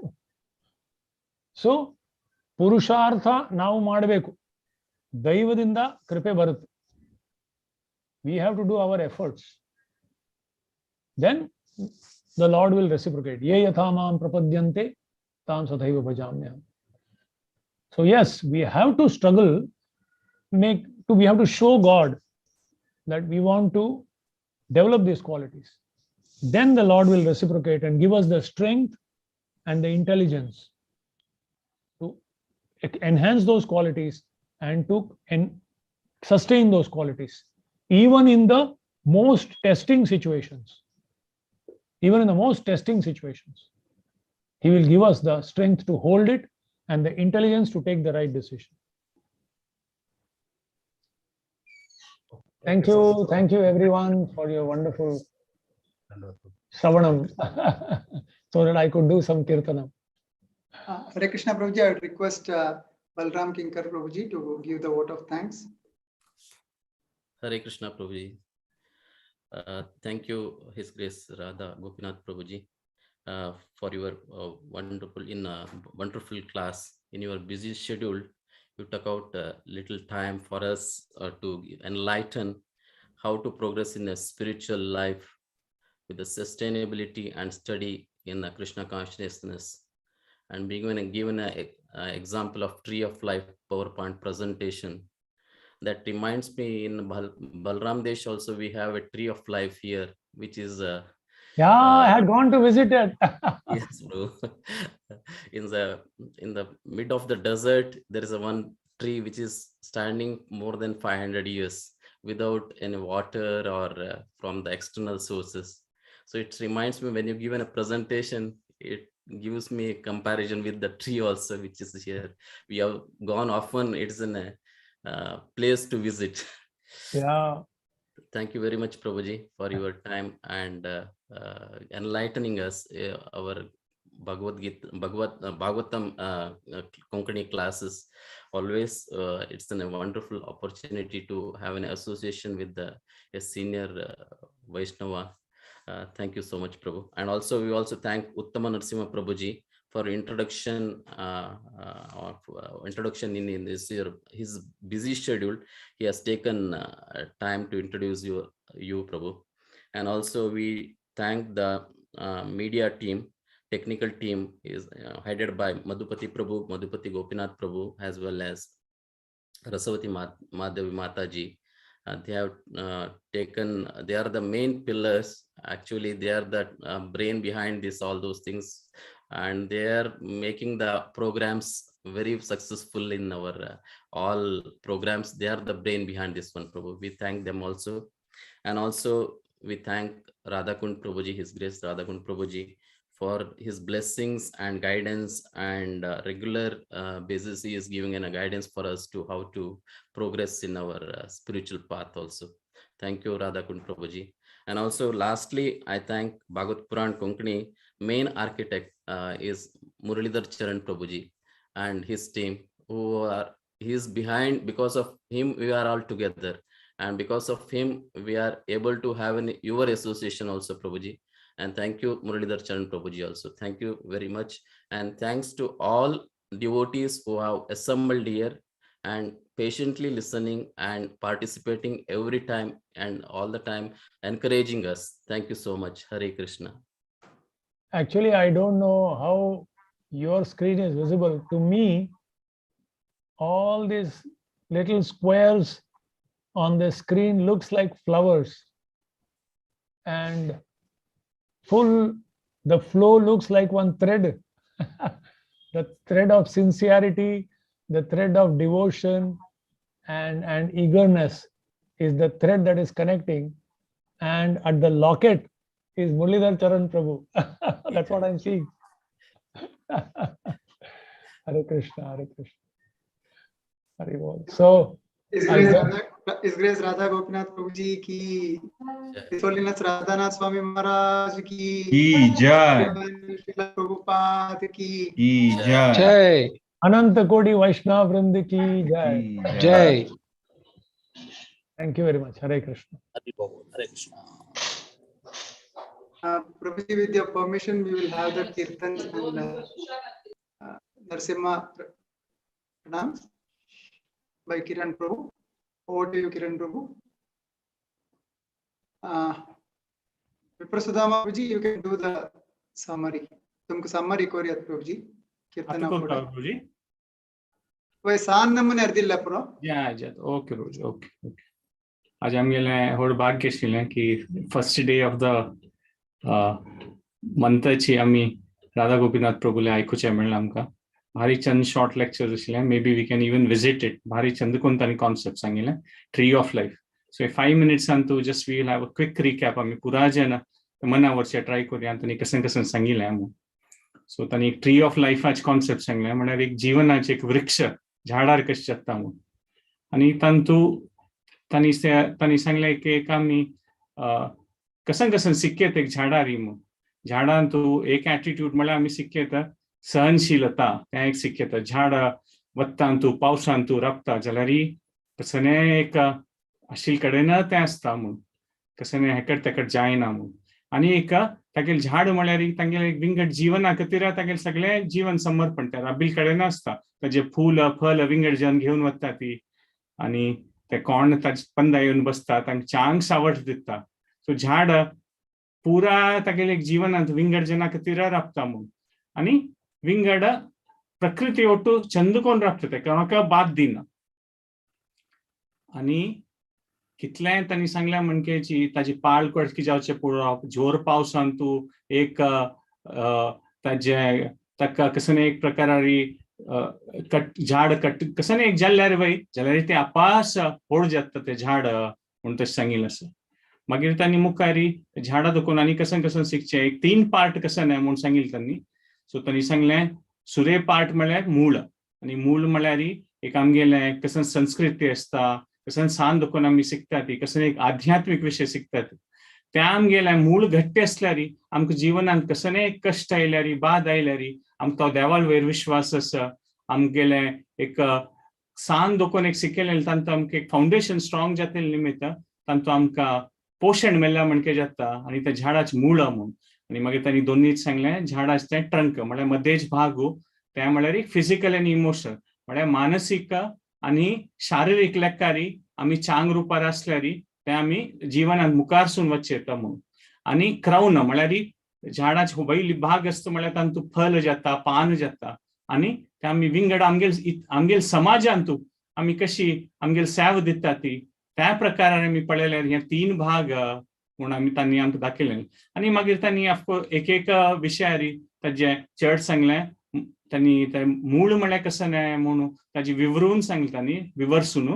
Speaker 9: So, Purushartha now ಮಾಡಬೇಕು. ದೈವದಿಂದ ಕೃಪೆ ಬರುತ್ತೆ. We have to do our efforts. Then the Lord will reciprocate. Ye yatha mam prapadyante tam sathaiva bhajamyaham. So yes, we have to struggle, we have to show God that we want to develop these qualities. Then the Lord will reciprocate and give us the strength and the intelligence to enhance those qualities and to sustain those qualities, even in the most testing situations. Even in the most testing situations, He will give us the strength to hold it and the intelligence to take the right decision. Thank you everyone for your wonderful Shravanam, so that I could do some Kirtanam.
Speaker 3: Hare Krishna Prabhuji, I would request Balram Kinkar Prabhuji to give the vote of thanks.
Speaker 13: Hare Krishna Prabhuji. Thank you, His Grace Radha Gopinath Prabhuji, for your wonderful class. In your busy schedule, you took out a little time for us to enlighten how to progress in a spiritual life with the sustainability and study in the Krishna consciousness, and being given an example of Tree of Life PowerPoint presentation. That reminds me, in Balram Desh also we have a Tree of Life here, which is
Speaker 9: I had gone to visit it.
Speaker 13: Yes, bro. In the mid of the desert, there is one tree which is standing more than 500 years without any water or from the external sources. So it reminds me, when you given a presentation, it gives me a comparison with the tree also, which is here. We have gone often. It's in a place to visit.
Speaker 9: Yeah.
Speaker 13: Thank you very much, Prabhuji, for your time and enlightening us our Bhagavatam Konkani classes. Always, it's a wonderful opportunity to have an association with a senior Vaishnava. Thank you so much, Prabhu. And also, we also thank Uttama Narasimha Prabhuji for introduction in this year. His busy schedule, he has taken time to introduce you Prabhu. And also we thank the media team, technical team is headed by Madhupati Prabhu, Madhupati Gopinath Prabhu, as well as Rasavati Madhavi Mataji. They have they are the main pillars. Actually, they are the brain behind all those things. And they are making the programs very successful in our all programs. They are the brain behind this one, Prabhu. We thank them also. And also we thank Radhakund Prabhuji, His Grace Radhakund Prabhuji, for his blessings and guidance, and regular basis he is giving a guidance for us to how to progress in our spiritual path also. Thank you, Radhakund Prabhuji. And also lastly, I thank Bhagavad Puran Konkani main architect is Muralidhar Charan Prabhuji and his team, who are he is behind. Because of him we are all together, and because of him we are able to have your association also, Prabhuji. And thank you, Muralidhar Charan Prabhuji also. Thank you very much. And thanks to all devotees who have assembled here and patiently listening and participating every time and all the time, encouraging us. Thank you so much. Hare Krishna.
Speaker 9: Actually, I don't know how your screen is visible. To me, all these little squares on the screen looks like flowers, and the flow looks like one thread. The thread of sincerity, the thread of devotion and eagerness is the thread that is connecting, and at the locket is Muralidhar Charan Prabhu. That's what I'm seeing. Hare Krishna, Hare Krishna. Hare Bol. So,
Speaker 3: His Grace Radha Gopinath Prabhuji ki, His Holiness Radhanath Swami Maharaj ki,
Speaker 1: Jai.
Speaker 3: Srila Prabhupada ki,
Speaker 1: Jai.
Speaker 2: Jai.
Speaker 9: Ananta Kodi Vaishnav Vrind ki Jai.
Speaker 2: Jai.
Speaker 9: Thank you very much. Hare Krishna.
Speaker 10: Hare Krishna.
Speaker 3: Prabhuji, with your permission, we will have the kirtans and Narsimha pranams by Kiran Prabhu. Over to you, Kiran Prabhu. Viprasudama Prabhuji, you can do the summary. तुमको summary कोरियत Prabhuji. Kirtana
Speaker 14: Prabhuji.
Speaker 3: वै सान नमूने अर्दिल्ला pro.
Speaker 14: Yeah, okay, Prabhuji. Okay. आज आमगेले होड भाग्य आशिल्लें की first day of the monthची आमी राधा गोपीनाथ प्रभुले आयकुचे मेळ्ळें आमकां. भारी चंद शॉर्ट लेक्चर्स आशिल्ले. Maybe we can even visit it. भारी चंद कोण तांणी कॉन्सेप्ट सांगिल्ले. Tree of Life. So 5 minutes Antu just we will have a quick recap. आमी पुरा जेना मना वर्षे ट्राय करूया आनी कसन कसन सांगिल्लें आमी. So तांणी एक ट्री ऑफ लायफाचे कॉन्सेप्ट सांगले. म्हळ्यार एक जीवनाचे एक वृक्ष झाडार कशें जाता म्हणून. आनी तांतू तांणी सांगले की एक आमी कसन कसन शिकयत एक झाडारी म्हणून. झाडान तू एक एटीट्यूड म्हळ्यार आमी शिकयत सहनशीलता. तें एक शिकयत. झाड वत्तान तू पावसान तू राबता जाल्यार कसने एक आशिल कडेन तें आसता म्हणून. कसने हेकट तेकट जायना म्हणून. आनी एक तागेलें झाड म्हळ्यार तागेलें एक विंगड जिवना खातीर तागेलें सगळें जीवन समर्पण त्या राबील कडेन आसता. ताजे फूल फल विंगड जन घेवन वता ती आनी ते कोण ताजे पंदा येवन बसता तांकां चांग सावट दिता. सो झाड पुरा तागेलें जिवनांत विंगड जना खातीर राबता म्हणून. आनी विंगड प्रकृती ಒಟ್ಟು चंद कोण राबता कोणाक बाद दिना. आनी कितलें तांणी सांगलें म्हणके ताजी पाळ कडकी जावचे पडप. जोर पावसान तू एक ताजे ताका कसने एक प्रकारारी झाड कट कसने एक जाल्यार वय जाल्यार ते आपास व्हड जाता ते झाड म्हणून तशें सांगिल्लें आसा. मागीर तांणी मुखारी झाडा दुखून आनी कसन कसन शिकचें एक 3 पार्ट कसन म्हणून सांगिल्लें तांणी. सो तांणी सांगलें सुरे पार्ट म्हळ्यार मूळ. आनी मूळ म्हळ्यार एक आमगेलें कसन संस्कृती आसता. कसन सान दुखून आमी शिकता ती कसन एक आध्यात्मीक विशय शिकतात. ते आमगेलें मूळ घट्ट आसल्यार आमकां जिवनांत कसने एक कश्ट आयल्यार बाद आयल्यार आमकां तो देवाल वयर विश्वास आसा. आमगेलें एक सान दुखून एक शिकयलें तांतू आमकां एक फावंडेशन स्ट्रॉंग जातलें निमित्त तांतू आमकां पोशण मेळ्ळां म्हणके जाता. आनी त्या झाडाचें मूळ म्हणून. आनी मागीर तांणी दोनीच सांगलें झाडाचें तें ट्रंक म्हळ्यार मदेच भाग तें म्हळ्यार एक फिजिकल आनी इमोशनल म्हळ्यार मानसीक आनी शारिरीक लेखारी आमी चांग रुपार आसल्यार तें आमी जिवनांत मुखारसून वचचें येता म्हणून. आनी क्राउन म्हळ्यार झाडाचो वयली भाग आसता म्हळ्यार तांतू फल जाता पान जाता. आनी ते आमी विंगड आमगेल समाजांतू आमी कशी आमगेल सेवा दिता ती त्या प्रकारान आमी पळयल्यार हे 3 भाग म्हणून आमी तांणी आमकां दाखयलें. आनी मागीर तांणी ऑफकोर्स एक विशयार ताजें चड सांगलें. तांणी ते मूळ म्हळ्यार कसं म्हणून ताजी विवरून सांगलें तांणी विवरसून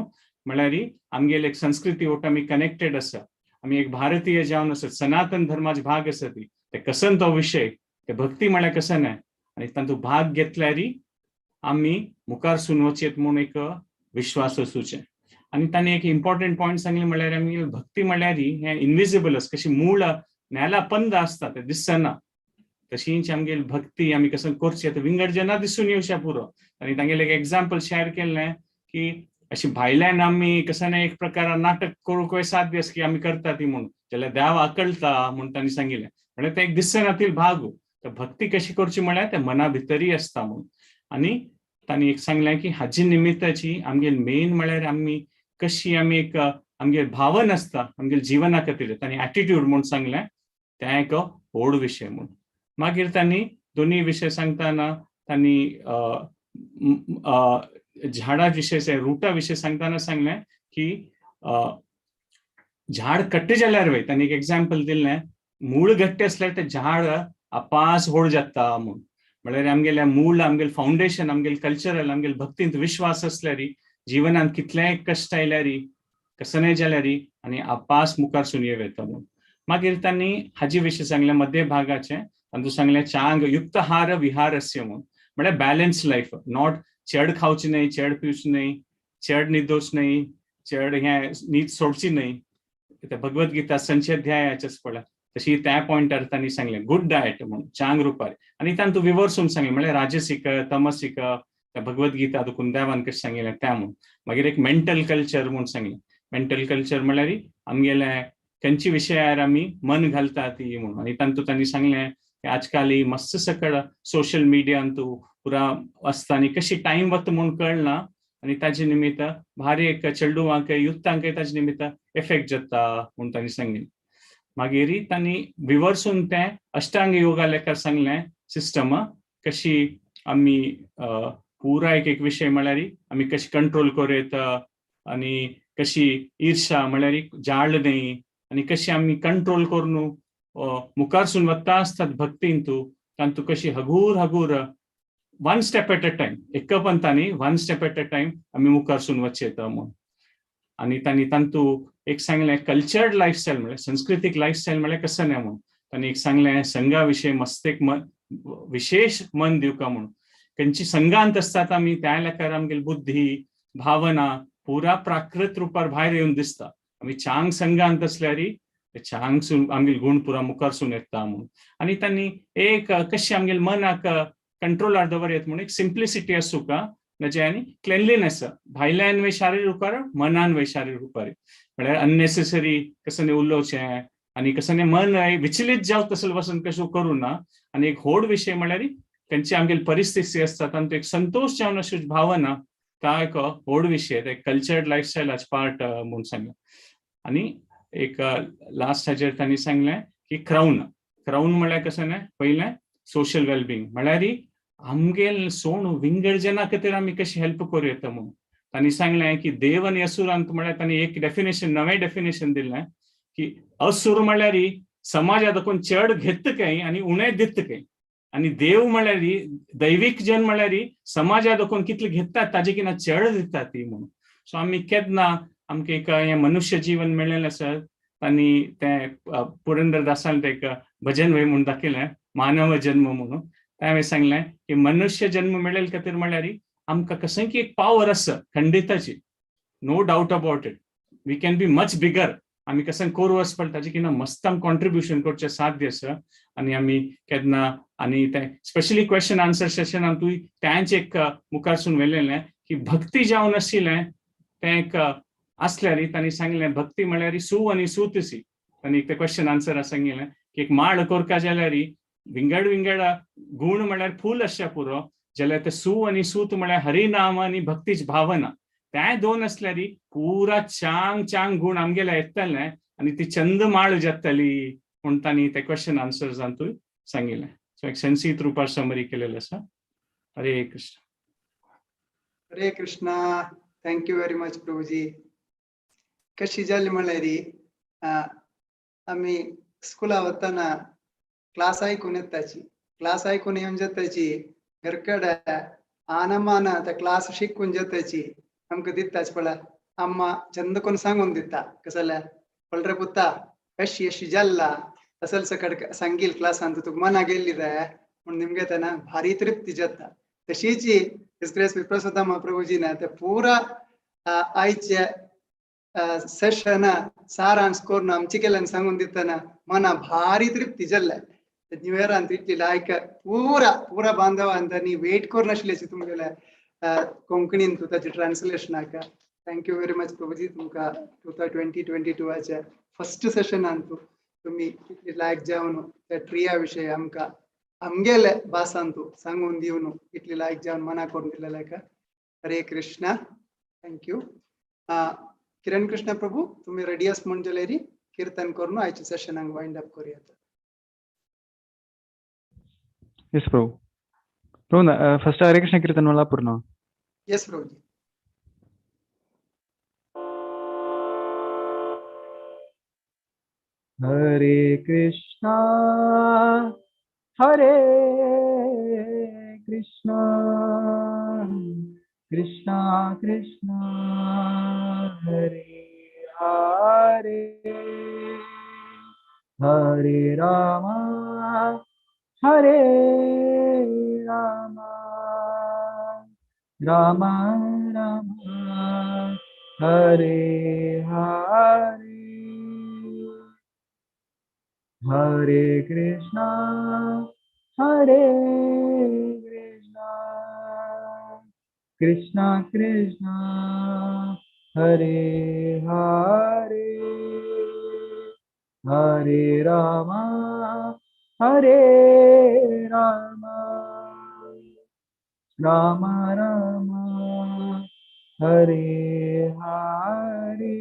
Speaker 14: म्हळ्यार आमगेली एक संस्कृती ओट आमी कनेक्टेड आसा. आमी एक भारतीय जावन आसत सनातन धर्माचे भाग आसा ती ते कसन तो विशय ते भक्ती म्हळ्यार कसं नाही आणि तातूंत भाग घेतल्यारी आम्ही मुखार सुन वचेत म्हणून एक विश्वास असूचे आणि तांणी एक इम्पॉर्टंट पॉयंट सांगले म्हळ्यार आमी भक्ती म्हळ्यार हे इनविजिबल कशी मूळ नेला पंद असता ते दिसना तशीच आमगेली भक्ती आमी कसं करची आता विंगड जेन्ना दिसून येवशा पुरो आणि तांगेले एक एग्जाम्पल शेअर केलें की अशी भायल्यान आमी कसं एक प्रकार नाटक करूंक साध्य की आमी करता ती म्हणून जाल्यार देव आकळटा म्हणून तांणी सांगिल्लें म्हणजे ते एक दिसनातील भाग तर भक्ती कशी करची म्हळ्यार ते मना भितरी असता म्हणून आणि तांणी एक सांगलें की हाजी निमित्ताची आमगेली मेन म्हळ्यार आमी कशी आमी एक आमगे भावन असता आमगे जिवना खातीर तांणी एटिट्यूड म्हणून सांगलें ते एक व्हड विशय म्हणून मागीर तांणी दोन्ही विशय सांगतना तांणी झाडा विशय रुटा विशय सांगतना सांगलें की झाड कट्ट जाल्यार वय तांणी एक एग्जाम्पल दिल्लें मूळ घट्ट असल्यार ते झाड अपास व्हड जाता म्हणून म्हळ्यार आमगेल्या मूळ आमगेले फाउंडेशन आमगेले कल्चरल आमगेले भक्तींत विश्वास असल्यार जिवनांत कितलेय कश्ट आयल्यार कसनय जाल्यार आनी अपास मुखार सुनये वयता म्हणून मागीर तांणी हाजी विशय सांगलें मध्य भागाचे तातूंत सांगलें चांग युक्तहार विहारस्य म्हणून म्हळ्यार बॅलन्स लायफ नॉट चड खावची न्हय चड पिवची न्हय चड न्हिदोवची न्हय चड हे न्हीद सोडची न्हय भगवत गीता संचध्यायाचेच पळय तशी त्या पॉयंटार तांणी सांगलें गुड डायट म्हणून चांग रुपार आनी तातूंत विवर्सून सांगलें म्हळ्यार राजसीक तमसीक भगवत गीता दुखून देवान कशें सांगिल्लें त्या म्हणून मागीर एक मेंटल कल्चर म्हणून सांगलें मेंटल कल्चर म्हळ्यार आमगेले खंयची विशयार आमी मन घालता ती म्हणून आनी तातूंत तांणी सांगलें की आजकाल मस्त सकळ सोशल मिडियान तूं पुरा आसता आनी कशी टायम वता म्हूण कळना आनी ताजे निमित्त भारी एक चेडूवांक युथांक ताजे निमित्त इफेक्ट जाता म्हणून तांणी सांगिल्लें मागीर तांणी विवर्सून तें अष्टांग योगा लेखार सांगलें सिस्टम कशी आमी पुरा एक विशय म्हळ्यार आमी कशी कंट्रोल करीत आनी कशी ईर्षा म्हळ्यार जाळ न्हय आनी कशी आमी कंट्रोल करून मुखार सुन वता आसतात भक्तीन तातूंत कशी हगूर हगूर one step at a time एक पंथांनी one step at a time आमी मुखार सुन वचेत म्हणून आनी तांणी तातूंत एक सांगलें कल्चर्ड लायफस्टायल म्हळ्यार संस्कृतीक लायफस्टायल म्हळ्यार कसं न्हय म्हणून तांणी एक सांगलें संघा विशय मस्त एक विशेष मन दिवका म्हणून खंयची संघांत असतात आमी त्या लेखार आमगेली बुद्धी भावना पुरा प्राकृत रुपार भायर येवन दिसता आमी चांग संघांत असल्यार चांग सून आमगेले गुण पुरा मुखार सून येता म्हणून आनी तांणी एक कशी आमगेले मनाक कंट्रोलार दवरयत म्हणून एक सिंप्लिसिटी आसूं का म्हणजे आनी क्लेनलीनेस भायल्यान वय शारीर रुपार मनान वय शारीर रुपार म्हळ्यार अननेसेसरी कसं उलोवचें आनी कसं मन विचलीत जावं तसले वचून कशें करूं ना आनी एक व्हड विशय म्हळ्यार खंयची आमगेली परिस्थिती आसता तातूंत एक संतोष जावन अशी भावना ता एक व्हड विशय एक कल्चर्ड लायफस्टायलाचे पार्ट म्हणून सांगलें आनी एक लास्ट हाजेर तांणी सांगलें की क्राउन म्हळ्यार कसं न्हय पयलें सोशल वेलबिंग म्हळ्यार आमगेल सोण विंगड जना खातीर आमी कशी हेल्प करूं येता म्हणून तांणी सांगलें की देव आनी असुरांत म्हळ्यार तांणी एक डेफिनेशन नवें डेफिनेशन दिल्लें की असुर म्हळ्यार समाजात कोण चड घेतकय आनी उणें दितकय आनी देव म्हळ्यार दैवीक जन म्हळ्यार समाजात कोण कितले घेतात ताजे किना चड दितात ती म्हणून सो आमी केन्ना आमकां एक हें मनुष्य जीवन मेळिल्लें आसा तांणी तें पुरंदरदासान तें एक भजन वय म्हणून दाखयलें मानव जन्म म्हणून त्या वेळी सांगलें की मनुष्य जन्म मेळिल्ले खातीर म्हळ्यार आमकां कसं की एक पावर आसा खंडिताची no doubt about it we can be much bigger आमी कसं करूं वचपाक ताजे किना मस्त आमकां कॉन्ट्रिब्युशन करचें साध्य आसा आनी आमी केन्ना आनी तें स्पेशली क्वेश्चन आन्सर सेशनान तुवें तेंच एक मुखार सून व्हेलेलें की भक्ती जावन आशिल्लें तें एक आसल्यार तांणी सांगलें भक्ती म्हळ्यार सू आनी सूतसी तांणी तें क्वेश्चन आन्सर सांगिल्लें की एक माड करता जाल्यार विंगड विंगड गुण म्हळ्यार फूल आसचें पुरो जाल्यार ते सू आनी सूत म्हळ्यार हरिनाम आनी भक्तीची भावना ते दोन असल्यार पुरा चांग चांग गुण आमगेले येतले आनी ती चंद माळ जातली म्हूण तांणी ते क्वेश्चन आन्सर्स तुवें सांगिल्लें सो एक संक्षिप्त रुपार समरी केलेलें आसा हरे कृष्ण
Speaker 3: हरे कृष्णा थँक्यू व्हेरी मच प्रभुजी कशी जाली म्हळ्यार आमी स्कुला वतना क्लास आयकून येताची क्लास आयकून येवन जाताची घरकड आनमान त्या क्लास शिकून जाताची आमकां दिताच पळय अम्मा चंद कोण सांगून दिता कसं पळरे पुता कशी अशी जाल्ला असल सकट संगील क्लास अंत तुक मना गेल्लिದೆ म्हणून निमगे तना भारी तृप्ती जाता तशीची हिज ग्रेस विप्रसुद्धा प्रभुजी ना ते पूरा आयचे सेशन सारांश करून आमची केल्यान सांगून दितना मना भारी तृप्ती जल्ला न्यू इयर अंत इतली लायक पूरा पूरा बांधव अंत नी वेट करून आसलेची तुमगेले कोंकणीन तुताचे ट्रान्सलेशन आका थँक यू व्हेरी मच प्रभुजी तुमका 2022 आचे फर्स्ट सेशन अंतू तुम्ही इतली लायक जावन त्या ट्रिया विषय आमका आमगेले भासांतू सांगून दिवन इतली लायक जावन मना करून दिलेला का हरे कृष्णा थँक यू किरण कृष्ण प्रभू तुम्ही रेडी आस म्हणजे कीर्तन करून आयचे सेशनाक वाइंड अप करूया
Speaker 11: Yes, Prabhu. Prabhu, first Hare Krishna Kirtan wala purna.
Speaker 3: Yes, Prabhu.
Speaker 11: Hare Krishna, Hare Krishna, Krishna Krishna, Hare Hare, Hare Rama, Hare Rama, Rama Rama, Hare Hare, Hare Krishna, Hare Krishna, Krishna Krishna, Hare Hare, Hare Rama, Hare Rama, Rama Rama, Hare Hare,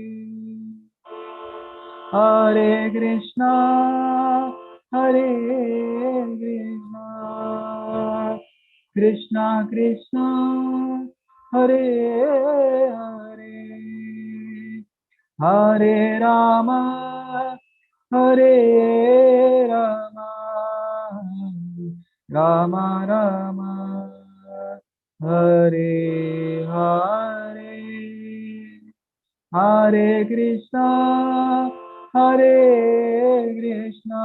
Speaker 11: Hare Krishna, Hare Krishna, Krishna Krishna, Hare Hare, Hare Rama, Hare Rama, Rama Rama, Hare Hare, Hare Krishna, Hare Krishna,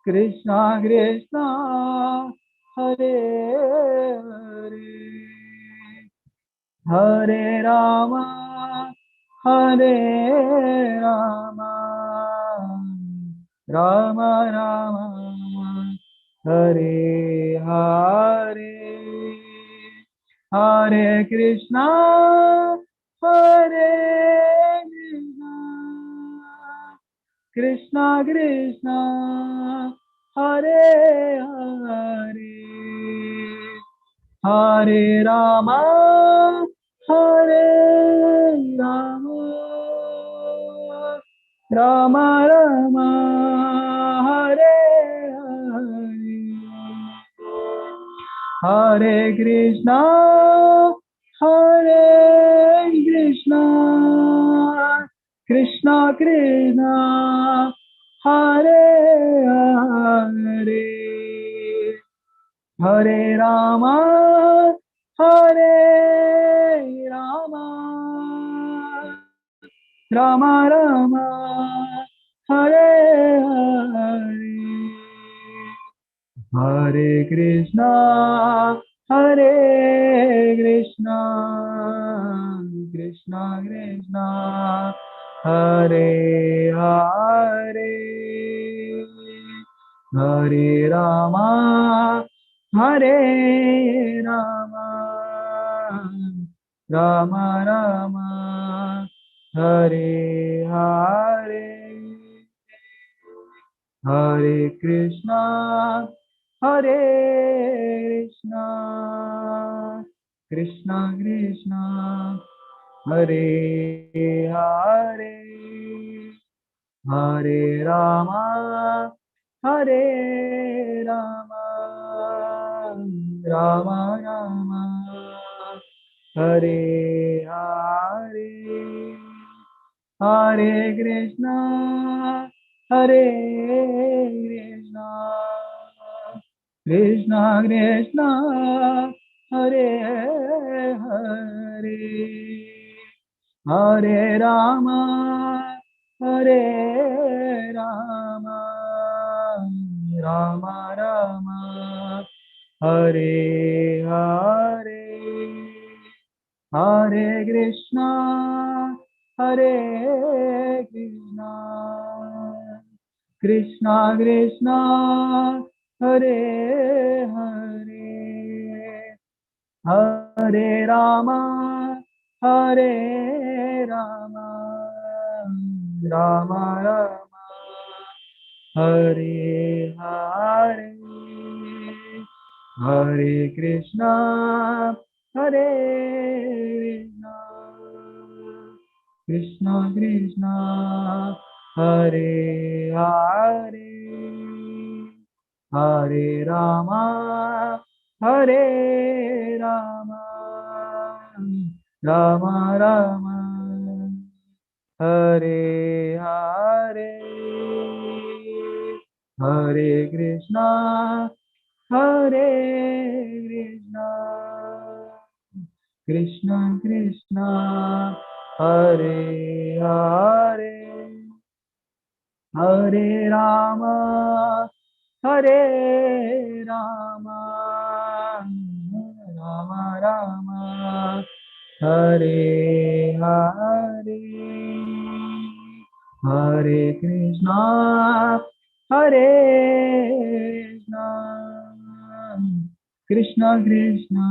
Speaker 11: Krishna Krishna, Hare Hare, Hare Rama, Hare Rama, Rama Rama, Hare Hare, Hare Krishna, Hare Krishna, Krishna Krishna, Hare Hare, Hare Rama, Hare Rama, Rama Rama, Hare Hare, Hare Krishna, Hare Krishna, Krishna Krishna, Hare Hare, Hare Rama, Hare Rama, Rama Rama, Hare Hare, Hare Krishna, Hare Krishna, Krishna Krishna, Hare Hare, Hare Rama, Hare Rama, Rama Rama, Hare Hare, Hare Krishna, Hare Krishna, Krishna Krishna, Hare Hare, Hare Rama, Hare Rama, Rama Rama, Hare Hare, Hare Krishna, Hare Krishna, Krishna Krishna, Hare Hare, Hare Rama, Hare Rama, Rama Rama, Hare Hare, Hare Krishna, Hare Krishna, Krishna Krishna, Hare Hare, Hare Rama, Hare Rama, Rama Rama, Hare Hare, Hare Krishna, Hare Krishna, Krishna Krishna, Hare Hare, Hare Rama, Hare Rama, Rama Rama, Hare Hare, Hare Krishna, Hare Krishna, Krishna Krishna, Hare Hare, Hare Rama, Hare Rama, Rama Rama, Hare Hare, Hare Krishna, Hare Krishna, Krishna Krishna,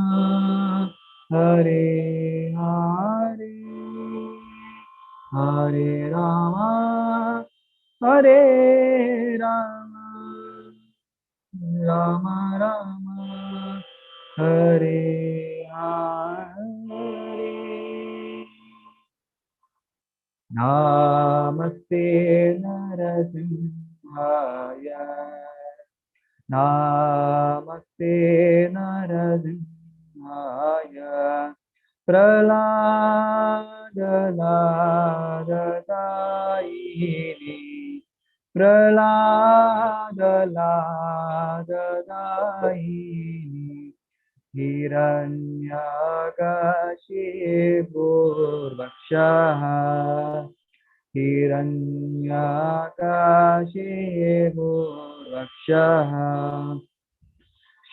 Speaker 11: Hare Hare, Hare Rama, Hare Rama, Rama Rama, Hare Hare. Namaste Narasimhaya, Namaste Narasimhaya, Praladadayini, Praladadayini, Hiranyakashipurbhakshaha, Hiranyakashipurbhakshaha,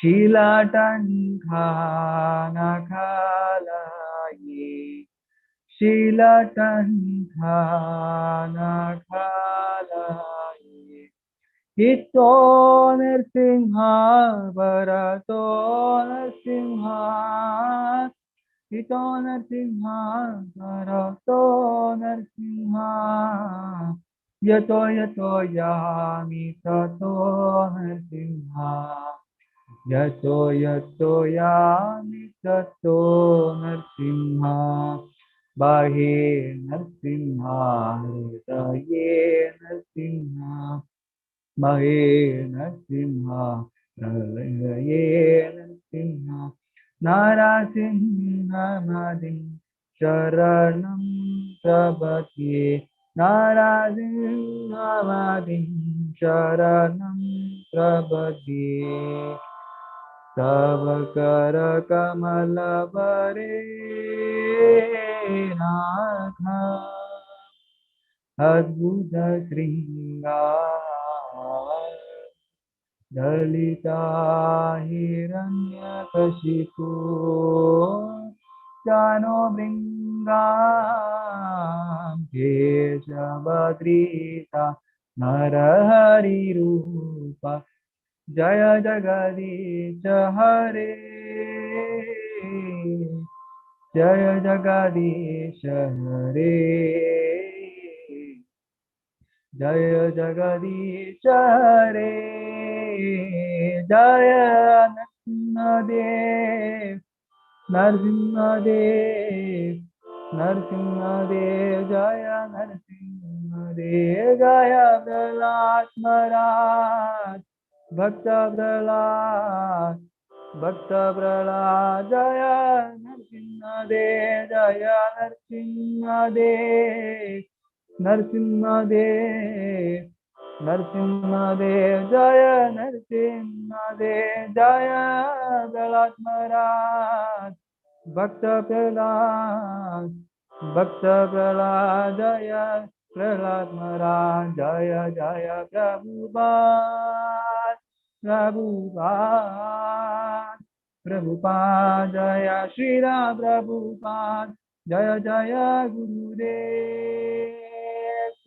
Speaker 11: Shilatankhanakhalaye, Shilatankhanakhalaye, Ito Nrsimha, Bharato Nrsimha, Ito Nrsimha, Bharato Nrsimha, Yato Yato Yami Tato Nrsimha, Yato Yato Yami Tato Nrsimha, Bahe Nrsimha, Hridaye Nrsimha, Mahe Nrsimha, Pralaye Nrsimha, Narasimhamadim Sharanam Prabhati, Narasimhamadim Sharanam Prabhati, Tavakara Kamala Bare Natha, Adbhuta Shringara, Dalita Hiranyakashipu, Jano Bringam, Keshavadrita, Narahari Rupa, Jaya Jagadisha Hare, Jaya Jagadisha Hare, Jaya Jagadisha Hare, Jaya Nrsimhadev, Nrsimhadev, Nrsimhadev, Jaya Nrsimhadev, Jaya Prahlad Maharaj, Bhakta Prahlad, Bhakta Prahlad, Jaya Nrsimhadev, Jaya Nrsimhadev, Nrsimhadev, Nrsimhadev, Jaya Nrsimhadev, Jaya Prahlad Maharaj, Bhakta Prahlad, Bhakta Prahlad, Jaya Prahlad Maharaj, Jaya Jaya Prabhupada, Prabhupada, Prabhupada, Jaya Shri Ram Prabhupada, Jaya Jaya Gurudev,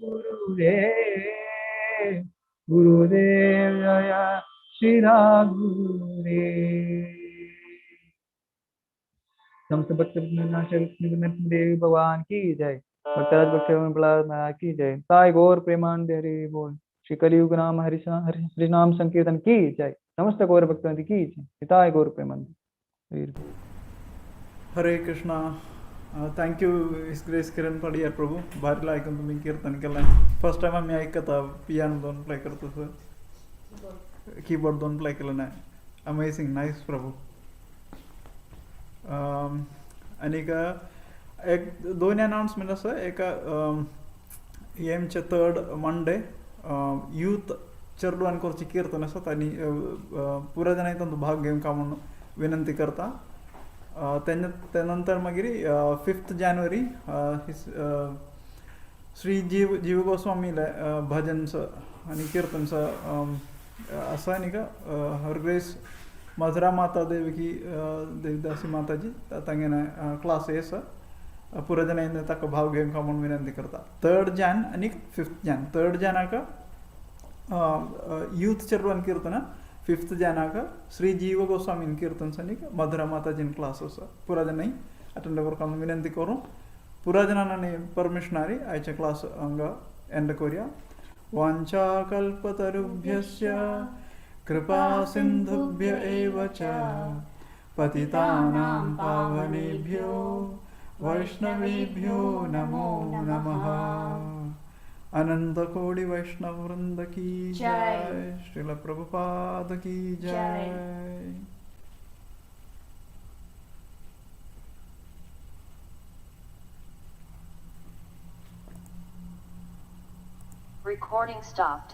Speaker 11: Gurudev, Gurudev, Jaya Shri Ram Gurudev. समस्त भक्त देवी भगवान की जय, भक्तराज भक्त महाराज की जय, साई गौर प्रेमानंद हरि बोल, श्री कलियुग नाम हरि नाम संकीर्तन की जय, समस्त गौर भक्तों की जय, हिताय गौर प्रेमानंद.
Speaker 4: हरे कृष्णा. थँक्यू हिज ग्रेस किरण पडियार प्रभू. भारीला ऐकून तुम्ही कीर्तन केलं. फर्स्ट टाइम आम्ही ऐकत पियानो दोन प्ले करतो सर, कीबोर्ड दोन प्ले केलं नाही. अमेझिंग, नाईस प्रभू. आणि एक दोन अनाउन्समेंट असं एक एमचे 3rd मंडे यूथ चेडवांकडची कीर्तन असतात आणि पुरा जण येतात भाग घेऊन का म्हणून विनंती करता. त्यानंतर मागीर 5th जानेवारी श्री जीव गोस्वामीला भजनचं आणि कीर्तनचं असं नाही का हर ग्रेस मधुरा माता देवकी देवदासी माताजी तांगेन क्लास येस पुरा जण ताका भाव घेऊन का म्हणून विनंती करता. 3rd जान आणि 5th जान. 3rd जानाक यूथ चेडवान कीर्तन, 5th जानाक श्री जीव गोस्वामी कीर्तन सनी मधुरा माताजीन क्लास आसा. पुरा जण अटेंड करका विनंती करूं. पुरा जणांनी परमिशन आयच्या क्लास हांगा एंड करूया. वांछा कल्पतरुभ्यश्च कृपा सिंधुभ्य एव च पतितानां पावनेभ्यो वैष्णवेभ्यो नमो नमः. अनंत कोटि वैष्णव वृंद की जय. श्रील प्रभुपाद की जय.
Speaker 15: Recording stopped.